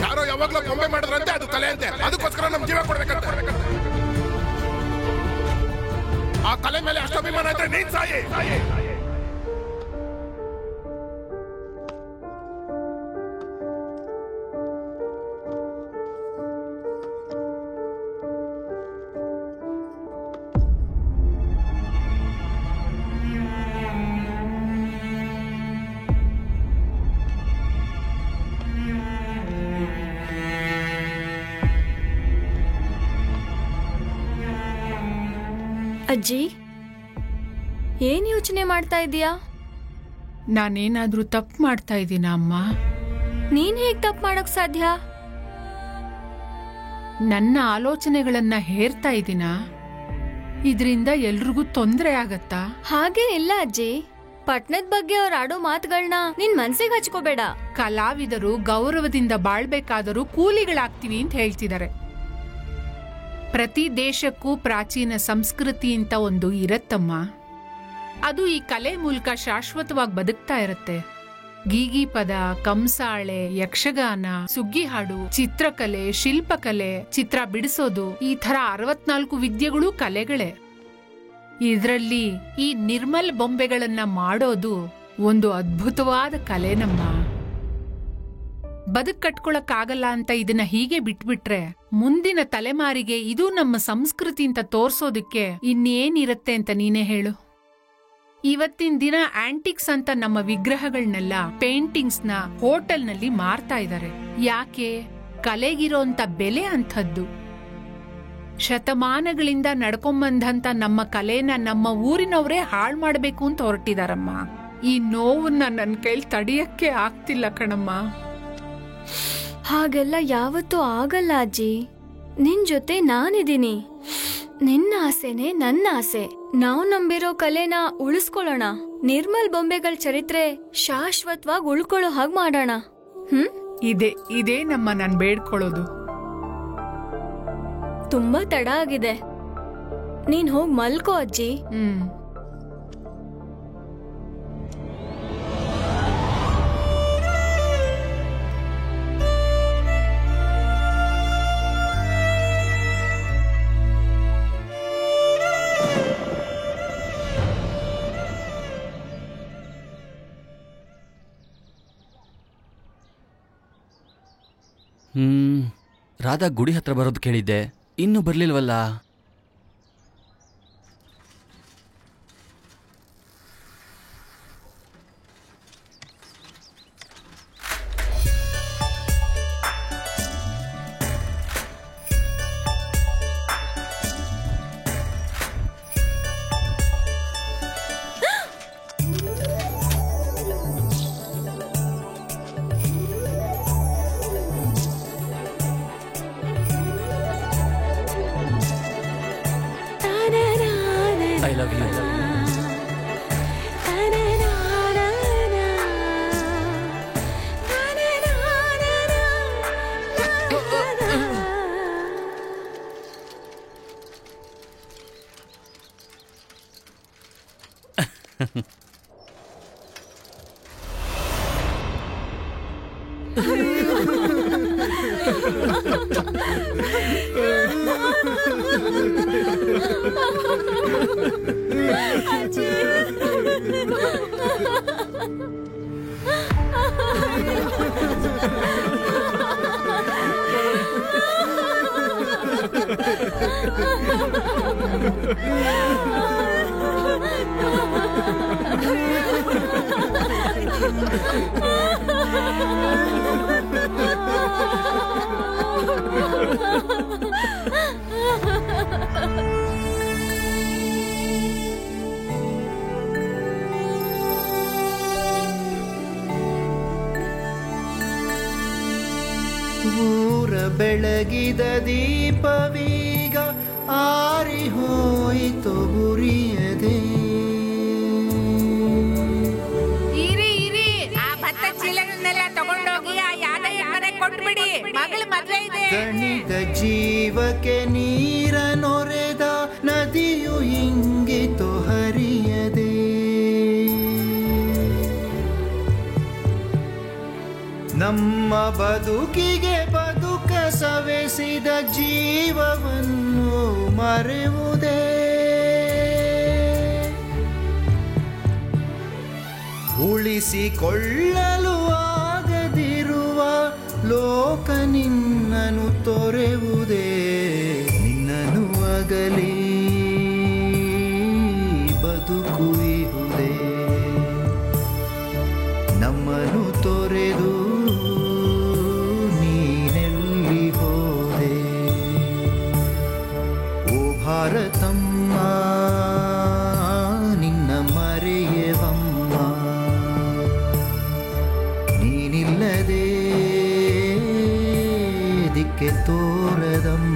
ಯಾರೋ ಯಾವಾಗ್ಲೂ ಬೊಂಬೆ ಮಾಡಿದ್ರಂತೆ ಅದು ಕಲೆ ಅಂತೆ. ಅದಕ್ಕೋಸ್ಕರ ನಮ್ ಜೀವ ಕೊಡ್ಬೇಕಂತ. ಆ ಕಲೆ ಮೇಲೆ ಅಷ್ಟು ಅಭಿಮಾನ ಇದ್ರೆ ನೀನ್ ಸಾಯಿ. ಅಜ್ಜಿ, ಏನ್ ಯೋಚನೆ ಮಾಡ್ತಾ ಇದೀಯಾ? ನಾನೇನಾದ್ರೂ ತಪ್ಪು ಮಾಡ್ತಾ ಇದ್ದೀನ ಅಮ್ಮ? ನೀನ್ ಹೇಗ್ ತಪ್ಪು ಮಾಡಕ್ ಸಾಧ್ಯ? ನನ್ನ ಆಲೋಚನೆಗಳನ್ನ ಹೇರ್ತಾ ಇದ್ದೀನ? ಇದ್ರಿಂದ ಎಲ್ರಿಗೂ ತೊಂದರೆ ಆಗತ್ತಾ? ಹಾಗೇನಿಲ್ಲ ಅಜ್ಜಿ. ಪಟ್ನದ ಬಗ್ಗೆ ಅವ್ರು ಆಡೋ ಮಾತುಗಳನ್ನ ನಿನ್ ಮನ್ಸಿಗೆ ಹಚ್ಕೋಬೇಡ. ಕಲಾವಿದರು ಗೌರವದಿಂದ ಬಾಳ್ಬೇಕಾದರೂ ಕೂಲಿಗಳಾಗ್ತೀವಿ ಅಂತ ಹೇಳ್ತಿದ್ದಾರೆ. ಪ್ರತಿ ದೇಶಕ್ಕೂ ಪ್ರಾಚೀನ ಸಂಸ್ಕೃತಿ ಅಂತ ಒಂದು ಇರತ್ತಮ್ಮ. ಅದು ಈ ಕಲೆ ಮೂಲಕ ಶಾಶ್ವತವಾಗಿ ಬದುಕ್ತಾ ಇರತ್ತೆ. ಗೀಗಿ ಪದ, ಕಂಸಾಳೆ, ಯಕ್ಷಗಾನ, ಸುಗ್ಗಿ ಹಾಡು, ಚಿತ್ರಕಲೆ, ಶಿಲ್ಪಕಲೆ, ಚಿತ್ರ ಬಿಡಿಸೋದು, ಈ ತರ 64 ವಿದ್ಯೆಗಳು ಕಲೆಗಳೇ. ಇದ್ರಲ್ಲಿ ಈ ನಿರ್ಮಲ್ ಬೊಂಬೆಗಳನ್ನ ಮಾಡೋದು ಒಂದು ಅದ್ಭುತವಾದ ಕಲೆನಮ್ಮ. ಬದುಕ್ ಕಟ್ಕೊಳಕ್ಕಾಗಲ್ಲ ಅಂತ ಇದನ್ನ ಹೀಗೆ ಬಿಟ್ಬಿಟ್ರೆ ಮುಂದಿನ ತಲೆಮಾರಿಗೆ ಇದು ನಮ್ಮ ಸಂಸ್ಕೃತಿ ಅಂತ ತೋರ್ಸೋದಕ್ಕೆ ಇನ್ನೇನಿರತ್ತೆ ಅಂತ ನೀನೇ ಹೇಳು. ಇವತ್ತಿನ ದಿನ ಆಂಟಿಕ್ಸ್ ಅಂತ ನಮ್ಮ ವಿಗ್ರಹಗಳನ್ನೆಲ್ಲ, ಪೇಂಟಿಂಗ್ಸ್ ನ ಹೋಟೆಲ್ನಲ್ಲಿ ಮಾರ್ತಾ ಇದ್ದಾರೆ. ಯಾಕೆ? ಕಲೆಗಿರೋಂತ ಬೆಲೆ ಅಂಥದ್ದು. ಶತಮಾನಗಳಿಂದ ನಡ್ಕೊಂಬಂದಂತ ನಮ್ಮ ಕಲೆನ ನಮ್ಮ ಊರಿನವರೇ ಹಾಳು ಮಾಡ್ಬೇಕು ಅಂತ ಹೊರಟಿದಾರಮ್ಮ. ಈ ನೋವನ್ನ ನನ್ನ ಕೈಲಿ ತಡಿಯಕ್ಕೆ ಆಗ್ತಿಲ್ಲ ಕಣಮ್ಮ. ಹಾಗೆಲ್ಲ ಯಾವತ್ತೂ ಆಗಲ್ಲ ಅಜ್ಜಿ. ನಿನ್ ಜೊತೆ ನಾನಿದ್ದೀನಿ. ನಿನ್ನ ಆಸೆನೆ ನನ್ನ ಆಸೆ. ನಾವು ನಂಬಿರೋ ಕಲೆನ ಉಳಿಸ್ಕೊಳ್ಳೋಣ. ನಿರ್ಮಲ್ ಬೊಂಬೆಗಳ ಚರಿತ್ರೆ ಶಾಶ್ವತವಾಗಿ ಉಳ್ಕೊಳ್ಳೋ ಹಾಗೆ ಮಾಡೋಣ. ಇದೇ ನಾನ್ ಬೇಡ್ಕೊಳ್ಳೋದು. ತುಂಬಾ ತಡ ಆಗಿದೆ, ನೀನ್ ಹೋಗ್ ಮಲ್ಕೋ ಅಜ್ಜಿ. ರಾಧಾ ಗುಡಿ ಹತ್ರ ಬರೋದು ಕೇಳಿದ್ದೆ, ಇನ್ನೂ ಬರ್ಲಿಲ್ವಲ್ಲ? I love you. ಊರ ಬೆಳಗಿದ ದೀಪವೀಗ ಆರಿ ಹೋಯಿತು ಗುರಿಯದೆ. ಇರಿ ಆ ಭತ್ತ ಚೀಲಗಳನ್ನೆಲ್ಲ ತಗೊಂಡೋಗಿ ಆ ಯಾದಯ್ಯನಿಗೆ ಕೊಟ್ಬಿಡಿ, ಮಗಳ ಮದ್ವೆ ಇದೆ. ದಣಿದ ಜೀವಕ್ಕೆ ನೀರ ನೊರೆದ ನದಿಯು ಇಂಗಿತು ಹರಿಯದೆ. ನಮ್ಮ ಬದುಕಿಗೆ ಬದುಕ ಸವೆಸಿದ ಜೀವವನ್ನು ಮರೆಯುವುದೇ. ಉಳಿಸಿಕೊಳ್ಳಲು ಆಗದಿರುವ ಲೋಕ ನಿನ್ನನು ತೊರೆಯುವುದೇ. ನಿನ್ನನು ಅಗಲಿ ಬದುಕುವುದೇ. ನಮ್ಮನು ತೊರೆದು ನೀನೆಲ್ಲಿ ಹೋದೆ. ಓ ಭಾರತಮ್ಮ ನಿನ್ನ ಮರೆಯವಮ್ಮ. ನೀನಿಲ್ಲದೆ ದಿಕ್ಕೆ ತೋರದಮ್ಮ.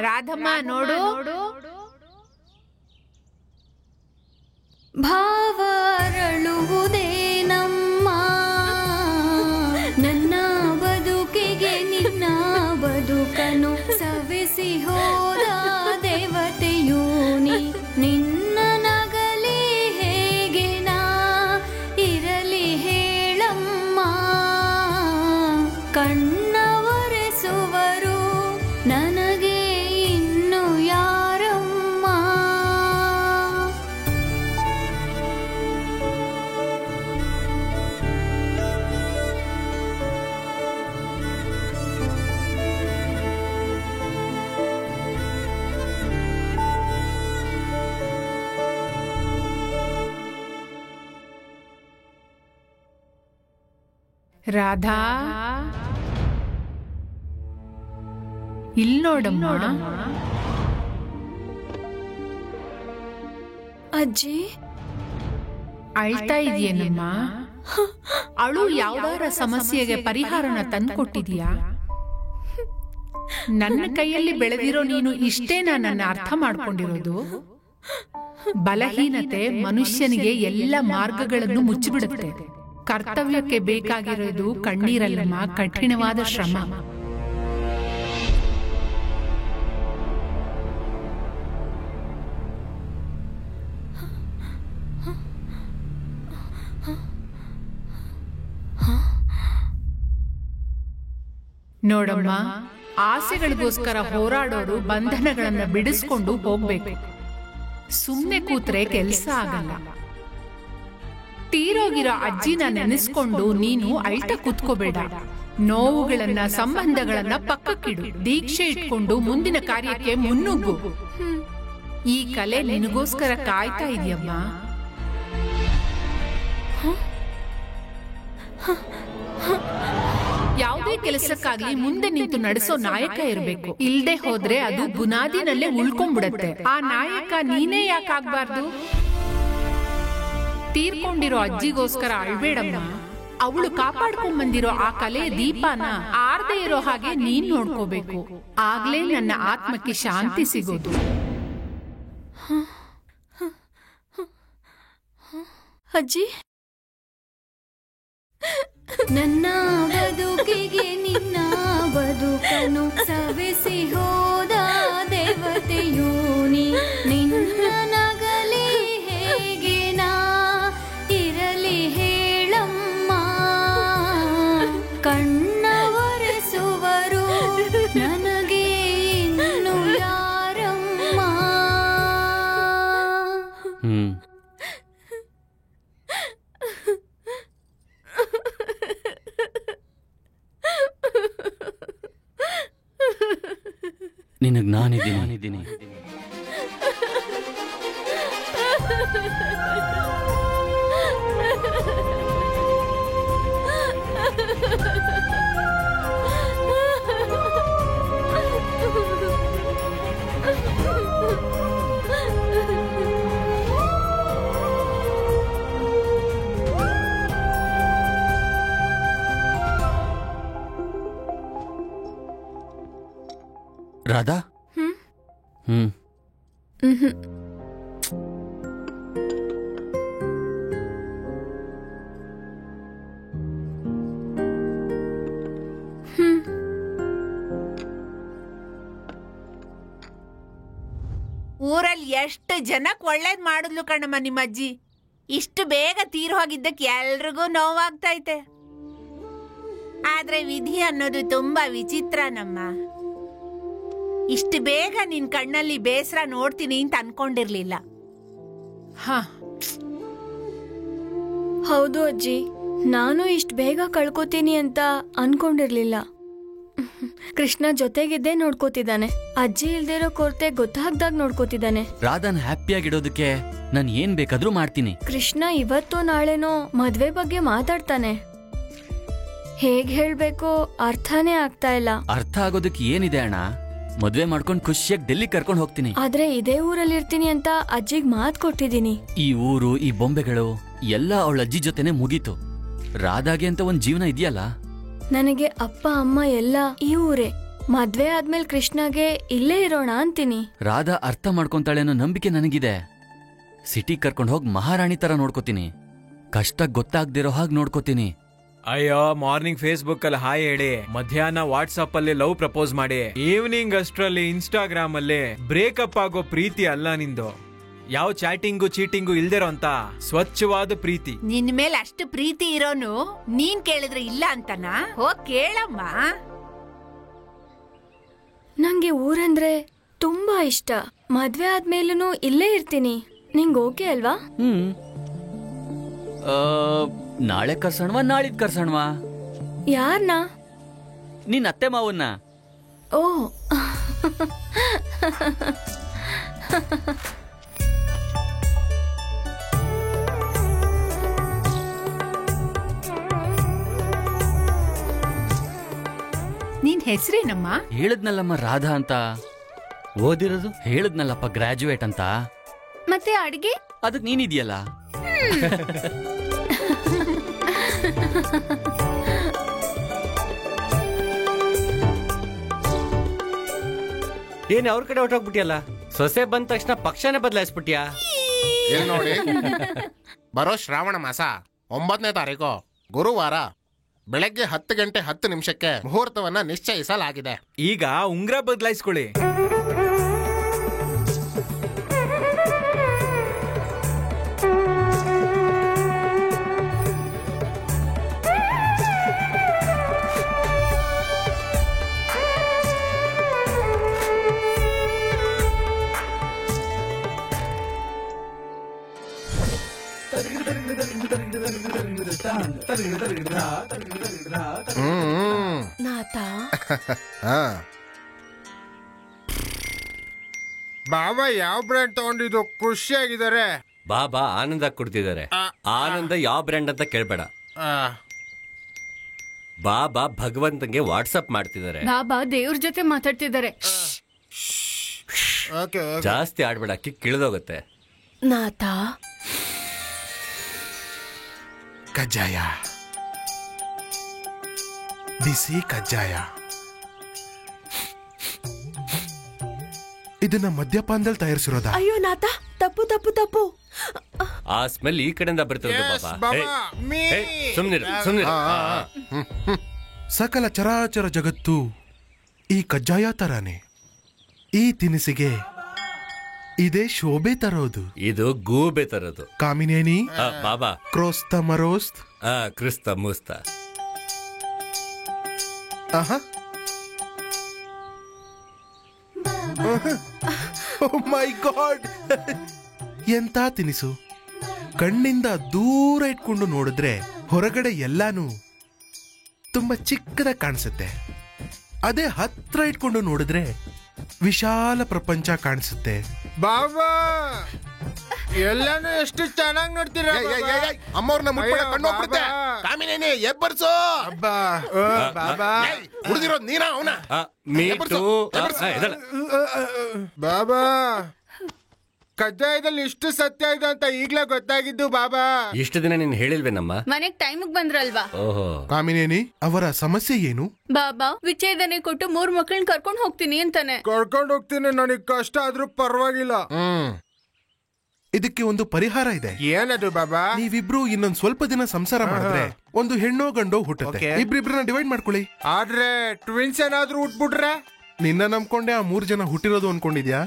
ರಾಧಮ್ಮ ನೋಡು, ಭಾವರಳುವುದೇನಮ್ಮ ನನ್ನ ಬದುಕಿಗೆ ನಿನ್ನ ಬದುಕನು ಸವೆಸಿ ಹೋದ ದೇವತೆಯೂ ನೀ ನಿನ್ನ ನಗಲಿ ಹೇಗೆ ನಾ ಇರಲಿ ಹೇಳಮ್ಮ ಕಣ್ಣ ಒರೆಸುವರು ನನಗೆ ಇನ್ನು ಯಾರಮ್ಮ ರಾಧಾ ಇಲ್ ನೋಡಮ್ಮ. ಅಜ್ಜಿ ಅಳ್ತಾ ಇದೆಯೇನಮ್ಮ? ಅಳು ಯಾವ್ದಾರ ಸಮಸ್ಯೆಗೆ ಪರಿಹಾರನ ತಂದ್ಕೊಟ್ಟಿದ್ಯಾ? ನನ್ನ ಕೈಯಲ್ಲಿ ಬೆಳೆದಿರೋ ನೀನು ಇಷ್ಟೇನಾ ನನ್ನ ಅರ್ಥ ಮಾಡ್ಕೊಂಡಿರೋದು? ಬಲಹೀನತೆ ಮನುಷ್ಯನಿಗೆ ಎಲ್ಲ ಮಾರ್ಗಗಳನ್ನು ಮುಚ್ಚಿಬಿಡುತ್ತೆ. ಕರ್ತವ್ಯಕ್ಕೆ ಬೇಕಾಗಿರೋದು ಕಣ್ಣೀರಲ್ಲಮ್ಮ, ಕಠಿಣವಾದ ಶ್ರಮ. ನೋಡಮ್ಮ, ಆಸೆಗಳಿಗೋಸ್ಕರ ಹೋರಾಡೋರು ಬಂಧನಗಳನ್ನ ಬಿಡಿಸ್ಕೊಂಡು ಹೋಗ್ಬೇಕು. ಸುಮ್ನೆ ಕೂತ್ರೆ ಕೆಲ್ಸ ಆಗಲ್ಲ. ತೀರೋಗಿರೋ ಅಜ್ಜಿನ ನೆನೆಸ್ಕೊಂಡು ನೀನು ಅಳ್ತಾ ಕೂತ್ಕೋಬೇಡ. ನೋವುಗಳನ್ನ, ಸಂಬಂಧಗಳನ್ನ ಪಕ್ಕಕ್ಕಿಡು. ದೀಕ್ಷೆ ಇಟ್ಕೊಂಡು ಮುಂದಿನ ಕಾರ್ಯಕ್ಕೆ ಮುನ್ನುಗ್ಗು. ಈ ಕಲೆ ನಿನಗೋಸ್ಕರ ಕಾಯ್ತಾ ಇದೆಯಮ್ಮ. ಯಾವುದೇ ಕೆಲಸಕ್ಕಾಗ್ಲಿ ಮುಂದೆ ನಿಂತು ನಡೆಸೋ ನಾಯಕ ಇರಬೇಕು. ಇಲ್ದೆ ಹೋದ್ರೆ ಅದು ಬುನಾದಿನಲ್ಲೇ ಉಳ್ಕೊಂಡ್ಬಿಡತ್ತೆ. ಆ ನಾಯಕ ನೀನೇ ಯಾಕಾಗ್ಬಾರ್ದು? ತೀರ್ಕೊಂಡಿರೋ ಅಜ್ಜಿಗೋಸ್ಕರ ಅಳ್ಬೇಡಮ್ಮ. ಅವಳು ಕಾಪಾಡ್ಕೊಂಡ್ ಬಂದಿರೋ ಆ ಕಲೆ ದೀಪನ ಆರ್ದೇ ಇರೋ ಹಾಗೆ ನೀನ್ ನೋಡ್ಕೋಬೇಕು. ಆಗ್ಲೇ ನನ್ನ ಆತ್ಮಕ್ಕೆ ಶಾಂತಿ ಸಿಗೋದು. ಅಜ್ಜಿ, ನನ್ನ ಬದುಕಿಗೆ ನಿನ್ನ ಬದುಕನು ಸವೆಸಿ ಹೋದ ದೇವತೆಯೂ ನೀ ನಿನ್ನ ನಗಲಿ ಹೇಗೆ ನಾ ಇರಲಿ ಹೇಳಮ್ಮ ಕಣ್ಣ ಒರೆಸುವರು ನನಗೆ ಇನ್ನು ಯಾರಮ್ಮ. ನಿನಗ್ ನಾನಿದ್ದೀನಿ. ರಾಧಾ? ಊರಲ್ಲಿ ಎಷ್ಟು ಜನಕ್ಕೆ ಒಳ್ಳೇದ್ ಮಾಡಿದ್ಲು ಕಣಮ್ಮ ನಿಮ್ಮಜ್ಜಿ. ಇಷ್ಟು ಬೇಗ ತೀರ್ ಹೋಗಿದ್ದಕ್ಕೆ ಎಲ್ರಿಗೂ ನೋವಾಗ್ತೈತೆ. ಆದ್ರೆ ವಿಧಿ ಅನ್ನೋದು ತುಂಬಾ ವಿಚಿತ್ರ ನಮ್ಮ. ಇಷ್ಟು ಬೇಗ ನಿನ್ ಕಣ್ಣಲ್ಲಿ ಬೇಸರ ನೋಡ್ತೀನಿ ಅಂತ ಅನ್ಕೊಂಡಿರ್ಲಿಲ್ಲ. ಹೌದು ಅಜ್ಜಿ, ನಾನು ಇಷ್ಟು ಬೇಗ ಕಳ್ಕೊತೀನಿ ಅಂತ ಅನ್ಕೊಂಡಿರ್ಲಿಲ್ಲ. ಕೃಷ್ಣ ಜೊತೆಗಿದ್ದೇ ನೋಡ್ಕೋತಿದ್ದಾನೆ. ಅಜ್ಜಿ ಇಲ್ದಿರೋ ಕೊರತೆ ಗೊತ್ತಾಗ್ದಾಗ ನೋಡ್ಕೋತಿದ್ದಾನೆ. ರಾಧಾನ್ ಹ್ಯಾಪಿಯಾಗಿಡೋದಕ್ಕೆ ನಾನು ಏನ್ ಬೇಕಾದ್ರೂ ಮಾಡ್ತೀನಿ. ಕೃಷ್ಣ ಇವತ್ತೋ ನಾಳೆನೋ ಮದ್ವೆ ಬಗ್ಗೆ ಮಾತಾಡ್ತಾನೆ. ಹೇಗ್ ಹೇಳ್ಬೇಕೋ ಅರ್ಥನೇ ಆಗ್ತಾ ಇಲ್ಲ. ಅರ್ಥ ಆಗೋದಕ್ಕೆ ಏನಿದೆ ಅಣ್ಣ? ಮದ್ವೆ ಮಾಡ್ಕೊಂಡು ಖುಷಿಯಾಗಿ ಡೆಲ್ಲಿ ಕರ್ಕೊಂಡು ಹೋಗ್ತೀನಿ. ಆದ್ರೆ ಇದೇ ಊರಲ್ಲಿ ಇರ್ತೀನಿ ಅಂತ ಅಜ್ಜಿಗ್ ಮಾತ್ ಕೊಟ್ಟಿದ್ದೀನಿ. ಈ ಊರು, ಈ ಬೊಂಬೆಗಳು ಎಲ್ಲ ಅವಳ ಅಜ್ಜಿ ಜೊತೆನೆ ಮುಗೀತು. ರಾಧಾಗೆ ಅಂತ ಒಂದ್ ಜೀವನ ಇದೆಯಲ್ಲ. ನನಗೆ ಅಪ್ಪ ಅಮ್ಮ ಎಲ್ಲ ಈ ಊರೇ. ಮದ್ವೆ ಆದ್ಮೇಲೆ ಕೃಷ್ಣಗೆ ಇಲ್ಲೇ ಇರೋಣ ಅಂತೀನಿ. ರಾಧಾ ಅರ್ಥ ಮಾಡ್ಕೊಂತಾಳೆ ಅನ್ನೋ ನಂಬಿಕೆ ನನಗಿದೆ. ಸಿಟಿ ಕರ್ಕೊಂಡು ಹೋಗಿ ಮಹಾರಾಣಿ ತರ ನೋಡ್ಕೋತೀನಿ. ಕಷ್ಟ ಗೊತ್ತಾಗ್ದಿರೋ ಹಾಗೆ ನೋಡ್ಕೋತೀನಿ. ಅಯ್ಯೋ, ಮಾರ್ನಿಂಗ್ ಫೇಸ್ಬುಕ್ ಅಲ್ಲಿ ಹಾಯ್ ಹೇಳಿ, ಮಧ್ಯಾಹ್ನ ವಾಟ್ಸ್ಆಪ್ ಅಲ್ಲಿ ಲವ್ ಪ್ರಪೋಸ್ ಮಾಡಿ, ಈವ್ನಿಂಗ್ ಅಷ್ಟ್ರಲ್ಲಿ ಇನ್ಸ್ಟಾಗ್ರಾಮ್ ಅಲ್ಲಿ ಬ್ರೇಕಪ್ ಆಗೋ ಪ್ರೀತಿ ಅಲ್ಲ ನಿಂದು. ಯಾವ ಚಾಟಿಂಗು ಚೀಟಿಂಗು ಇಲ್ದಿರೋ ಅಂತ ಸ್ವಚ್ಛವಾದ ಪ್ರೀತಿ. ನಿನ್ ಮೇಲೆ ಅಷ್ಟು ಪ್ರೀತಿ ಇರೋನು ನೀನ್ ಕೇಳಿದ್ರೆ ಇಲ್ಲ ಅಂತನಾ? ಹೋಗ್ ಕೇಳಮ್ಮ. ನಂಗೆ ಊರಂದ್ರೆ ತುಂಬಾ ಇಷ್ಟ. ಮದ್ವೆ ಆದ್ಮೇಲೂ ಇಲ್ಲೇ ಇರ್ತೀನಿ. ನಿಂಗ್ ಓಕೆ ಅಲ್ವಾ? ನಾಳೆ ಕರ್ಸಣ್ವಾ, ನಾಳಿದ್ ಕರ್ಸಣ್ವಾ? ಯಾರನ್ನ? ನಿನ್ ಅತ್ತೆ ಮಾವನ್ನ. ಓ, ನಿನ್ ಹೆಸರೇನಮ್ಮ? ಹೇಳದ್ನಲ್ಲಮ್ಮ ರಾಧಾ ಅಂತ. ಓದಿರೋದು? ಹೇಳದ್ನಲ್ಲಪ್ಪ ಗ್ರಾಜುಯೇಟ್ ಅಂತ. ಮತ್ತೆ ಅಡ್ಗೆ? ಅದಕ್ ನೀನಿದ್ಯಲ್ಲ. ಏನ್ ಅವ್ರ ಕಡೆ ಹೊಟ್ಟೋಗ್ಬಿಟ್ಟಿಯಲ್ಲ? ಸೊಸೆ ಬಂದ ತಕ್ಷಣ ಪಕ್ಷನೇ ಬದಲಾಯಿಸ್ಬಿಟ್ಯಾ? ಇಲ್ಲಿ ನೋಡಿ, ಬರೋ ಶ್ರಾವಣ ಮಾಸ 9ನೇ ತಾರೀಕು ಗುರುವಾರ ಬೆಳಗ್ಗೆ 10 ಗಂಟೆ 10 ನಿಮಿಷಕ್ಕೆ ಮುಹೂರ್ತವನ್ನ ನಿಶ್ಚಯಿಸಲಾಗಿದೆ. ಈಗ ಉಂಗ್ರ ಬದಲಾಯಿಸ್ಕೊಳ್ಳಿ. ನಾಥ ಬಾಬಾ ಯಾವ ಬ್ರ್ಯಾಂಡ್ ತಗೊಂಡಿದ್ದು? ಖುಷಿಯಾಗಿದ್ದಾರೆ. ಬಾಬಾ ಆನಂದ ಕೊಡ್ತಿದ್ದಾರೆ. ಆನಂದ ಯಾವ ಬ್ರ್ಯಾಂಡ್ ಅಂತ ಕೇಳ್ಬೇಡ. ಬಾಬಾ ಭಗವಂತಂಗೆ ವಾಟ್ಸಪ್ ಮಾಡ್ತಿದ್ದಾರೆ. ಬಾಬಾ ದೇವ್ರ ಜೊತೆ ಮಾತಾಡ್ತಿದ್ದಾರೆ. ಜಾಸ್ತಿ ಆಡ್ಬೇಡ, ಕಿಕ್ ಇಳಿದೋಗುತ್ತೆ. ನಾಥ ಕಜ್ಜಾಯ, ಬಿಸಿ ಕಜ್ಜಾಯ. ಇದನ್ನ ಮದ್ಯಪಾನದಲ್ಲಿ ತಯಾರಿಸಿರೋದ? ಅಯ್ಯೋ ನಾಥ, ತಪ್ಪು ತಪ್ಪು ತಪ್ಪು. ಆ ಸ್ಮೆಲ್ ಈ ಕಡೆಯಿಂದ ಬರ್ತಿರೋದು ಬಾಬಾ. ಸುಮ್ನಿರು. ಸಕಲ ಚರಾಚರ ಜಗತ್ತು ಈ ಕಜ್ಜಾಯ ತರಾನೆ. ಈ ತಿನಿಸಿಗೆ ಇದೇ ಶೋಭೆ ತರೋದು. ಇದು ಗೂಬೆ ತರೋದು. ಕಾಮಿನೇನಿ ಬಾಬಾ ಕ್ರೋಸ್ತ ಮರೋಸ್ತ್ ಕ್ರಿಸ್ತ ಮುಸ್ತ. ಮೈ ಗಾಡ್, ಎಂತ ತಿನಿಸು. ಕಣ್ಣಿಂದ ದೂರ ಇಟ್ಕೊಂಡು ನೋಡಿದ್ರೆ ಹೊರಗಡೆ ಎಲ್ಲಾನು ತುಂಬಾ ಚಿಕ್ಕದಾಗಿ ಕಾಣಿಸುತ್ತೆ. ಅದೇ ಹತ್ರ ಇಟ್ಕೊಂಡು ನೋಡಿದ್ರೆ ವಿಶಾಲ ಪ್ರಪಂಚ ಕಾಣಿಸುತ್ತೆ. ಬಾಬಾ ಎಲ್ಲಾನು ಎಷ್ಟು ಚೆನ್ನಾಗಿ ನೋಡ್ತೀರಾ? ಅಮ್ಮವ್ರನ್ನ ಮುಟ್ಬೇಡ, ಕಣ್ಣು ಹೋಗ್ಬಿಡುತ್ತೆ. ಕಾಮಿನೇನಿ ಎಬ್ಬರ್ಸು. ಬಾಬಾ ಹುಡುಗಿರೋದು ನೀನಾ ಅವನ? ಬಾಬಾ ಕಜ್ಜಾಯದಲ್ಲಿ ಇಷ್ಟು ಸತ್ಯ ಇದೆ ಅಂತ ಈಗ್ಲೇ ಗೊತ್ತಾಗಿದ್ದು ಬಾಬಾ. ಇಷ್ಟು ದಿನ ನೀನ್ ಹೇಳಿಲ್ವೇನಮ್ಮ? ಮನೆಗ್ ಟೈಮಿಗೆ ಬಂದ್ರಲ್ವಾ? ಓಹೋ. ಕಾಮಿನೇನಿ ಅವರ ಸಮಸ್ಯೆ ಏನು? ಬಾಬಾ ವಿಚ್ಛೇದನೆ ಕೊಟ್ಟು 3 ಮಕ್ಕಳನ್ನ ಕರ್ಕೊಂಡು ಹೋಗ್ತೀನಿ ಅಂತಾನೆ. ಕರ್ಕೊಂಡು ಹೋಗ್ತೀನಿ, ನನಗ್ ಕಷ್ಟ ಆದ್ರೂ ಪರವಾಗಿಲ್ಲ. ಇದಕ್ಕೆ ಒಂದು ಪರಿಹಾರ ಇದೆ. ಏನದು ಬಾಬಾ? ನೀವಿಬ್ರು ಇನ್ನೊಂದ್ ಸ್ವಲ್ಪ ದಿನ ಸಂಸಾರ ಮಾಡಿದ್ರೆ ಒಂದು ಹೆಣ್ಣೋ ಗಂಡೋ ಹುಟ್ಟುತ್ತೆ. ಇಬ್ರಿಬ್ರನ್ನ ಡಿವೈಡ್ ಮಾಡ್ಕೊಳ್ಳಿ. ಆದ್ರೆ ಟ್ವಿನ್ಸ್ ಏನಾದ್ರೂ ಹುಟ್ಬಿಟ್ರೆ? ನಿನ್ನ ನಂಬ್ಕೊಂಡೆ ಆ 3 ಜನ ಹುಟ್ಟಿರೋದು ಅನ್ಕೊಂಡಿದ್ಯಾ?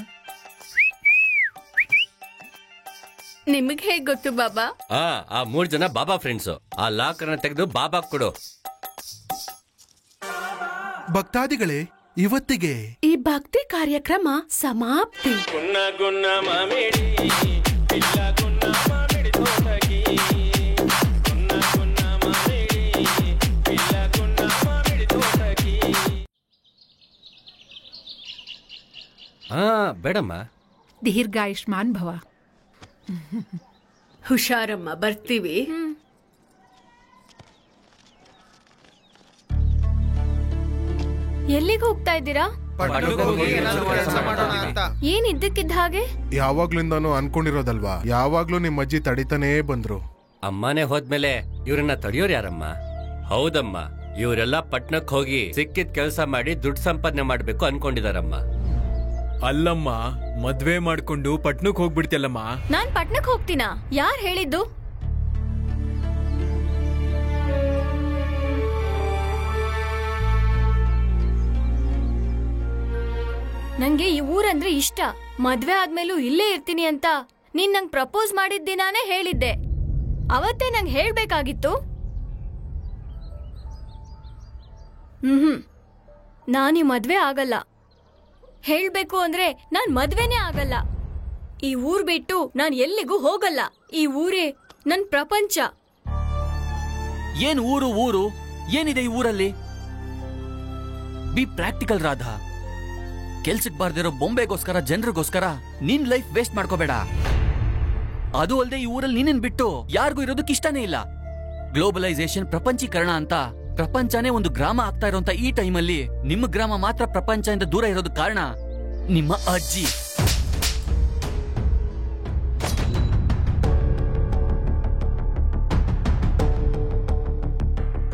ನಿಮಗೆ ಹೇಗ್ ಗೊತ್ತು ಬಾಬಾ? ಆ 3 ಜನ ಬಾಬಾ ಫ್ರೆಂಡ್ಸ್. ಆ ಲಾಕರ್ನ ತೆಗೆದು ಬಾಬಾ ಕೊಡು. ಭಕ್ತಾದಿಗಳೇ, ಇವತ್ತಿಗೆ ಈ ಭಕ್ತಿ ಕಾರ್ಯಕ್ರಮ ಸಮಾಪ್ತಿ. ಗುನ್ನ ಗುನ್ನ ಮಾಮಿಡಿ ಇಲ್ಲ ಗುನ್ನ ಮಾಮಿಡಿ ತೋಟಗಿ. ಗುನ್ನ ಗುನ್ನ ಮಾಮಿಡಿ ಇಲ್ಲ ಗುನ್ನ ಮಾಮಿಡಿ ತೋಟಗಿ. ಬೇಡಮ್ಮ. ದೀರ್ಘಾಯುಷ್ಮಾನ್ ಭವ. ಹುಷಾರಮ್ಮ, ಬರ್ತೀವಿ. ಎಲ್ಲಿಗೆ ಹೋಗ್ತಾ ಇದ್ದೀರಾ? ಏನ್ ಇದ್ದಕ್ಕಿದ್ದ ಹಾಗೆ? ಯಾವಾಗ್ಲಿಂದಾನು ಅನ್ಕೊಂಡಿರೋದಲ್ವಾ, ಯಾವಾಗ್ಲೂ ನಿಮ್ ಅಜ್ಜಿ ತಡಿತಾನೇ ಬಂದ್ರು. ಅಮ್ಮನೇ ಹೋದ್ಮೇಲೆ ಇವ್ರನ್ನ ತಡಿಯೋರು ಯಾರಮ್ಮ? ಹೌದಮ್ಮ, ಇವರೆಲ್ಲ ಪಟ್ನಕ್ ಹೋಗಿ ಸಿಕ್ಕಿದ್ ಕೆಲಸ ಮಾಡಿ ದುಡ್ಡು ಸಂಪಾದನೆ ಮಾಡ್ಬೇಕು ಅನ್ಕೊಂಡಿದಾರಮ್ಮ. ಅಲ್ಲಮ್ಮ, ಮದ್ವೆ ಮಾಡ್ಕೊಂಡು ಪಟ್ನಕ್ ಹೋಗ್ಬಿಡ್ತಿಯಲ್ಲಮ್ಮ. ನಾನ್ ಪಟ್ನಕ್ ಹೋಗ್ತೀನಾ? ಯಾರ್ ಹೇಳಿದ್ದು? ನಂಗೆ ಈ ಊರಂದ್ರೆ ಇಷ್ಟ. ಮದ್ವೆ ಆದ್ಮೇಲೂ ಇಲ್ಲೇ ಇರ್ತೀನಿ ಅಂತ ನೀನ್ ನಂಗ್ ಪ್ರಪೋಸ್ ಮಾಡಿದ ದಿನಾನೇ ಹೇಳಿದ್ದೆ. ಅವತ್ತೇ ನಂಗ್ ಹೇಳ್ಬೇಕಾಗಿತ್ತು. ನಾನೀ ಮದ್ವೆ ಆಗಲ್ಲ. ಹೇಳ್ಬೇಕು ಅಂದ್ರೆ ನಾನ್ ಮದ್ವೆನೇ ಆಗಲ್ಲ. ಈ ಊರ್ ಬಿಟ್ಟು ನಾನ್ ಎಲ್ಲಿಗೂ ಹೋಗಲ್ಲ. ಈ ಊರೇ ನನ್ ಪ್ರಪಂಚ. ಏನ್ ಊರು ಊರು ಏನಿದೆ ಈ ಊರಲ್ಲಿ? B practical Radha. ಕೆಲ್ಸಕ್ ಬಾರ್ದಿರೋ ಬೊಂಬೆಗೋಸ್ಕರ ಜನರಿಗೋಸ್ಕರ ನಿನ್ ಲೈಫ್ ವೇಸ್ಟ್ ಮಾಡ್ಕೋಬೇಡ. ಅದು ಅಲ್ಲದೆ ಈ ಊರಲ್ಲಿ ನೀನೇನ್ ಬಿಟ್ಟು ಯಾರಿಗೂ ಇರೋದಕ್ಕೆ ಇಷ್ಟನೇ ಇಲ್ಲ. ಗ್ಲೋಬಲೈಸೇಷನ್, ಪ್ರಪಂಚೀಕರಣ ಅಂತ ಪ್ರಪಂಚನೇ ಒಂದು ಗ್ರಾಮ ಆಗ್ತಾ ಇರೋಂತ ಈ ಟೈಮಲ್ಲಿ ನಿಮ್ಮ ಗ್ರಾಮ ಮಾತ್ರ ಪ್ರಪಂಚದಿಂದ ದೂರ ಇರೋದು ಕಾರಣ ನಿಮ್ಮ ಅಜ್ಜಿ.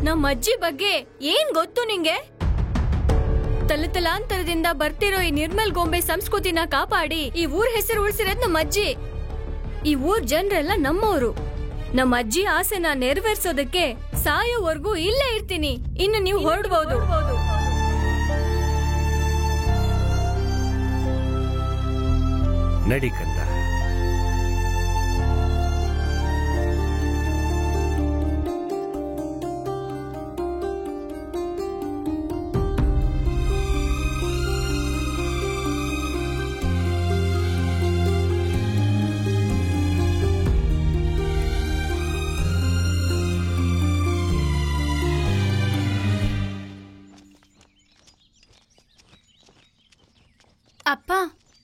ನಮ್ಮ ಅಜ್ಜಿ ಬಗ್ಗೆ ಏನ್ ಗೊತ್ತು ನಿಂಗೆ? ತಲತಲಾಂತರದಿಂದ ಬರ್ತಿರೋ ಈ ನಿರ್ಮಲ್ ಗೊಂಬೆ ಸಂಸ್ಕೃತಿನ ಕಾಪಾಡಿ ಈ ಊರ್ ಹೆಸರು ಉಳಿಸಿರೋದ್ ನಮ್ಮ ಅಜ್ಜಿ. ಈ ಊರ್ ಜನರೆಲ್ಲ ನಮ್ಮವರು. ನಮ್ಮ ಅಜ್ಜಿ ಆಸೆನ ನೆರವೇರ್ಸೋದಕ್ಕೆ ಸಾಯೋವರೆಗೂ ಇಲ್ಲೇ ಇರ್ತೀನಿ. ಇನ್ನು ನೀವು ಹೊರಡ್ಬೋದು. ನಡಿ ಕಂದ. ಅಪ್ಪ,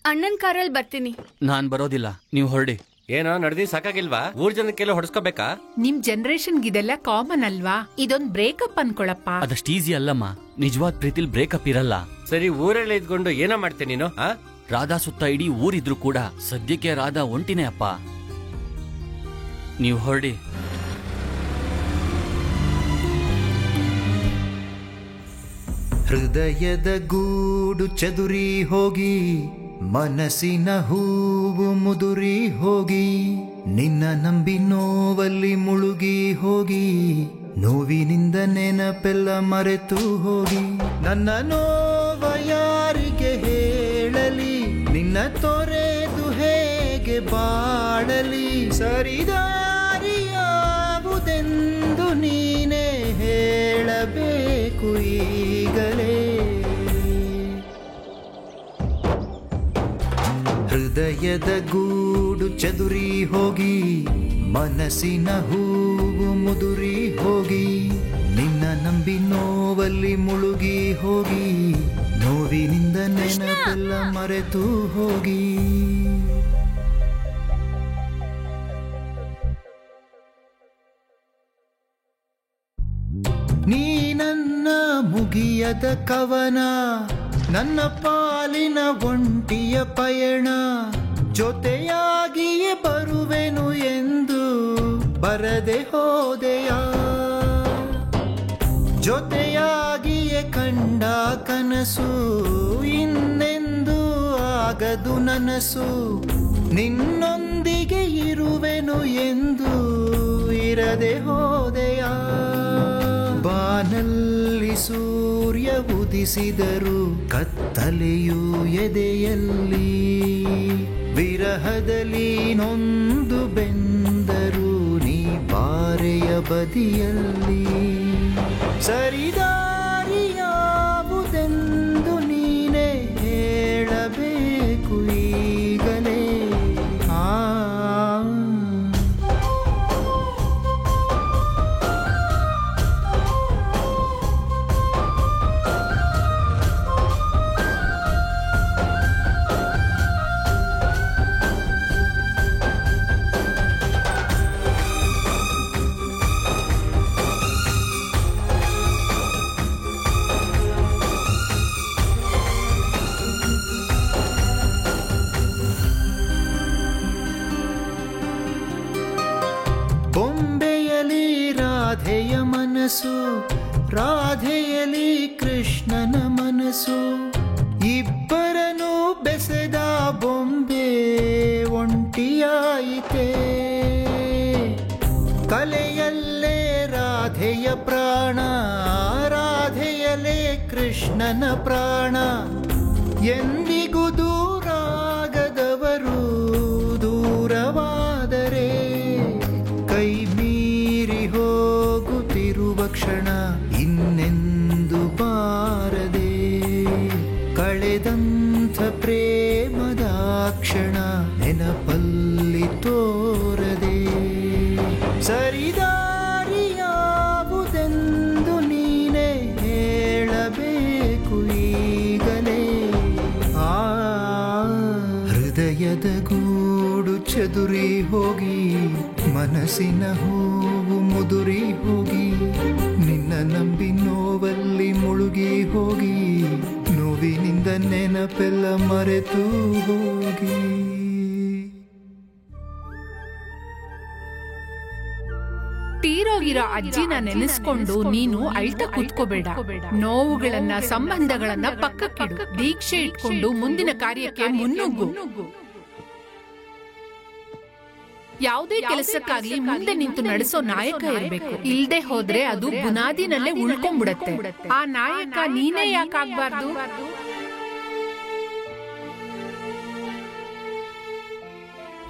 ಅಣ್ಣನ್ ಕಾರಲ್ಲಿ ಬರ್ತೀನಿ. ನಾನ್ ಬರೋದಿಲ್ಲ, ನೀವು ಹೊರಡಿ. ಏನೋ ನಡೆದಿ ಸಾಕಾಗಿಲ್ವಾ? ಊರ್ ಜನಕ್ಕೆಲ್ಲ ಹೊಡ್ಸ್ಕೋಬೇಕಾ? ನಿಮ್ ಜನರೇಷನ್ ಇದೆಲ್ಲ ಕಾಮನ್ ಅಲ್ವಾ? ಇದೊಂದ್ ಬ್ರೇಕಪ್ ಅನ್ಕೊಳಪ್ಪ. ಅದಷ್ಟು ಈಸಿ ಅಲ್ಲಮ್ಮ. ನಿಜವಾದ ಪ್ರೀತಿಲ್ ಬ್ರೇಕಪ್ ಇರಲ್ಲ. ಸರಿ, ಊರೆಲ್ಲ ಇದ್ಕೊಂಡು ಏನೋ ಮಾಡ್ತೇನೆ ನೀನು? ರಾಧಾ ಸುತ್ತ ಇಡೀ ಊರಿದ್ರು ಕೂಡ ಸದ್ಯಕ್ಕೆ ರಾಧಾ ಒಂಟಿನೇ ಅಪ್ಪ. ನೀವು ಹೊರಡಿ. ಹೃದಯದ ಗೂಡು ಚದುರಿ ಹೋಗಿ ಮನಸ್ಸಿನ ಹೂವು ಮುದುರಿ ಹೋಗಿ ನಿನ್ನ ನಂಬಿ ನೋವಲ್ಲಿ ಮುಳುಗಿ ಹೋಗಿ ನೋವಿನಿಂದ ನೆನಪೆಲ್ಲ ಮರೆತು ಹೋಗಿ ನನ್ನ ನೋವ ಯಾರಿಗೆ ಹೇಳಲಿ ನಿನ್ನ ತೊರೆದು ಹೇಗೆ ಬಾಳಲಿ ಸರಿದಾರಿಯಾವುದೆಂದು ನೀನೇ ಹೇಳಬೇಕು ಈಗಲೇ ಹೃದಯದ ಗೂಡು ಚದುರಿ ಹೋಗಿ ಮನಸ್ಸಿನ ಹೂವು ಮುದುರಿ ಹೋಗಿ ನಿನ್ನ ನಂಬಿ ನೋವಲ್ಲಿ ಮುಳುಗಿ ಹೋಗಿ ನೋವಿನಿಂದ ನೆನಪೆಲ್ಲ ಮರೆತು ಹೋಗಿ ನೀ ನನ್ನ ಮುಗಿಯದ ಕವನ ನನ್ನ ಪಾಲಿನ ಒಂಟಿಯ ಪಯಣ ಜೊತೆಯಾಗಿಯೇ ಬರುವೆನು ಎಂದು ಬರದೆ ಹೋದೆಯ ಜೊತೆಯಾಗಿಯೇ ಕಂಡ ಕನಸು ಇನ್ನೆಂದು ಆಗದು ನನಸು ನಿನ್ನೊಂದಿಗೆ ಇರುವೆನು ಎಂದು ಇರದೆ ಹೋದೆಯ ಬಾನಲ್ಲಿ ಸೂರ್ಯ ಉದಿಸಿದರು ಕತ್ತಲೆಯೂ ಎದೆಯಲ್ಲಿ ವಿರಹದಲ್ಲಿ ನೊಂದು ಬೆಂದರು ನೀ ಬಾರೆಯ ಬದಿಯಲ್ಲಿ ಸರಿದಾರಿಯಾವುದೆಂದು ನೀನೇ ಹೇಳಬೇಕು ಈಗಲೇ ಬೊಂಬೆಯಲಿ ರಾಧೆಯ ಮನಸ್ಸು ರಾಧೆಯಲಿ ಕೃಷ್ಣನ ಮನಸ್ಸು ಇಬ್ಬರನ್ನು ಬೆಸೆದ ಬೊಂಬೆ ಭೇಟಿಯಾಯಿತೆ ಕಲೆಯಲ್ಲೇ ರಾಧೆಯ ಪ್ರಾಣ ರಾಧೆಯಲೇ ಕೃಷ್ಣನ ಪ್ರಾಣ ಎಂದಿಗೂ ದೂರಾಗದವರು ದೂರವಾದರೆ ಕೈ ಮೀರಿ ಹೋಗುತ್ತಿರುವ ಕ್ಷಣ ಇನ್ನೆಂದು ಬಾರದೆ ಕಳೆದಂಥ ಪ್ರೇಮದ ಕ್ಷಣ ನೆನಪಲ್ಲಿ ತೋರದೆ ಸರಿದಾರಿಯಾವುದೆಂದು ನೀನೇ ಹೇಳಬೇಕು ಈಗಲೇ ಆ ಹೃದಯದ ಗೂಡು ಚದುರಿ ಹೋಗಿ ಮನಸ್ಸಿನ ಹೂವು ಮುದುರಿ ಹೋಗಿ ನಿನ್ನ ನಂಬಿ ನೋವಲ್ಲಿ ಮುಳುಗಿ ಹೋಗಿ ನೋವಿನಿಂದ ನೆನಪೆಲ್ಲ ಮರೆತು ಹೋಗಿ ತೀರೋಗಿರೋ ಅಜ್ಜಿನ ನೆನೆಸ್ಕೊಂಡು ನೀನು ಅಳ್ತಾ ಕೂತ್ಕೋಬೇಡ. ನೋವುಗಳನ್ನ ಸಂಬಂಧಗಳನ್ನ ಪಕ್ಕಕ್ಕಿಡು. ದೀಕ್ಷೆ ಇಟ್ಕೊಂಡು ಮುಂದಿನ ಕಾರ್ಯಕ್ಕೆ ಮುನ್ನುಗ್ಗು. ಯಾವುದೇ ಕೆಲಸಕ್ಕಾಗ್ಲಿ ಮುಂದೆ ನಿಂತು ನಡೆಸೋ ನಾಯಕ ಇರಬೇಕು. ಇಲ್ದೆ ಹೋದ್ರೆ ಅದು ಬುನಾದಿನಲ್ಲೇ ಉಳ್ಕೊಂಡ್ಬಿಡತ್ತೆ. ಆ ನಾಯಕ ನೀನೇ ಯಾಕಾಗ್ಬಾರ್ದು?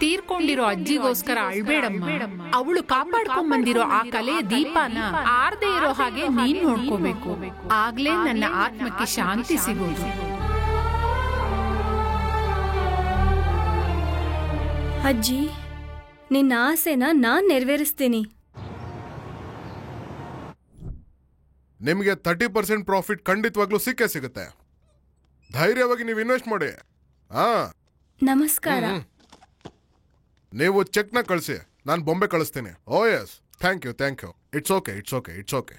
ತೀರ್ಕೊಂಡಿರೋ ಅಜ್ಜಿಗೋಸ್ಕರ ಅಳ್ಬೇಡಮ್ಮ. ಅವಳು ಕಾಪಾಡ್ಕೊಂಡ್ ಬಂದಿರೋ ಆ ಕಲೆಯ ದೀಪನ ಆರ್ದೇ ಇರೋ ಹಾಗೆ ನೀನ್ ನೋಡ್ಕೋಬೇಕು. ಆಗ್ಲೇ ನನ್ನ ಆತ್ಮಕ್ಕೆ ಶಾಂತಿ ಸಿಗೋದು. ಅಜ್ಜಿ, ನಿನ್ನ ಆಸೆನ ನಾನ್ ನೆರವೇರಿಸ್ತೀನಿ. ನಿಮಗೆ 30% ಪ್ರಾಫಿಟ್ ಖಂಡಿತವಾಗ್ಲೂ ಸಿಕ್ಕೇ ಸಿಗುತ್ತೆ. ಧೈರ್ಯವಾಗಿ ನೀವು ಇನ್ವೆಸ್ಟ್ ಮಾಡಿ. ನಮಸ್ಕಾರ. ನೀವು ಚೆಕ್ನ ಕಳಿಸಿ, ನಾನು ಬೊಂಬೆ ಕಳಿಸ್ತೀನಿ. Oh yes, thank you. It's okay.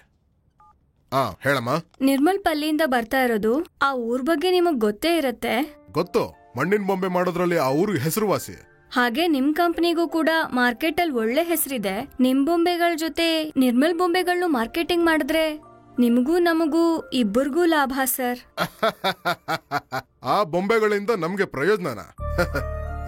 ಹೇಳಮ್ಮ. ನಿರ್ಮಲ್ ಪಲ್ಲಿಯಿಂದ ಬರ್ತಾ ಇರೋದು. ಆ ಊರ್ ಬಗ್ಗೆ ನಿಮಗ್ ಗೊತ್ತೇ ಇರತ್ತೆ. ಗೊತ್ತು, ಮಣ್ಣಿನ ಬೊಂಬೆ ಮಾಡೋದ್ರಲ್ಲಿ ಆ ಊರು ಹೆಸರುವಾಸಿ. ಹಾಗೆ ನಿಮ್ ಕಂಪನಿಗೂ ಕೂಡ ಮಾರ್ಕೆಟ್ ಅಲ್ಲಿ ಒಳ್ಳೆ ಹೆಸರಿದೆ. ನಿಮ್ ಬೊಂಬೆಗಳ ಜೊತೆ ನಿರ್ಮಲ್ ಬೊಂಬೆಗಳನ್ನು ಮಾರ್ಕೆಟಿಂಗ್ ಮಾಡಿದ್ರೆ ನಿಮಗೂ ನಮಗೂ ಇಬ್ಬರಿಗೂ ಲಾಭ ಸರ್. ಆ ಬೊಂಬೆಗಳಿಂದ ನಮ್ಗೆ ಪ್ರಯೋಜನನ?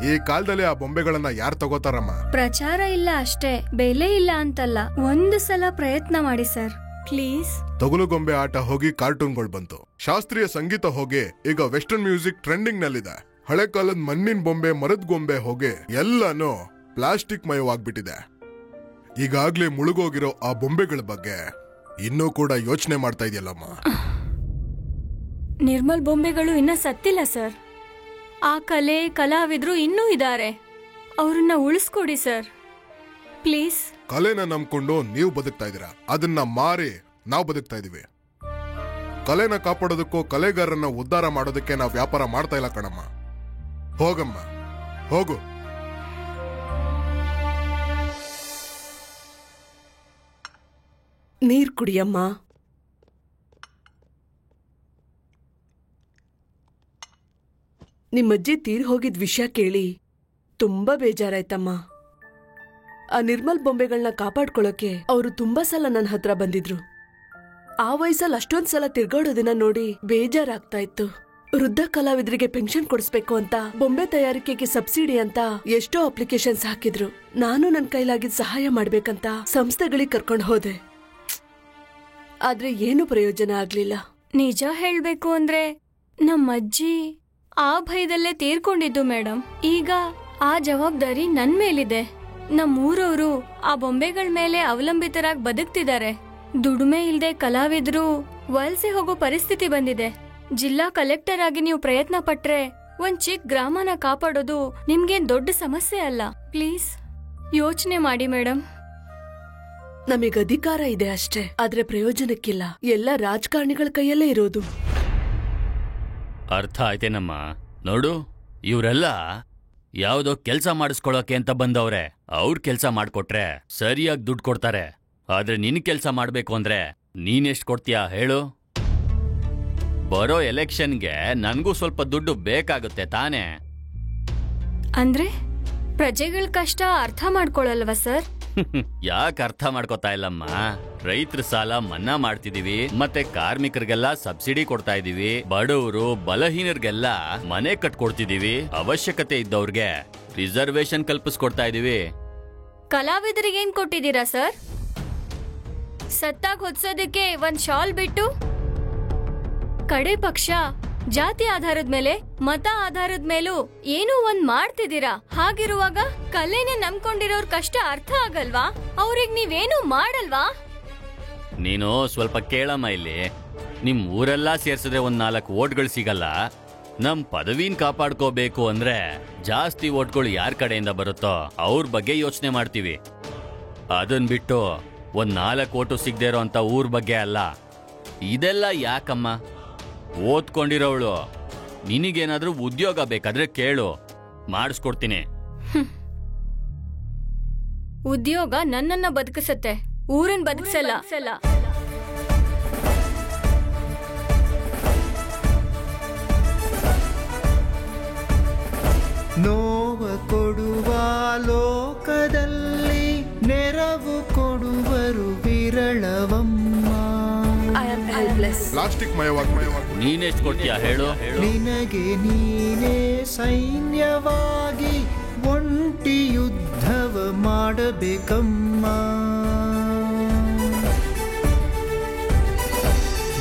ಈ ಕಾಲದಲ್ಲಿ ಆ ಬೊಂಬೆಗಳನ್ನ ಯಾರು ತಗೋತಾರಮ್ಮ? ಪ್ರಚಾರ ಇಲ್ಲ ಅಷ್ಟೇ, ಬೆಲೆ ಇಲ್ಲ ಅಂತಲ್ಲ. ಒಂದು ಸಲ ಪ್ರಯತ್ನ ಮಾಡಿ ಸರ್, ಪ್ಲೀಸ್. ತೊಗಲು ಗೊಂಬೆ ಆಟ ಹೋಗಿ ಕಾರ್ಟೂನ್ಗಳು ಬಂತು. ಶಾಸ್ತ್ರೀಯ ಸಂಗೀತ ಹೋಗಿ ಈಗ ವೆಸ್ಟರ್ನ್ ಮ್ಯೂಸಿಕ್ ಟ್ರೆಂಡಿಂಗ್ ನಲ್ಲಿದೆ. ಹಳೆ ಕಾಲದ ಮಣ್ಣಿನ ಬೊಂಬೆ, ಮರದ ಗೊಂಬೆ ಹೋಗಿ ಎಲ್ಲಾನು ಪ್ಲಾಸ್ಟಿಕ್ ಮಯವಾಗ್ಬಿಟ್ಟಿದೆ. ಈಗಾಗ್ಲೇ ಮುಳುಗೋಗಿರೋ ಆ ಬೊಂಬೆಗಳ ಬಗ್ಗೆ ಇನ್ನೂ ಕೂಡ ಯೋಚನೆ ಮಾಡ್ತಾ ಇದೆಯಲ್ಲಮ್ಮ. ನಿರ್ಮಲ್ ಬೊಂಬೆಗಳು ಇನ್ನ ಸತ್ತಿಲ್ಲ ಸರ್. ಆ ಕಲಾವಿದ್ರು ಇನ್ನೂ ಇದ್ದಾರೆ. ಅವ್ರನ್ನ ಉಳಿಸ್ಕೊಡಿ ಸರ್, ಪ್ಲೀಸ್. ಕಲೆನ ನಂಬ್ಕೊಂಡು ನೀವು ಬದುಕ್ತಾ ಇದೀರಾ, ಅದನ್ನ ಮಾರಿ ನಾವು ಬದುಕ್ತಾ ಇದೀವಿ. ಕಲೆನ ಕಾಪಾಡೋದಕ್ಕೂ ಕಲೆಗಾರನ್ನ ಉದ್ಧಾರ ಮಾಡೋದಕ್ಕೆ ನಾವು ವ್ಯಾಪಾರ ಮಾಡ್ತಾ ಇಲ್ಲ ಕಣಮ್ಮ. ಹೋಗಮ್ಮ, ಹೋಗು. ನೀರ್ ಕುಡಿಯಮ್ಮ. ನಿಮ್ಮಜ್ಜಿ ತೀರ್ ಹೋಗಿದ್ ವಿಷಯ ಕೇಳಿ ತುಂಬಾ ಬೇಜಾರಾಯ್ತಮ್ಮ. ಆ ನಿರ್ಮಲ್ ಬೊಂಬೆಗಳನ್ನ ಕಾಪಾಡ್ಕೊಳ್ಳೋಕೆ ಅವರು ತುಂಬಾ ಸಲ ನನ್ನ ಹತ್ರ ಬಂದಿದ್ರು. ಆ ವಯಸ್ಸಲ್ಲಿ ಅಷ್ಟೊಂದ್ ಸಲ ತಿರ್ಗಾಡೋದನ್ನ ನೋಡಿ ಬೇಜಾರಾಗ್ತಾ ಇತ್ತು. ವೃದ್ಧ ಕಲಾವಿದರಿಗೆ ಪೆನ್ಷನ್ ಕೊಡಿಸ್ಬೇಕು ಅಂತ, ಬೊಂಬೆ ತಯಾರಿಕೆಗೆ ಸಬ್ಸಿಡಿ ಅಂತ ಎಷ್ಟೋ ಅಪ್ಲಿಕೇಶನ್ಸ್ ಹಾಕಿದ್ರು. ನಾನು ನನ್ನ ಕೈಲಾಗಿದ್ ಸಹಾಯ ಮಾಡ್ಬೇಕಂತ ಸಂಸ್ಥೆಗಳಿಗೆ ಕರ್ಕೊಂಡು ಹೋದೆ. ಆದ್ರೆ ಏನು ಪ್ರಯೋಜನ ಆಗ್ಲಿಲ್ಲ. ನಿಜ ಹೇಳ್ಬೇಕು ಅಂದ್ರೆ ನಮ್ಮಜ್ಜಿ ಆ ಭಯದಲ್ಲೇ ತೀರ್ಕೊಂಡಿದ್ದು ಮೇಡಮ್. ಈಗ ಆ ಜವಾಬ್ದಾರಿ ನನ್ ಮೇಲಿದೆ. ನಮ್ಮೂರವರು ಆ ಬೊಂಬೆಗಳ ಮೇಲೆ ಅವಲಂಬಿತರಾಗಿ ಬದುಕ್ತಿದ್ದಾರೆ. ದುಡಿಮೆ ಇಲ್ದೆ ಕಲಾವಿದ್ರು ವಲಸೆ ಹೋಗೋ ಪರಿಸ್ಥಿತಿ ಬಂದಿದೆ. ಜಿಲ್ಲಾ ಕಲೆಕ್ಟರ್ ಆಗಿ ನೀವು ಪ್ರಯತ್ನ ಪಟ್ರೆ ಒಂದ್ ಚಿಕ್ಕ ಗ್ರಾಮನ ಕಾಪಾಡೋದು ನಿಮ್ಗೇನ್ ದೊಡ್ಡ ಸಮಸ್ಯೆ ಅಲ್ಲ. ಪ್ಲೀಸ್ ಯೋಚನೆ ಮಾಡಿ ಮೇಡಮ್. ನಮಗ್ ಅಧಿಕಾರ ಇದೆ ಅಷ್ಟೇ, ಆದ್ರೆ ಪ್ರಯೋಜನಕ್ಕಿಲ್ಲ. ಎಲ್ಲ ರಾಜಕಾರಣಿಗಳ ಕೈಯಲ್ಲೇ ಇರೋದು. ಅರ್ಥ ಆಯ್ತೇನಮ್ಮ. ನೋಡು, ಇವರೆಲ್ಲ ಯಾವ್ದೋ ಕೆಲ್ಸ ಮಾಡಿಸ್ಕೊಳಕ್ಕೆ ಅಂತ ಬಂದವ್ರೆ. ಅವ್ರ ಕೆಲ್ಸ ಮಾಡ್ಕೊಟ್ರೆ ಸರಿಯಾಗಿ ದುಡ್ಡು ಕೊಡ್ತಾರೆ. ಆದ್ರೆ ನಿನ್ ಕೆಲ್ಸ ಮಾಡ್ಬೇಕು ಅಂದ್ರೆ ನೀನೆಷ್ಟ್ ಕೊಡ್ತೀಯಾ ಹೇಳು? ಬರೋ ಎಲೆಕ್ಷನ್ಗೆ ನನ್ಗೂ ಸ್ವಲ್ಪ ದುಡ್ಡು ಬೇಕಾಗುತ್ತೆ ತಾನೇ? ಅಂದ್ರೆ ಪ್ರಜೆಗಳ ಕಷ್ಟ ಅರ್ಥ ಮಾಡ್ಕೊಳಲ್ವಾ ಸರ್? ಯಾಕೆ ಅರ್ಥ ಮಾಡ್ಕೊತಾ ಇಲ್ಲಮ್ಮ? ರೈತರ ಸಾಲ ಮನ್ನಾ ಮಾಡ್ತಿದೀವಿ, ಮತ್ತೆ ಕಾರ್ಮಿಕರಿಗೆಲ್ಲ ಸಬ್ಸಿಡಿ ಕೊಡ್ತಾ ಇದೀವಿ, ಬಡವರು ಬಲಹೀನರಿಗೆಲ್ಲ ಮನೆ ಕಟ್ಕೊಡ್ತಿದೀವಿ, ಅವಶ್ಯಕತೆ ಇದ್ದವ್ರಿಗೆ ರಿಸರ್ವೇಶನ್ ಕಲ್ಪಿಸ್ಕೊಡ್ತಾ ಇದೀವಿ. ಕಲಾವಿದರಿಗೆ ಏನ್ ಕೊಟ್ಟಿದ್ದೀರಾ ಸರ್? ಸತ್ತಾಗ್ ಹೊತ್ಸೋದಕ್ಕೆ ಒಂದ್ ಶಾಲ್ ಬಿಟ್ಟು ಕಡೆ ಪಕ್ಷ ಜಾತಿ ಆಧಾರದ ಮೇಲೆ ಮತ ಆಧಾರದ ಮೇಲೂ ಏನೋ ಒಂದ್ ಮಾಡ್ತಿದ್ದೀರಾ. ಹಾಗಿರುವಾಗ ಕಲೆನೆ ನಂಬ್ಕೊಂಡಿರೋರ್ ಕಷ್ಟ ಅರ್ಥ ಆಗಲ್ವಾ? ಅವ್ರಿಗೆ ನೀವೇನು ಮಾಡಲ್ವಾ? ನೀನು ಸ್ವಲ್ಪ ಕೇಳಮ್ಮ ಇಲ್ಲಿ. ನಿಮ್ ಊರೆಲ್ಲ ಸೇರ್ಸಿದ್ರೆ ಒಂದ್ 4 ಓಟ್ಗಳು ಸಿಗಲ್ಲ. ನಮ್ ಪದವಿನ್ ಕಾಪಾಡ್ಕೋಬೇಕು ಅಂದ್ರೆ ಜಾಸ್ತಿ ಓಟ್ಗಳು ಯಾರ ಕಡೆಯಿಂದ ಬರುತ್ತೋ ಅವ್ರ ಬಗ್ಗೆ ಯೋಚನೆ ಮಾಡ್ತೀವಿ. ಅದನ್ ಬಿಟ್ಟು ಒಂದ್ 4 ಓಟು ಸಿಗದೆ ಇರೋ ಅಂತ ಊರ್ ಬಗ್ಗೆ ಅಲ್ಲ. ಇದೆಲ್ಲ ಯಾಕಮ್ಮ? ಓದ್ಕೊಂಡಿರೋವಳು, ನಿನಗೇನಾದ್ರೂ ಉದ್ಯೋಗ ಬೇಕಾದ್ರೆ ಕೇಳು, ಮಾಡಿಸ್ಕೊಡ್ತೀನಿ. ಉದ್ಯೋಗ ನನ್ನನ್ನ ಬದುಕಿಸತ್ತೆ, ಊರನ್ ಬದುಕಿಸಲ್ಲ. ನೋವ ಕೊಡುವ ಲೋಕದಲ್ಲಿ ನೆರವು ಕೊಡುವರು ವಿರಳವಮ್ಮ. ಪ್ಲಾಸ್ಟಿಕ್ ನೀನೆಷ್ಟು ಕೊಡ್ತೀಯಾ ಹೇಳು? ನಿನಗೆ ನೀನೇ ಸೈನ್ಯವಾಗಿ ಒಂಟಿ ಯುದ್ಧವ ಮಾಡಬೇಕಮ್ಮ.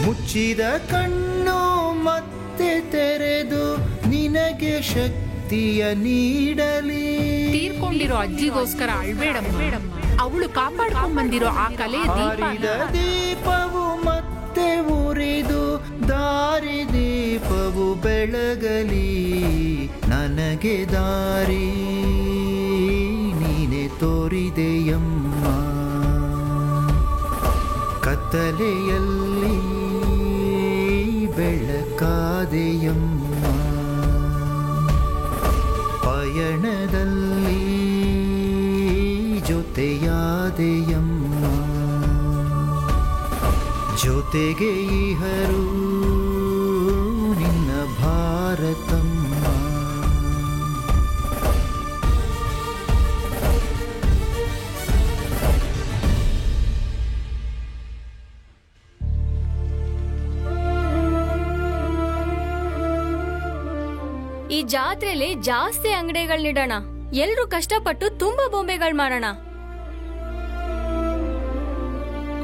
ಮುಚ್ಚಿದ ಕಣ್ಣು ಮತ್ತೆ ತೆರೆದು ನಿನಗೆ ಶಕ್ತಿಯ ನೀಡಲಿ. ತೀರ್ಕೊಂಡಿರೋ ಅಜ್ಜಿಗೋಸ್ಕರ ಅಳ್ಬೇಡಮ್ಮ. ಅವಳು ಕಾಪಾಡ್ಕೊಂಡ್ ಬಂದಿರೋ ಆ ಕಲೆ ದೀಪವು ಮತ್ತೆ ಉರಿದು ದಾರಿ ದೀಪವು ಬೆಳಗಲಿ. ನನಗೆ ದಾರಿ ನೀನೆ ತೋರಿದೆಯಮ್ಮ. ಕತ್ತಲೆಯಲ್ಲಿ ಬೆಳಕಾದೆಯಮ್ಮ. ಪಯಣದಲ್ಲಿ ಜೊತೆಯಾದೆಯಮ್ಮ. ಜೊತೆಗೆ ಇಹರು ನಿನ್ನ ಭಾರತಮ್ಮ. ಈ ಜಾತ್ರೆಲಿ ಜಾಸ್ತಿ ಅಂಗಡಿಗಳನ್ನಿಡೋಣ. ಎಲ್ರು ಕಷ್ಟಪಟ್ಟು ತುಂಬಾ ಬೊಂಬೆಗಳು ಮಾಡೋಣ.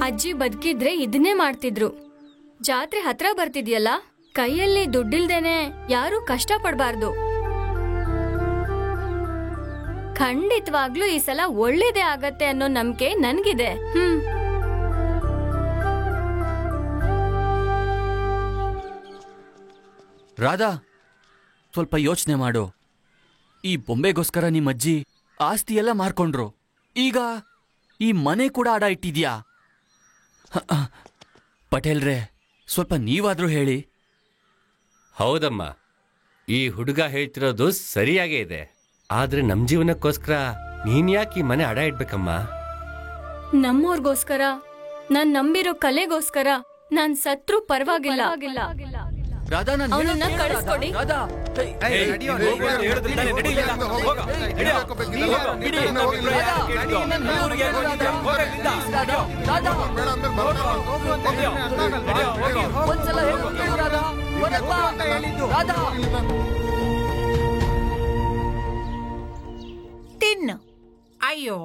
ಅಜ್ಜಿ ಬದುಕಿದ್ರೆ ಇದನ್ನೇ ಮಾಡ್ತಿದ್ರು. ಜಾತ್ರೆ ಹತ್ರ ಬರ್ತಿದ್ಯಲ್ಲ, ಕೈಯಲ್ಲಿ ದುಡ್ಡಿಲ್ದೇನೆ ಯಾರು ಕಷ್ಟ ಪಡ್ಬಾರ್ದು. ಖಂಡಿತವಾಗ್ಲೂ ಈ ಸಲ ಒಳ್ಳೇದೇ ಆಗತ್ತೆ ಅನ್ನೋ ನಂಬಿಕೆ ನನ್ಗಿದೆ. ರಾಧಾ, ಸ್ವಲ್ಪ ಯೋಚನೆ ಮಾಡು. ಈ ಬೊಂಬೆಗೋಸ್ಕರ ನಿಮ್ಮ ಅಜ್ಜಿ ಆಸ್ತಿ ಎಲ್ಲ ಮಾರ್ಕೊಂಡ್ರು. ಈಗ ಈ ಮನೆ ಕೂಡ ಅಡ ಇಟ್ಟಿದ್ಯಾ? ಪಟೇಲ್ರೇ, ಸ್ವಲ್ಪ ನೀವಾದ್ರೂ ಹೇಳಿ. ಹೌದಮ್ಮ, ಈ ಹುಡುಗ ಹೇಳ್ತಿರೋದು ಸರಿಯಾಗೇ ಇದೆ. ಆದ್ರೆ ನಮ್ ಜೀವನಕ್ಕೋಸ್ಕರ ನೀನ್ ಯಾಕೆ ಈ ಮನೆ ಅಡ ಇಡ್ಬೇಕಮ್ಮ? ನಮ್ಮವ್ರಿಗೋಸ್ಕರ, ನಾನ್ ನಂಬಿರೋ ಕಲೆಗೋಸ್ಕರ ನಾನ್ ಸತ್ರು ಪರವಾಗಿಲ್ಲ. ಅವನನ್ನ ಕಳಿಸ್ಕೊಡಿ. ತಿನ್ನು. ಅಯ್ಯೋ,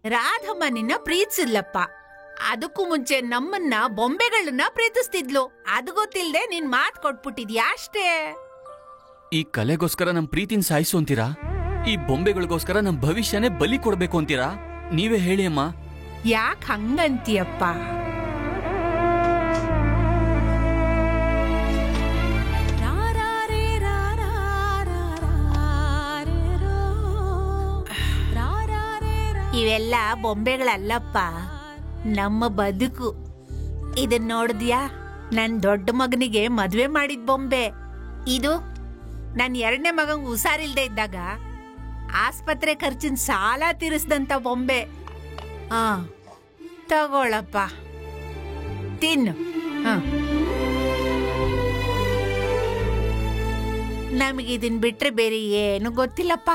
ರಾಧಮ್ಮ ನಿನ್ನ ಪ್ರೀತಿಸಿದ್ಲಪ್ಪ. ಅದಕ್ಕೂ ಮುಂಚೆ ನಮ್ಮನ್ನ ಬೊಂಬೆಗಳನ್ನ ಪ್ರೀತಿಸ್ತಿದ್ಲು. ಅದು ಗೊತ್ತಿಲ್ದೆ ನೀನ್ ಮಾತ್ ಕೊಟ್ಬಿಟ್ಟಿದ್ಯಾ ಅಷ್ಟೇ. ಈ ಕಲೆಗೋಸ್ಕರ ನಮ್ ಪ್ರೀತಿನ ಸಾಯಿಸು ಅಂತೀರಾ? ಈ ಬೊಂಬೆಗಳಿಗೋಸ್ಕರ ನಮ್ ಭವಿಷ್ಯನೇ ಬಲಿ ಕೊಡ್ಬೇಕು ಅಂತೀರಾ? ನೀವೇ ಹೇಳಿ ಅಮ್ಮ. ಯಾಕೆ ಹಂಗಂತೀಯಪ್ಪ? ಇವೆಲ್ಲ ಬೊಂಬೆಗಳಲ್ಲಪ್ಪ, ನಮ್ಮ ಬದುಕು. ಇದನ್ ನೋಡಿದ್ಯಾ? ನನ್ ದೊಡ್ಡ ಮಗನಿಗೆ ಮದ್ವೆ ಮಾಡಿದ ಬೊಂಬೆ ಇದು. ನನ್ 2ನೇ ಮಗಂಗ್ ಹುಷಾರಿಲ್ದೆ ಇದ್ದಾಗ ಆಸ್ಪತ್ರೆ ಖರ್ಚಿನ ಸಾಲ ತೀರಿಸಿದಂತ ಬೊಂಬೆ. ತಗೊಳಪ್ಪ, ತಿನ್ನು. ನಮಗಿದನ್ ಬಿಟ್ರೆ ಬೇರೆ ಏನು ಗೊತ್ತಿಲ್ಲಪ್ಪ.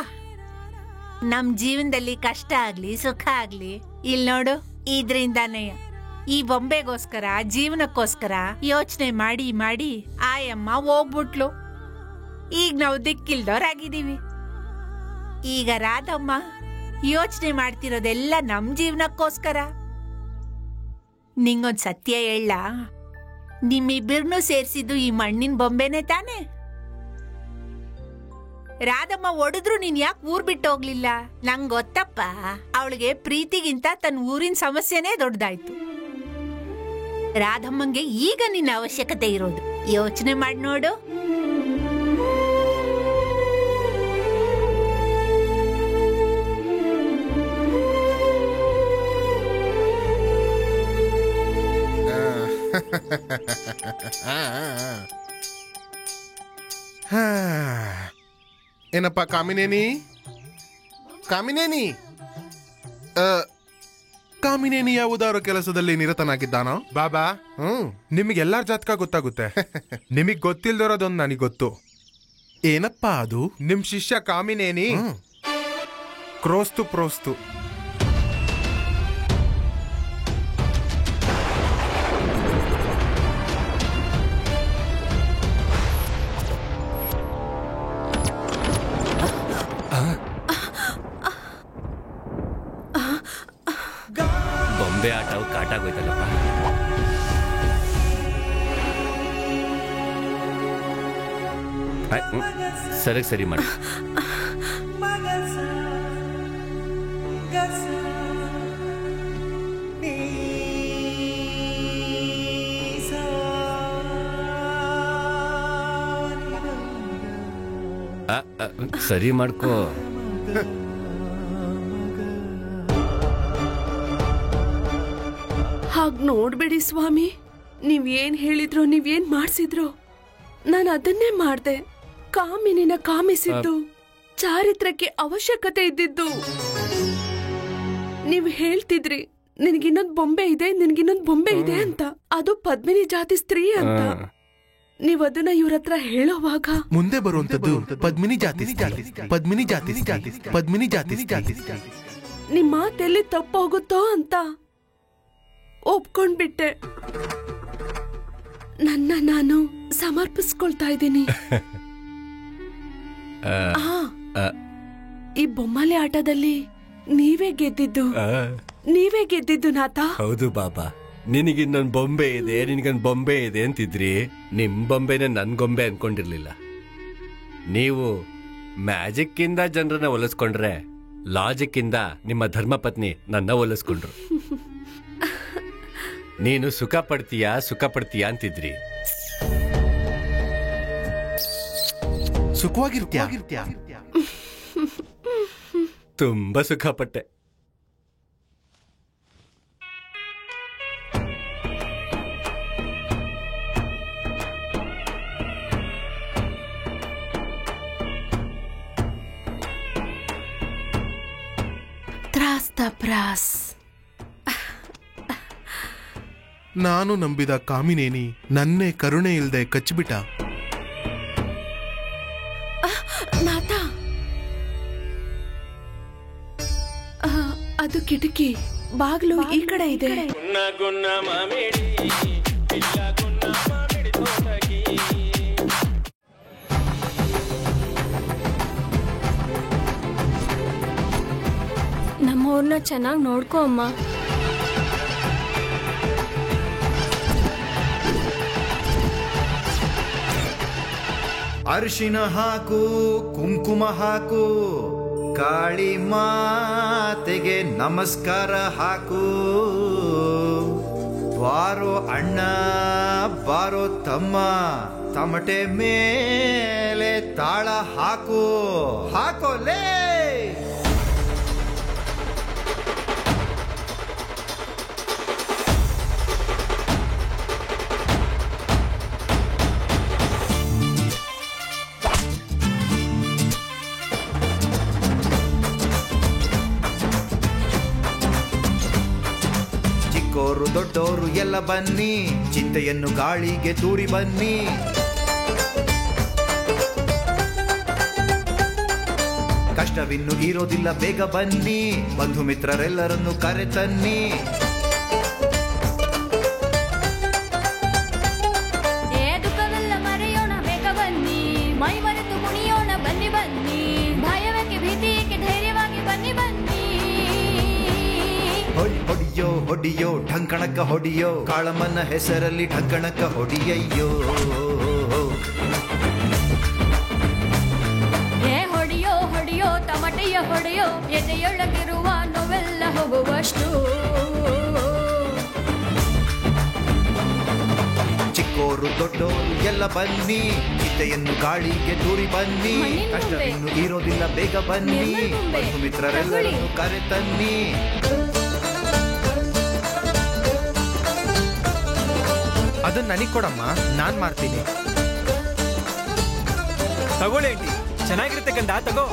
ನಮ್ ಜೀವನದಲ್ಲಿ ಕಷ್ಟ ಆಗ್ಲಿ ಸುಖ ಆಗ್ಲಿ, ಇಲ್ ನೋಡು, ಇದ್ರಿಂದಾನೇ ಈ ಬೊಂಬೆಗೋಸ್ಕರ ಜೀವನಕ್ಕೋಸ್ಕರ ಯೋಚನೆ ಮಾಡಿ ಮಾಡಿ ಆಯಮ್ಮ ಹೋಗ್ಬಿಟ್ಲು. ಈಗ ನಾವು ದಿಕ್ಕಿಲ್ದವ್ರಾಗಿದ್ದೀವಿ. ಈಗ ರಾಧಮ್ಮ ಯೋಚನೆ ಮಾಡ್ತಿರೋದೆಲ್ಲ ನಮ್ ಜೀವನಕ್ಕೋಸ್ಕರ. ನಿಂಗೊಂದ್ ಸತ್ಯ ಹೇಳ, ನಿಮ್ಮಿಬ್ಬರನ್ನೂ ಸೇರ್ಸಿದ್ದು ಈ ಮಣ್ಣಿನ ಬೊಂಬೆನೆ ತಾನೆ? ರಾಧಮ್ಮ ಒಡಿದ್ರು ನೀನ್ ಯಾಕೆ ಊರ್ ಬಿಟ್ಟು ಹೋಗ್ಲಿಲ್ಲ? ನಂಗ್ ಗೊತ್ತಪ್ಪ, ಅವಳಿಗೆ ಪ್ರೀತಿಗಿಂತ ತನ್ನ ಊರಿನ ಸಮಸ್ಯೆನೇ ದೊಡ್ಡದಾಯ್ತು. ರಾಧಮ್ಮಂಗೆ ಈಗ ನಿನ್ನ ಅವಶ್ಯಕತೆ ಇರೋದು. ಯೋಚನೆ ಮಾಡಿ ನೋಡು. ಏನಪ್ಪ ಕಾಮಿನೇನಿ? ಕಾಮಿನೇನಿ ಕಾಮಿನೇನಿ ಯಾವುದಾದ್ರು ಕೆಲಸದಲ್ಲಿ ನಿರತನಾಗಿದ್ದಾನೋ? ಬಾಬಾ, ನಿಮಗೆ ಎಲ್ಲಾರ ಜಾತಕ ಗೊತ್ತಾಗುತ್ತೆ. ನಿಮಗ್ ಗೊತ್ತಿಲ್ದಿರೋದೊಂದು ನನಗೆ ಗೊತ್ತು. ಏನಪ್ಪಾ ಅದು? ನಿಮ್ ಶಿಷ್ಯ ಕಾಮಿನೇನಿ ಕ್ರೋಸ್ತು ಪ್ರೋಸ್ತು. ಬೊಂಬೆ ಆಟವು ಕಾಟಾಗೋಯ್ತಲ್ಲಪ್ಪ. ಸರಿಗ್ ಸರಿ ಮಾಡಿ. ಸರಿ ಮಾಡ್ಕೋ. ಹಾಗ್ ನೋಡ್ಬೇಡಿ ಸ್ವಾಮಿ. ನೀವೇನ್ ಹೇಳಿದ್ರೋ, ನೀವೇನ್ ಮಾಡ್ಸಿದ್ರೋ ನಾನು ಅದನ್ನೇ ಮಾಡ್ದೆ. ಕಾಮಿನಿನ ಕಾಮಿಸಿದ್ದು ಚಾರಿತ್ರಕ್ಕೆ ಅವಶ್ಯಕತೆ ಇದ್ದಿದ್ದು. ನೀವು ಹೇಳ್ತಿದ್ರಿ ನಿನ್ಗಿನ್ನೊಂದ್ ಬೊಂಬೆ ಇದೆ, ನಿನ್ಗಿನ್ನೊಂದ್ ಬೊಂಬೆ ಇದೆ ಅಂತ. ಅದು ಪದ್ಮಿನಿ ಜಾತಿ ಸ್ತ್ರೀ ಅಂತ. ನೀವ್ ಅದನ್ನ ಇವ್ರ ಹತ್ರ ಹೇಳೋವಾಗ ಮುಂದೆ ಬರುವಂತದ್ದು ಪದ್ಮಿನಿ ಜಾತಿ, ಪದ್ಮಿನಿ ಜಾತಿ, ಪದ್ಮಿನಿ ಜಾತಿ. ನಿಮ್ ಮಾತೆಲ್ಲಿ ತಪ್ಪೋಗುತ್ತೋ ಅಂತ ಒಪ್ಕೊಂಡ್ಬಿಟ್ಟೆ. ನನ್ನ ನಾನು ಸಮರ್ಪಿಸ್ಕೊಳ್ತಾ ಇದ್ದೀನಿ. ಈ ಬೊಮ್ಮಲೆ ಆಟದಲ್ಲಿ ನೀವೇ ಗೆದ್ದಿದ್ದು ನಾಥ. ಹೌದು ಬಾಬಾ, ನಿನಗಿನ್ನೊಂದು ಬೊಂಬೆ ಇದೆ, ನಿನಗೊಂದು ಬೊಂಬೆ ಇದೆ ಅಂತಿದ್ರಿ. ನಿಮ್ ಬೊಂಬೆನ ನನ್ ಗೊಂಬೆ ಅನ್ಕೊಂಡಿರ್ಲಿಲ್ಲ. ನೀವು ಮ್ಯಾಜಿಕ್ ಇಂದ ಜನರನ್ನ ಒಲಿಸ್ಕೊಂಡ್ರೆ, ಲಾಜಿಕ್ ಇಂದ ನಿಮ್ಮ ಧರ್ಮಪತ್ನಿ ನನ್ನ ಒಲಿಸ್ಕೊಂಡ್ರು. ನೀನು ಸುಖ ಪಡ್ತೀಯಾ ಅಂತಿದ್ರಿ. ಸುಖವಾಗಿರ್ತೀಯ? ತುಂಬಾ ಸುಖ ಪಟ್ಟೆ. ಪ್ರಾಸ್ ನಾನು ನಂಬಿದ ಕಾಮಿನೇನಿ ನನ್ನೇ ಕರುಣೆ ಇಲ್ದೆ ಕಚ್ಚಿಬಿಟ್ಟ. ನಾಥ, ಅದು ಕಿಟಕಿ, ಬಾಗ್ಲು ಈ ಕಡೆ ಇದೆ. ನಮ್ಮವ್ರನ್ನ ಚೆನ್ನಾಗಿ ನೋಡ್ಕೋ ಅಮ್ಮ. ಅರಿಶಿನ ಹಾಕು, ಕುಂಕುಮ ಹಾಕು, ಕಾಳಿ ಮಾತೆಗೆ ನಮಸ್ಕಾರ ಹಾಕು. ಬಾರೋ ಅಣ್ಣ, ಬಾರೋ ತಮ್ಮ, ತಮಟೆ ಮೇಲೆ ತಾಳ ಹಾಕೋಲೇ. ಚಿಕ್ಕೋರು ದೊಡ್ಡೋರು ಎಲ್ಲ ಬನ್ನಿ, ಚಿಂತೆಯನ್ನು ಗಾಳಿಗೆ ತೂರಿ ಬನ್ನಿ. ಕಷ್ಟವಿನ್ನು ಇರೋದಿಲ್ಲ, ಬೇಗ ಬನ್ನಿ, ಬಂಧು ಮಿತ್ರರೆಲ್ಲರನ್ನು ಕರೆ ತನ್ನಿ. ದುಃಖವೆಲ್ಲ ಮರೆಯೋಣ, ಬೇಗ ಬನ್ನಿ, ಮೈ ಮರೆತು ಕುಣಿಯೋಣ, ಬನ್ನಿ ಬನ್ನಿ. ಭಯವಕ್ಕೆ ಭೀತಿ ಏಕೆ ಹೊಡಿಯೋ ಹೊಡಿಯೋ ಢಂಕಣಕ ಹೊಡಿಯೋ ಕಾಳಮ್ಮನ ಹೆಸರಲ್ಲಿ ಢಂಕಣಕ ಹೊಡಿಯಯ್ಯೋ ಏ ಹೊಡಿಯೋ ಹೊಡಿಯೋ ತಮಟೆಯ ಹೊಡೆಯೋ ಎದೆಯೊಳಗಿರುವ ನೋವೆಲ್ಲ ಹೋಗುವಷ್ಟು ಚಿಕ್ಕೋರು ದೊಡ್ಡೋರು ಎಲ್ಲ ಬನ್ನಿ ಚಿತೆಯನ್ನು ಗಾಳಿಗೆ ತೂರಿ ಬನ್ನಿ ಕಷ್ಟವಿನ್ನು ಇರೋದಿಲ್ಲ ಬೇಗ ಬನ್ನಿ ಬಂಧು ಮಿತ್ರರೆಲ್ಲರನ್ನು ಕರೆ ತನ್ನಿ ಅದನ್ನ ನನಗ್ ಕೊಡಮ್ಮ ನಾನ್ ಮಾಡ್ತೀನಿ ತಗೊಳ್ಳಿ ಆಂಟಿ ಚೆನ್ನಾಗಿರುತ್ತೆ ಕಂದ ತಗೋ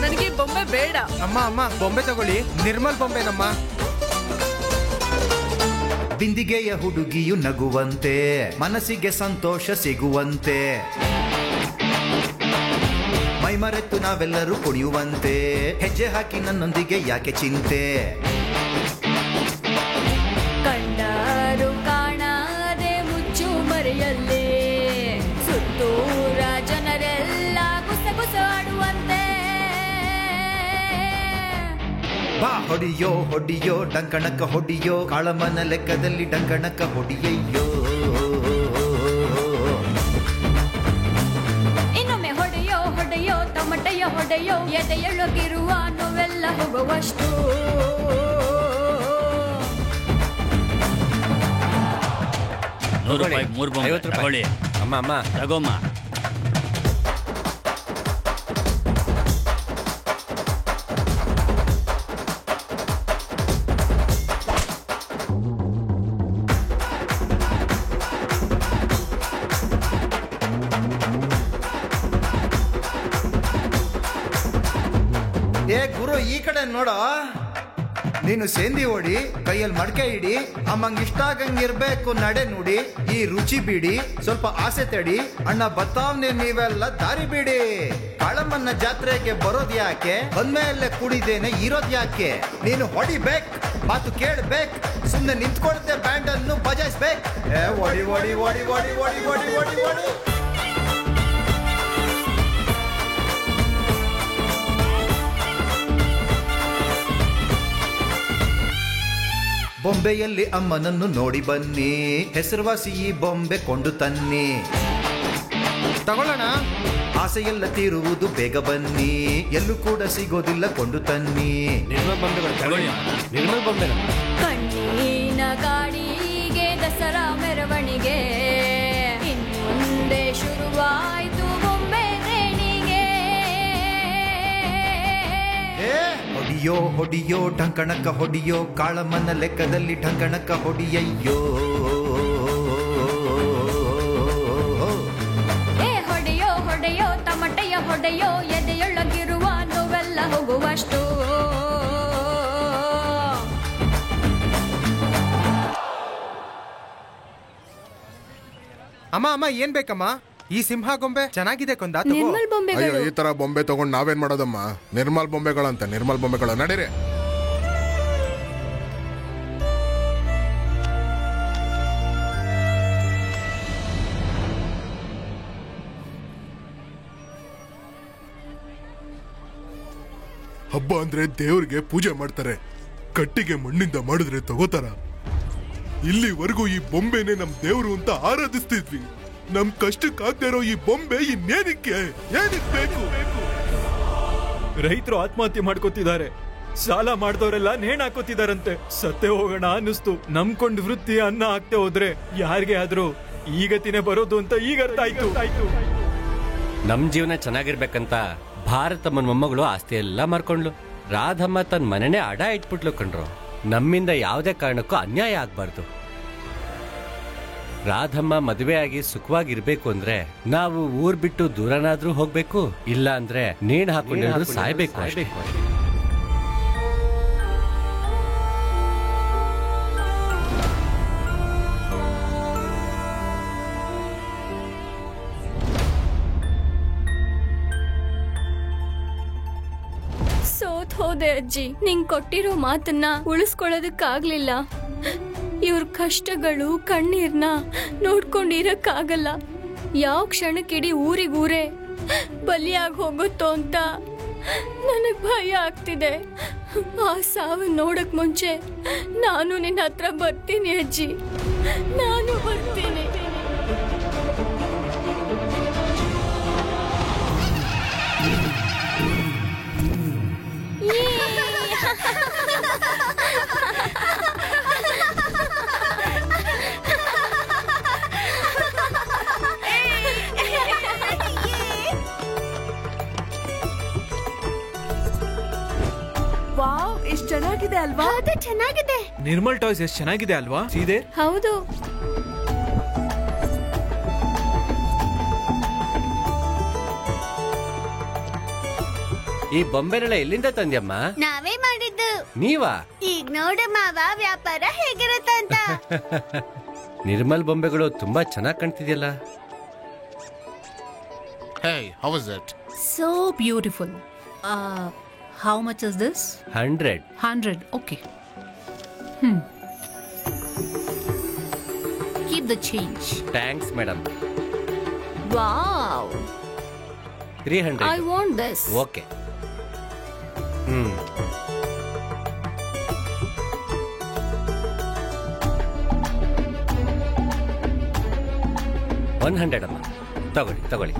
ನನಗೆ ಬೊಂಬೆ ಬೇಡ. ಅಮ್ಮ ಬೊಂಬೆ ತಗೊಳ್ಳಿ, ನಿರ್ಮಲ್ ಬೊಂಬೆನಮ್ಮ. ಬಿಂದಿಗೆಯ ಹುಡುಗಿಯು ನಗುವಂತೆ ಮನಸ್ಸಿಗೆ ಸಂತೋಷ ಸಿಗುವಂತೆ ಮೈಮರೆತು ನಾವೆಲ್ಲರೂ ಕುಣಿಯುವಂತೆ ಹೆಜ್ಜೆ ಹಾಕಿ ನನ್ನೊಂದಿಗೆ ಯಾಕೆ ಚಿಂತೆ ಕಂಡಾರು ಕಾಣಾದೆ ಮುಚ್ಚು ಮರೆಯಲ್ಲೇ ಸುತ್ತೂರ ಜನರೆಲ್ಲ ಗುಸಗುಸಾಡುವಂತೆ ಬಾ ಹೊಡಿಯೋ ಹೊಡಿಯೋ ಡಂಕಣಕ ಹೊಡಿಯೋ ಕಾಳಮ್ಮನ ಲೆಕ್ಕದಲ್ಲಿ ಡಂಕಣಕ ಹೊಡಿಯಯ್ಯೋ ಇನ್ನೊಮ್ಮೆ ಹೊಡೆಯೋ ಹೊಡೆಯೋ ತಮಟೆಯ ಹೊಡೆಯೋ ಎದೆಯೊಳಗಿರುವ ನೋವೆಲ್ಲ ಹೋಗುವಷ್ಟು ₹100 3 ಬೊಂಬೆ 50 ರೂಪಾಯಿ. ತಗೊಳ್ಳಿ. ಅಮ್ಮ ತಗೋಮ್ಮ. ಏ ಗುರು ಈ ಕಡೆ ನೋಡೋ ನೀನು ಸೇಂದಿ ಓಡಿ ಕೈಯಲ್ಲಿ ಮಡಕೆ ಇಡಿ ಅಮ್ಮಂಗ್ ಇಷ್ಟ ಆಗಂಗಿರ್ಬೇಕು ನಡೆ ನುಡಿ ಈ ರುಚಿ ಬಿಡಿ ಸ್ವಲ್ಪ ಆಸೆ ತಡಿ ಅಣ್ಣ ಬತ್ತಾವ್ನೆ ನೀವೆಲ್ಲ ದಾರಿ ಬಿಡಿ ಕಾಳಮ್ಮನ ಜಾತ್ರೆಗೆ ಬರೋದ್ ಯಾಕೆ ಬಂದ್ಮೇಲೆ ಕುಡಿದೇನೆ ಇರೋದ್ ಯಾಕೆ ನೀನು ಹೊಡಿಬೇಕ್ ಮಾತು ಕೇಳ್ಬೇಕ್ ಸುಮ್ನೆ ನಿಂತ್ಕೊಳ್ತೆ ಬ್ಯಾಂಡ್ ಅನ್ನು ಬಜಾಯಿಸ್ಬೇಕ್ ಏ ಓಡಿ ಓಡಿ ಓಡಿ ಓಡಿ ಓಡಿ ಓಡಿ ಓಡಿ ಓಡಿ ಬೊಂಬೆಯಲ್ಲಿ ಅಮ್ಮನನ್ನು ನೋಡಿ ಬನ್ನಿ ಹೆಸರುವಾಸಿ ಈ ಬೊಂಬೆ ಕೊಂಡು ತನ್ನಿ ತಗೊಳ್ಳೋಣ ಆಸೆಯೆಲ್ಲ ತೀರುವುದು ಬೇಗ ಬನ್ನಿ ಎಲ್ಲೂ ಕೂಡ ಸಿಗೋದಿಲ್ಲ ಕೊಂಡು ತನ್ನಿ ನಿರ್ಮಲ್ ಬೊಂಬೆ ಕಣ್ಣಿನ ಗಾಡಿಗೆ ದಸರಾ ಮೆರವಣಿಗೆ ಇನ್ನೊಂದೇ ಶುರುವಾಯ್ತು ಬೊಂಬೆ ರೇಣಿಗೆ ಹೊಡಿಯೋ ಹೊಡಿಯೋ ಢಂಕಣಕ ಹೊಡಿಯೋ ಕಾಳಮ್ಮನ ಲೆಕ್ಕದಲ್ಲಿ ಢಂಕಣಕ ಹೊಡಿಯಯ್ಯೋ ಏ ಹೊಡೆಯೋ ಹೊಡೆಯೋ ತಮಟೆಯ ಹೊಡೆಯೋ ಎದೆಯೊಳಗಿರುವ ನೋವೆಲ್ಲ ಹೋಗುವಷ್ಟು ಅಮ್ಮ ಏನ್ ಬೇಕಮ್ಮ? ಈ ಸಿಂಹ ಗೊಂಬೆ ಚೆನ್ನಾಗಿದೆ ಕೊಂದ. ನಿರ್ಮಲ್ ಬೊಂಬೆಗಳು. ಅಯ್ಯೋ ಈ ತರ ಬೊಂಬೆ ತಗೊಂಡ್ ನಾವೇನ್ ಮಾಡೋದಮ್ಮ? ನಿರ್ಮಲ್ ಬೊಂಬೆಗಳಂತ ನಿರ್ಮಲ್ ಬೊಂಬೆಗಳು ನಡೀರಿ. ಹಬ್ಬ ಅಂದ್ರೆ ದೇವ್ರಿಗೆ ಪೂಜೆ ಮಾಡ್ತಾರೆ, ಕಟ್ಟಿಗೆ ಮಣ್ಣಿಂದ ಮಾಡಿದ್ರೆ ತಗೋತಾರ. ಇಲ್ಲಿವರೆಗೂ ಈ ಬೊಂಬೆನೆ ನಮ್ ದೇವ್ರು ಅಂತ ಆರಾಧಿಸ್ತಿದ್ವಿ. ನಮ್ ಕಷ್ಟಕ್ಕಾಗ್ದೇ ಇರೋ ಈ ಬೊಂಬೆ ಇನ್ನೇನಕ್ಕೆ ಏನಕ್ಕೆ ಬೇಕು? ರೈತರು ಆತ್ಮಹತ್ಯೆ ಮಾಡ್ಕೋತಿದ್ದಾರೆ, ಸಾಲ ಮಾಡ್ದವರೆಲ್ಲ ನೇಣ್ ಹಾಕೋತಿದಾರಂತೆ. ಸತ್ತೇ ಹೋಗೋಣ ಅನ್ನಿಸ್ತು. ನಂಬ್ಕೊಂಡ್ ವೃತ್ತಿ ಅನ್ನ ಹಾಕ್ತೆ ಹೋದ್ರೆ ಯಾರಿಗೆ ಆದ್ರೂ ಈಗತಿನೇ ಬರೋದು ಅಂತ ಈಗ ಅರ್ಥ ಆಯ್ತು. ನಮ್ ಜೀವನ ಚೆನ್ನಾಗಿರ್ಬೇಕಂತ ಭಾರತಮ್ಮನ ಮೊಮ್ಮಗಳು ಆಸ್ತಿ ಎಲ್ಲ ಮಾರ್ಕೊಂಡ್ಲು. ರಾಧಮ್ಮ ತನ್ನ ಮನೆನೇ ಅಡ ಇಟ್ಬಿಟ್ಲು ಕಣ್ರು. ನಮ್ಮಿಂದ ಯಾವುದೇ ಕಾರಣಕ್ಕೂ ಅನ್ಯಾಯ ಆಗ್ಬಾರ್ದು. ರಾಧಮ್ಮ ಮದುವೆ ಆಗಿ ಸುಖವಾಗಿರ್ಬೇಕು ಅಂದ್ರೆ ನಾವು ಊರ್ ಬಿಟ್ಟು ದೂರನಾದ್ರೂ ಹೋಗ್ಬೇಕು, ಇಲ್ಲ ಅಂದ್ರೆ ನೇಣು ಹಾಕೊಂಡು ಸಾಯ್ಬೇಕು ಅಷ್ಟೇ. ಸೋತ್ ಹೋದೆ ಅಜ್ಜಿ. ನಿಂಗ್ ಕೊಟ್ಟಿರೋ ಮಾತನ್ನ ಉಳಿಸ್ಕೊಳ್ಳೋದಕ್ಕಾಗ್ಲಿಲ್ಲ. ಇವ್ರ ಕಷ್ಟಗಳು ಕಣ್ಣೀರ್ನ ನೋಡ್ಕೊಂಡಿರಕ್ಕಾಗಲ್ಲ. ಯಾವ ಕ್ಷಣಕ್ಕಿಡೀ ಊರಿಗೂರೇ ಬಲಿಯಾಗಿ ಹೋಗುತ್ತೋ ಅಂತ ನನಗ್ ಭಯ ಆಗ್ತಿದೆ. ಆ ಸಾವು ನೋಡಕ್ ಮುಂಚೆ ನಾನು ನಿನ್ನ ಹತ್ರ ಬರ್ತೀನಿ ಅಜ್ಜಿ, ನಾನು ಬರ್ತೀನಿ. ವಾವ್, ಎಷ್ಟ್ ಚೆನ್ನಾಗಿದೆ ಅಲ್ವಾ? ಅದೇ ಚೆನ್ನಾಗಿದೆ. ನಿರ್ಮಲ್ ಟಾಯ್ಸ್ ಎಷ್ಟು ಚೆನ್ನಾಗಿದೆ ಅಲ್ವಾ ಸೀದೆ? ಹೌದು. ಈ ಬೊಂಬೆನೆಲ್ಲ ಎಲ್ಲಿಂದ ತಂದ್ಯಮ್ಮ? ನಾವೇ ಮಾಡಿದ್ದು. ನೀವಾ? ಈಗ ನೋಡು ಮಾವ ವ್ಯಾಪಾರ ಹೇಗಿರುತ್ತಂತ. ನಿರ್ಮಲ್ ಬೊಂಬೆಗಳು ತುಂಬಾ ಚೆನ್ನಾಗಿ ಕಾಣ್ತಿದ್ಯಲ್ಲ. Hey, how was it? So beautiful. How much is this? 100. 100. Okay. Keep the change. Thanks madam. Wow, 300. I want this. Okay. 100 ಅಮ್ಮ. ತಗೊಳ್ಳಿ.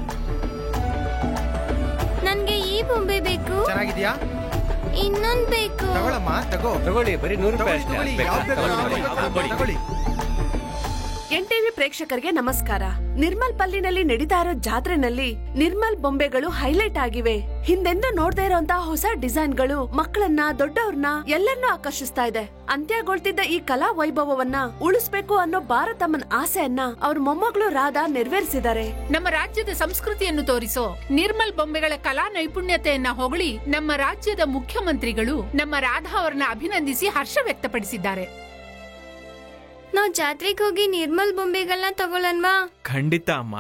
ನನ್ಗೆ ಈ ಬೊಂಬೆ ಬೇಕು. ಚೆನ್ನಾಗಿದ್ಯಾ? ಇನ್ನೊಂದ್ ಬೇಕು. ತಗೊಳ್ಳಿ, ಬರೀ 100 ರೂಪಾಯಿ ಅಷ್ಟೇ. ತಗೊಳ್ಳಿ. ಎನ್ಟಿವಿ ಪ್ರೇಕ್ಷಕರಿಗೆ ನಮಸ್ಕಾರ. ನಿರ್ಮಲ್ ಪಲ್ಲಿನಲ್ಲಿ ನಡೀತಾ ಇರೋ ಜಾತ್ರೆನಲ್ಲಿ ನಿರ್ಮಲ್ ಬೊಂಬೆಗಳು ಹೈಲೈಟ್ ಆಗಿವೆ. ಹಿಂದೆಂದೂ ನೋಡದೇ ಇರೋಂತಹ ಹೊಸ ಡಿಸೈನ್ಗಳು ಮಕ್ಕಳನ್ನ, ದೊಡ್ಡವ್ರನ್ನ ಎಲ್ಲರನ್ನೂ ಆಕರ್ಷಿಸ್ತಾ ಇದೆ. ಅಂತ್ಯಗೊಳ್ತಿದ್ದ ಈ ಕಲಾ ವೈಭವವನ್ನ ಉಳಿಸ್ಬೇಕು ಅನ್ನೋ ಭಾರತಮ್ಮನ ಆಸೆಯನ್ನ ಅವ್ರ ಮೊಮ್ಮಗಳು ರಾಧಾ ನೆರವೇರಿಸಿದ್ದಾರೆ. ನಮ್ಮ ರಾಜ್ಯದ ಸಂಸ್ಕೃತಿಯನ್ನು ತೋರಿಸೋ ನಿರ್ಮಲ್ ಬೊಂಬೆಗಳ ಕಲಾ ನೈಪುಣ್ಯತೆಯನ್ನ ಹೊಗಳಿ ನಮ್ಮ ರಾಜ್ಯದ ಮುಖ್ಯಮಂತ್ರಿಗಳು ನಮ್ಮ ರಾಧಾ ಅವರನ್ನ ಅಭಿನಂದಿಸಿ ಹರ್ಷ ವ್ಯಕ್ತಪಡಿಸಿದ್ದಾರೆ. ನಾವ್ ಜಾತ್ರೆಗೆ ಹೋಗಿ ನಿರ್ಮಲ್ ಬೊಂಬೆಗಳನ್ನ ತಗೊಳ್ಳನ್ವಾ? ಖಂಡಿತ ಅಮ್ಮ.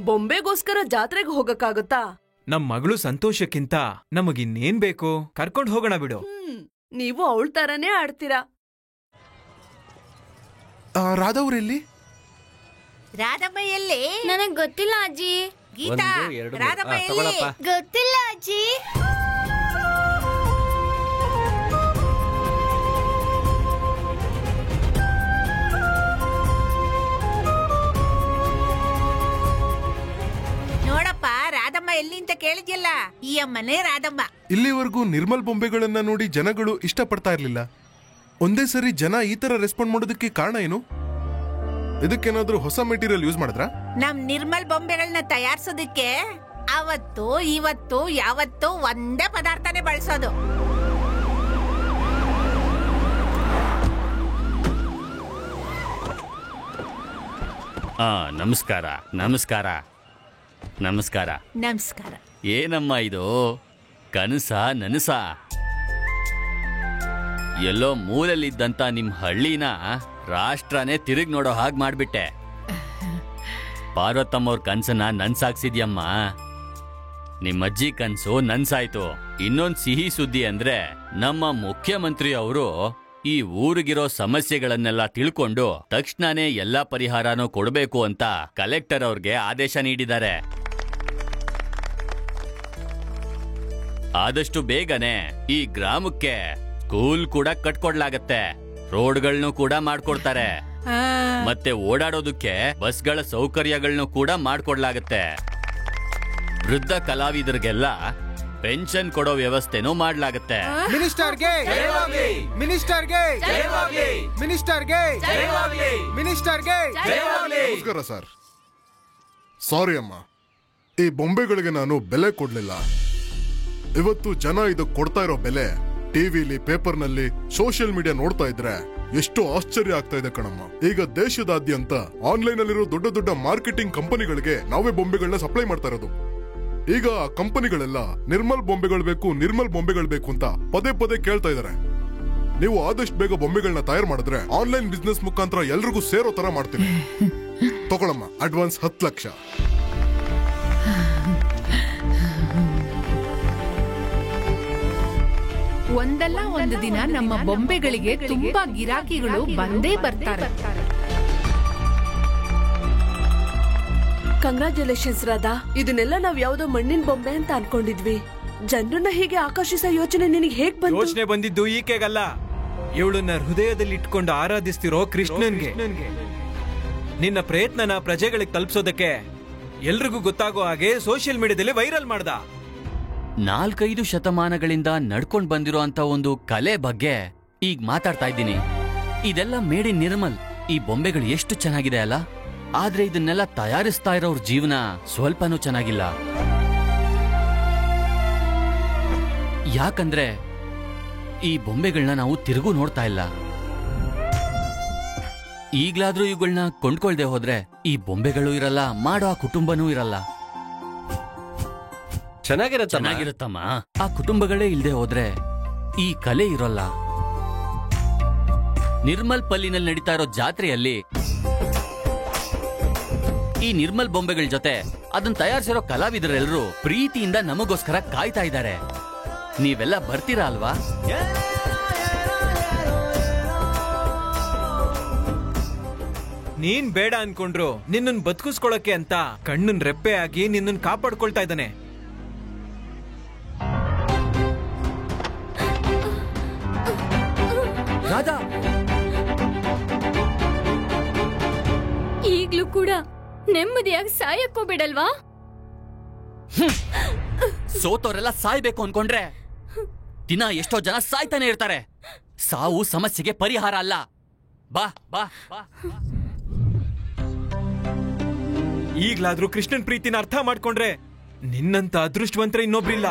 ಬೊಂಬೆಗೋಸ್ಕರ ಜಾತ್ರೆಗೆ ಹೋಗಕ್ಕಾಗುತ್ತಾ? ನಮ್ ಮಗಳು ಸಂತೋಷಕ್ಕಿಂತ ನಮಗಿನ್ನೇನ್ ಬೇಕು? ಕರ್ಕೊಂಡ್ ಹೋಗೋಣ ಬಿಡು. ನೀವು ಅವಳ ತರನೇ ಆಡ್ತೀರಾ. ರಾಧವ್ರೆಲ್ಲಿ? ರಾಧಮ್ಮ ಎಲ್ಲಿ? ನನಗ್ ಗೊತ್ತಿಲ್ಲ ಅಜ್ಜಿ. ಗೀತಾ, 1, 2, ರಾಧಮ್ಮ ಎಲ್ಲಿ? ತಗೊಳಪ್ಪ. ಗೊತ್ತಿಲ್ಲ ಅಜ್ಜಿ. ನೋಡಪ್ಪ, ರಾಧಮ್ಮ ಎಲ್ಲಿ ಅಂತ ಕೇಳಿದ್ಯಲ್ಲ, ಈ ಅಮ್ಮನೇ ರಾಧಮ್ಮ. ಇಲ್ಲಿವರೆಗೂ ನಿರ್ಮಲ್ ಬೊಂಬೆಗಳನ್ನ ನೋಡಿ ಜನಗಳು ಇಷ್ಟಪಡ್ತಾ ಇರ್ಲಿಲ್ಲ. ಒಂದೇ ಸರಿ ಜನ ಈ ತರ ರೆಸ್ಪಾಂಡ್ ಮಾಡೋದಕ್ಕೆ ಕಾರಣ ಏನು? ಇದಕ್ಕೇನಾದ್ರೂ ಹೊಸ ಮೆಟೀರಿಯಲ್ ಯೂಸ್ ಮಾಡಿದ್ರಾ? ನಮ್ ನಿರ್ಮಲ್ ಬೊಂಬೆಗಳನ್ನ ತಯಾರಿಸೋದಕ್ಕೆ ಅವತ್ತು ಇವತ್ತು ಯಾವತ್ತು ಒಂದೇ ಪದಾರ್ಥನೇ ಬಳಸೋದು. ನಮಸ್ಕಾರ. ಏನಮ್ಮ ಇದು ಕನಸ ನನಸ? ಎಲ್ಲೋ ಮೂಲಲ್ಲಿದ್ದಂತ ನಿಮ್ ಹಳ್ಳಿನ ರಾಷ್ಟ್ರನೇ ತಿರುಗಿ ನೋಡೋ ಹಾಗೆ ಮಾಡ್ಬಿಟ್ಟೆ. ಪಾರ್ವತಮ್ಮ ಅವ್ರ ಕನ್ಸನ್ನ ನನ್ಸಾಕ್ಸಿದ್ಯಮ್ಮ. ನಿಮ್ಮಜ್ಜಿ ಕನ್ಸು ನನ್ಸಾಯ್ತು. ಇನ್ನೊಂದ್ ಸಿಹಿ ಸುದ್ದಿ ಅಂದ್ರೆ ನಮ್ಮ ಮುಖ್ಯಮಂತ್ರಿ ಅವರು ಈ ಊರಿಗಿರೋ ಸಮಸ್ಯೆಗಳನ್ನೆಲ್ಲ ತಿಳ್ಕೊಂಡು ತಕ್ಷಣನೇ ಎಲ್ಲಾ ಪರಿಹಾರನೂ ಕೊಡಬೇಕು ಅಂತ ಕಲೆಕ್ಟರ್ ಅವ್ರಿಗೆ ಆದೇಶ ನೀಡಿದ್ದಾರೆ. ಆದಷ್ಟು ಬೇಗನೆ ಈ ಗ್ರಾಮಕ್ಕೆ ಸ್ಕೂಲ್ ಕೂಡ ಕಟ್ಕೊಡ್ಲಾಗತ್ತೆ, ರೋಡ್ಗಳನ್ನು ಕೂಡ ಮಾಡ್ಕೊಡ್ತಾರೆ, ಮತ್ತೆ ಓಡಾಡೋದಕ್ಕೆ ಬಸ್ಗಳ ಸೌಕರ್ಯಗಳನ್ನು ಕೂಡ ಮಾಡ್ಕೊಡ್ಲಾಗತ್ತೆ. ವೃದ್ಧ ಕಲಾವಿದರಿಗೆಲ್ಲ ಪೆನ್ಷನ್ ಕೊಡೋ ವ್ಯವಸ್ಥೆನೂ ಮಾಡ್ಲಾಗತ್ತೆ. ನಮಸ್ಕಾರ ಸರ್. ಸಾರಿ ಅಮ್ಮ, ಈ ಬೊಂಬೆಗಳಿಗೆ ನಾನು ಬೆಲೆ ಕೊಡ್ಲಿಲ್ಲ. ಇವತ್ತು ಜನ ಇದಕ್ಕೆ ಕೊಡ್ತಾ ಇರೋ ಬೆಲೆ ಟಿವಿಲಿ, ಪೇಪರ್ನಲ್ಲಿ, ಸೋಷಿಯಲ್ ಮೀಡಿಯಾ ನೋಡ್ತಾ ಇದ್ರೆ ಎಷ್ಟು ಆಶ್ಚರ್ಯ ಆಗ್ತಾ ಇದೆ ಕಣಮ್ಮ. ಈಗ ದೇಶದಾದ್ಯಂತ ಆನ್ಲೈನ್ ಅಲ್ಲಿರೋ ದೊಡ್ಡ ದೊಡ್ಡ ಮಾರ್ಕೆಟಿಂಗ್ ಕಂಪನಿಗಳಿಗೆ ನಾವೇ ಬೊಂಬೆಗಳನ್ನ ಸಪ್ಲೈ ಮಾಡ್ತಾ ಇರೋದು. ಈಗ ಆ ಕಂಪನಿಗಳೆಲ್ಲ ನಿರ್ಮಲ್ ಬೊಂಬೆಗಳು ಬೇಕು ಅಂತ ಪದೇ ಪದೇ ಕೇಳ್ತಾ ಇದಾರೆ. ನೀವು ಆದಷ್ಟು ಬೇಗ ಬೊಂಬೆಗಳನ್ನ ತಯಾರು ಮಾಡಿದ್ರೆ ಆನ್ಲೈನ್ ಬಿಸ್ನೆಸ್ ಮುಖಾಂತರ ಎಲ್ರಿಗೂ ಸೇರೋ ತರ ಮಾಡ್ತೀನಿ. ತಗೊಳಮ್ಮ, ಅಡ್ವಾನ್ಸ್ 10 ಲಕ್ಷ. ಒಂದಲ್ಲ ಒಂದು ದಿನ ನಮ್ಮ ಬೊಂಬೆಗಳಿಗೆ ತುಂಬಾ ಗಿರಾಕಿಗಳು ಬಂದೇ ಬರ್ತಾರೆ. ಕಂಗ್ರಾಚುಲೇಷನ್ಸ್ ರಾಧಾ. ಇದನ್ನೆಲ್ಲ ನಾವ್ ಯಾವ್ದೋ ಮಣ್ಣಿನ ಬೊಂಬೆ ಅಂತ ಅನ್ಕೊಂಡಿದ್ವಿ. ಜನರನ್ನ ಹೀಗೆ ಆಕರ್ಷಿಸೋ ಯೋಚನೆ ನಿನಗೆ ಹೇಗ್ ಬಂತು? ಯೋಚನೆ ಬಂದಿದ್ದು ಈಕೆಗಲ್ಲ, ಇವಳನ್ನ ಹೃದಯದಲ್ಲಿ ಇಟ್ಕೊಂಡು ಆರಾಧಿಸ್ತಿರೋ ಕೃಷ್ಣನ್ಗೆ. ನಿನ್ನ ಪ್ರಯತ್ನನ ಪ್ರಜೆಗಳಿಗೆ ತಲುಪಿಸೋದಕ್ಕೆ ಎಲ್ರಿಗೂ ಗೊತ್ತಾಗೋ ಹಾಗೆ ಸೋಷಿಯಲ್ ಮೀಡಿಯಾದಲ್ಲಿ ವೈರಲ್ ಮಾಡ್ದ. 4-5 ಶತಮಾನಗಳಿಂದ ನಡ್ಕೊಂಡ್ ಬಂದಿರೋ ಅಂತ ಒಂದು ಕಲೆ ಬಗ್ಗೆ ಈಗ ಮಾತಾಡ್ತಾ ಇದ್ದೀನಿ. ಇದೆಲ್ಲ ಮೇಡ್ ಇನ್ ನಿರ್ಮಲ್. ಈ ಬೊಂಬೆಗಳು ಎಷ್ಟು ಚೆನ್ನಾಗಿದೆ ಅಲ್ಲ, ಆದ್ರೆ ಇದನ್ನೆಲ್ಲ ತಯಾರಿಸ್ತಾ ಇರೋರ್ ಜೀವನ ಸ್ವಲ್ಪನೂ ಚೆನ್ನಾಗಿಲ್ಲ. ಯಾಕಂದ್ರೆ ಈ ಬೊಂಬೆಗಳನ್ನ ನಾವು ತಿರುಗೂ ನೋಡ್ತಾ ಇಲ್ಲ. ಈಗ್ಲಾದ್ರೂ ಇವುಗಳನ್ನ ಕೊಂಡ್ಕೊಳ್ದೆ ಹೋದ್ರೆ ಈ ಬೊಂಬೆಗಳು ಇರಲ್ಲ, ಮಾಡೋ ಆ ಕುಟುಂಬನೂ ಇರಲ್ಲ. ಚೆನ್ನಾಗಿರುತ್ತಮ್ಮ. ಆ ಕುಟುಂಬಗಳೇ ಇಲ್ದೆ ಹೋದ್ರೆ ಈ ಕಲೆ ಇರೋಲ್ಲ. ನಿರ್ಮಲ್ ಪಲ್ಲಿನಲ್ಲಿ ನಡೀತಾ ಇರೋ ಜಾತ್ರೆಯಲ್ಲಿ ಈ ನಿರ್ಮಲ್ ಬೊಂಬೆಗಳ ಜೊತೆ ಅದನ್ನ ತಯಾರಿಸಿರೋ ಕಲಾವಿದರೆಲ್ಲರೂ ಪ್ರೀತಿಯಿಂದ ನಮಗೋಸ್ಕರ ಕಾಯ್ತಾ ಇದ್ದಾರೆ. ನೀವೆಲ್ಲ ಬರ್ತೀರಾ ಅಲ್ವಾ? ನೀನ್ ಬೇಡ ಅನ್ಕೊಂಡ್ರು ನಿನ್ನನ್ ಬದುಕಿಸ್ಕೊಳಕ್ಕೆ ಅಂತ ಕಣ್ಣನ್ ರೆಪ್ಪೆ ಆಗಿ ನಿನ್ನನ್ ಕಾಪಾಡ್ಕೊಳ್ತಾ ಇದ್ದಾನೆ. ರಾಧಾ, ಈಗ್ಲೂ ಕೂಡ ನೆಮ್ಮದಿಯಾಗಿ ಸಾಯಕ್ಕೋ ಬಿಡಲ್ವಾ? ಸೋತವರೆಲ್ಲ ಸಾಯ್ಬೇಕು ಅನ್ಕೊಂಡ್ರೆ ದಿನ ಎಷ್ಟೋ ಜನ ಸಾಯ್ತಾನೆ ಇರ್ತಾರೆ. ಸಾವು ಸಮಸ್ಯೆಗೆ ಪರಿಹಾರ ಅಲ್ಲ. ಬಾ ಬಾ ಬಾ. ಈಗ್ಲಾದ್ರೂ ಕೃಷ್ಣನ್ ಪ್ರೀತಿನ ಅರ್ಥ ಮಾಡ್ಕೊಂಡ್ರೆ ನಿನ್ನಂತ ಅದೃಷ್ಟವಂತರ ಇನ್ನೊಬ್ರಿಲ್ಲ.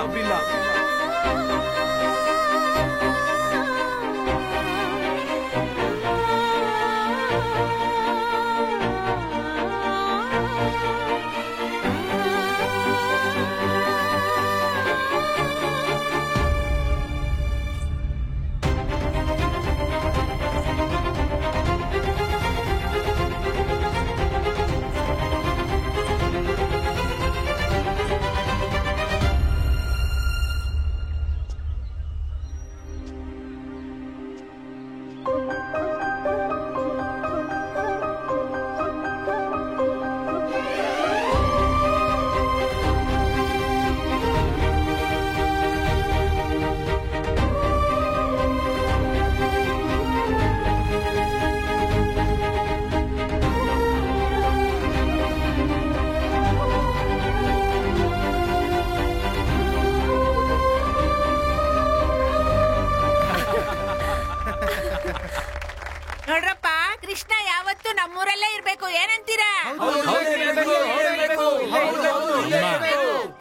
ನೋಡ್ರಪ್ಪ, ಕೃಷ್ಣ ಯಾವತ್ತು ನಮ್ಮೂರಲ್ಲೇ ಇರ್ಬೇಕು. ಏನಂತೀರಾ?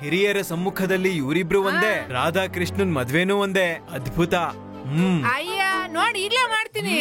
ಹಿರಿಯರ ಸಮ್ಮುಖದಲ್ಲಿ ಇವರಿಬ್ರು ಒಂದೇ, ರಾಧಾ ಕೃಷ್ಣನ್ ಮದ್ವೆನೂ ಒಂದೇ. ಅದ್ಭುತ. ಅಯ್ಯ, ನೋಡಿ ಈಗ್ಲೇ ಮಾಡ್ತೀನಿ.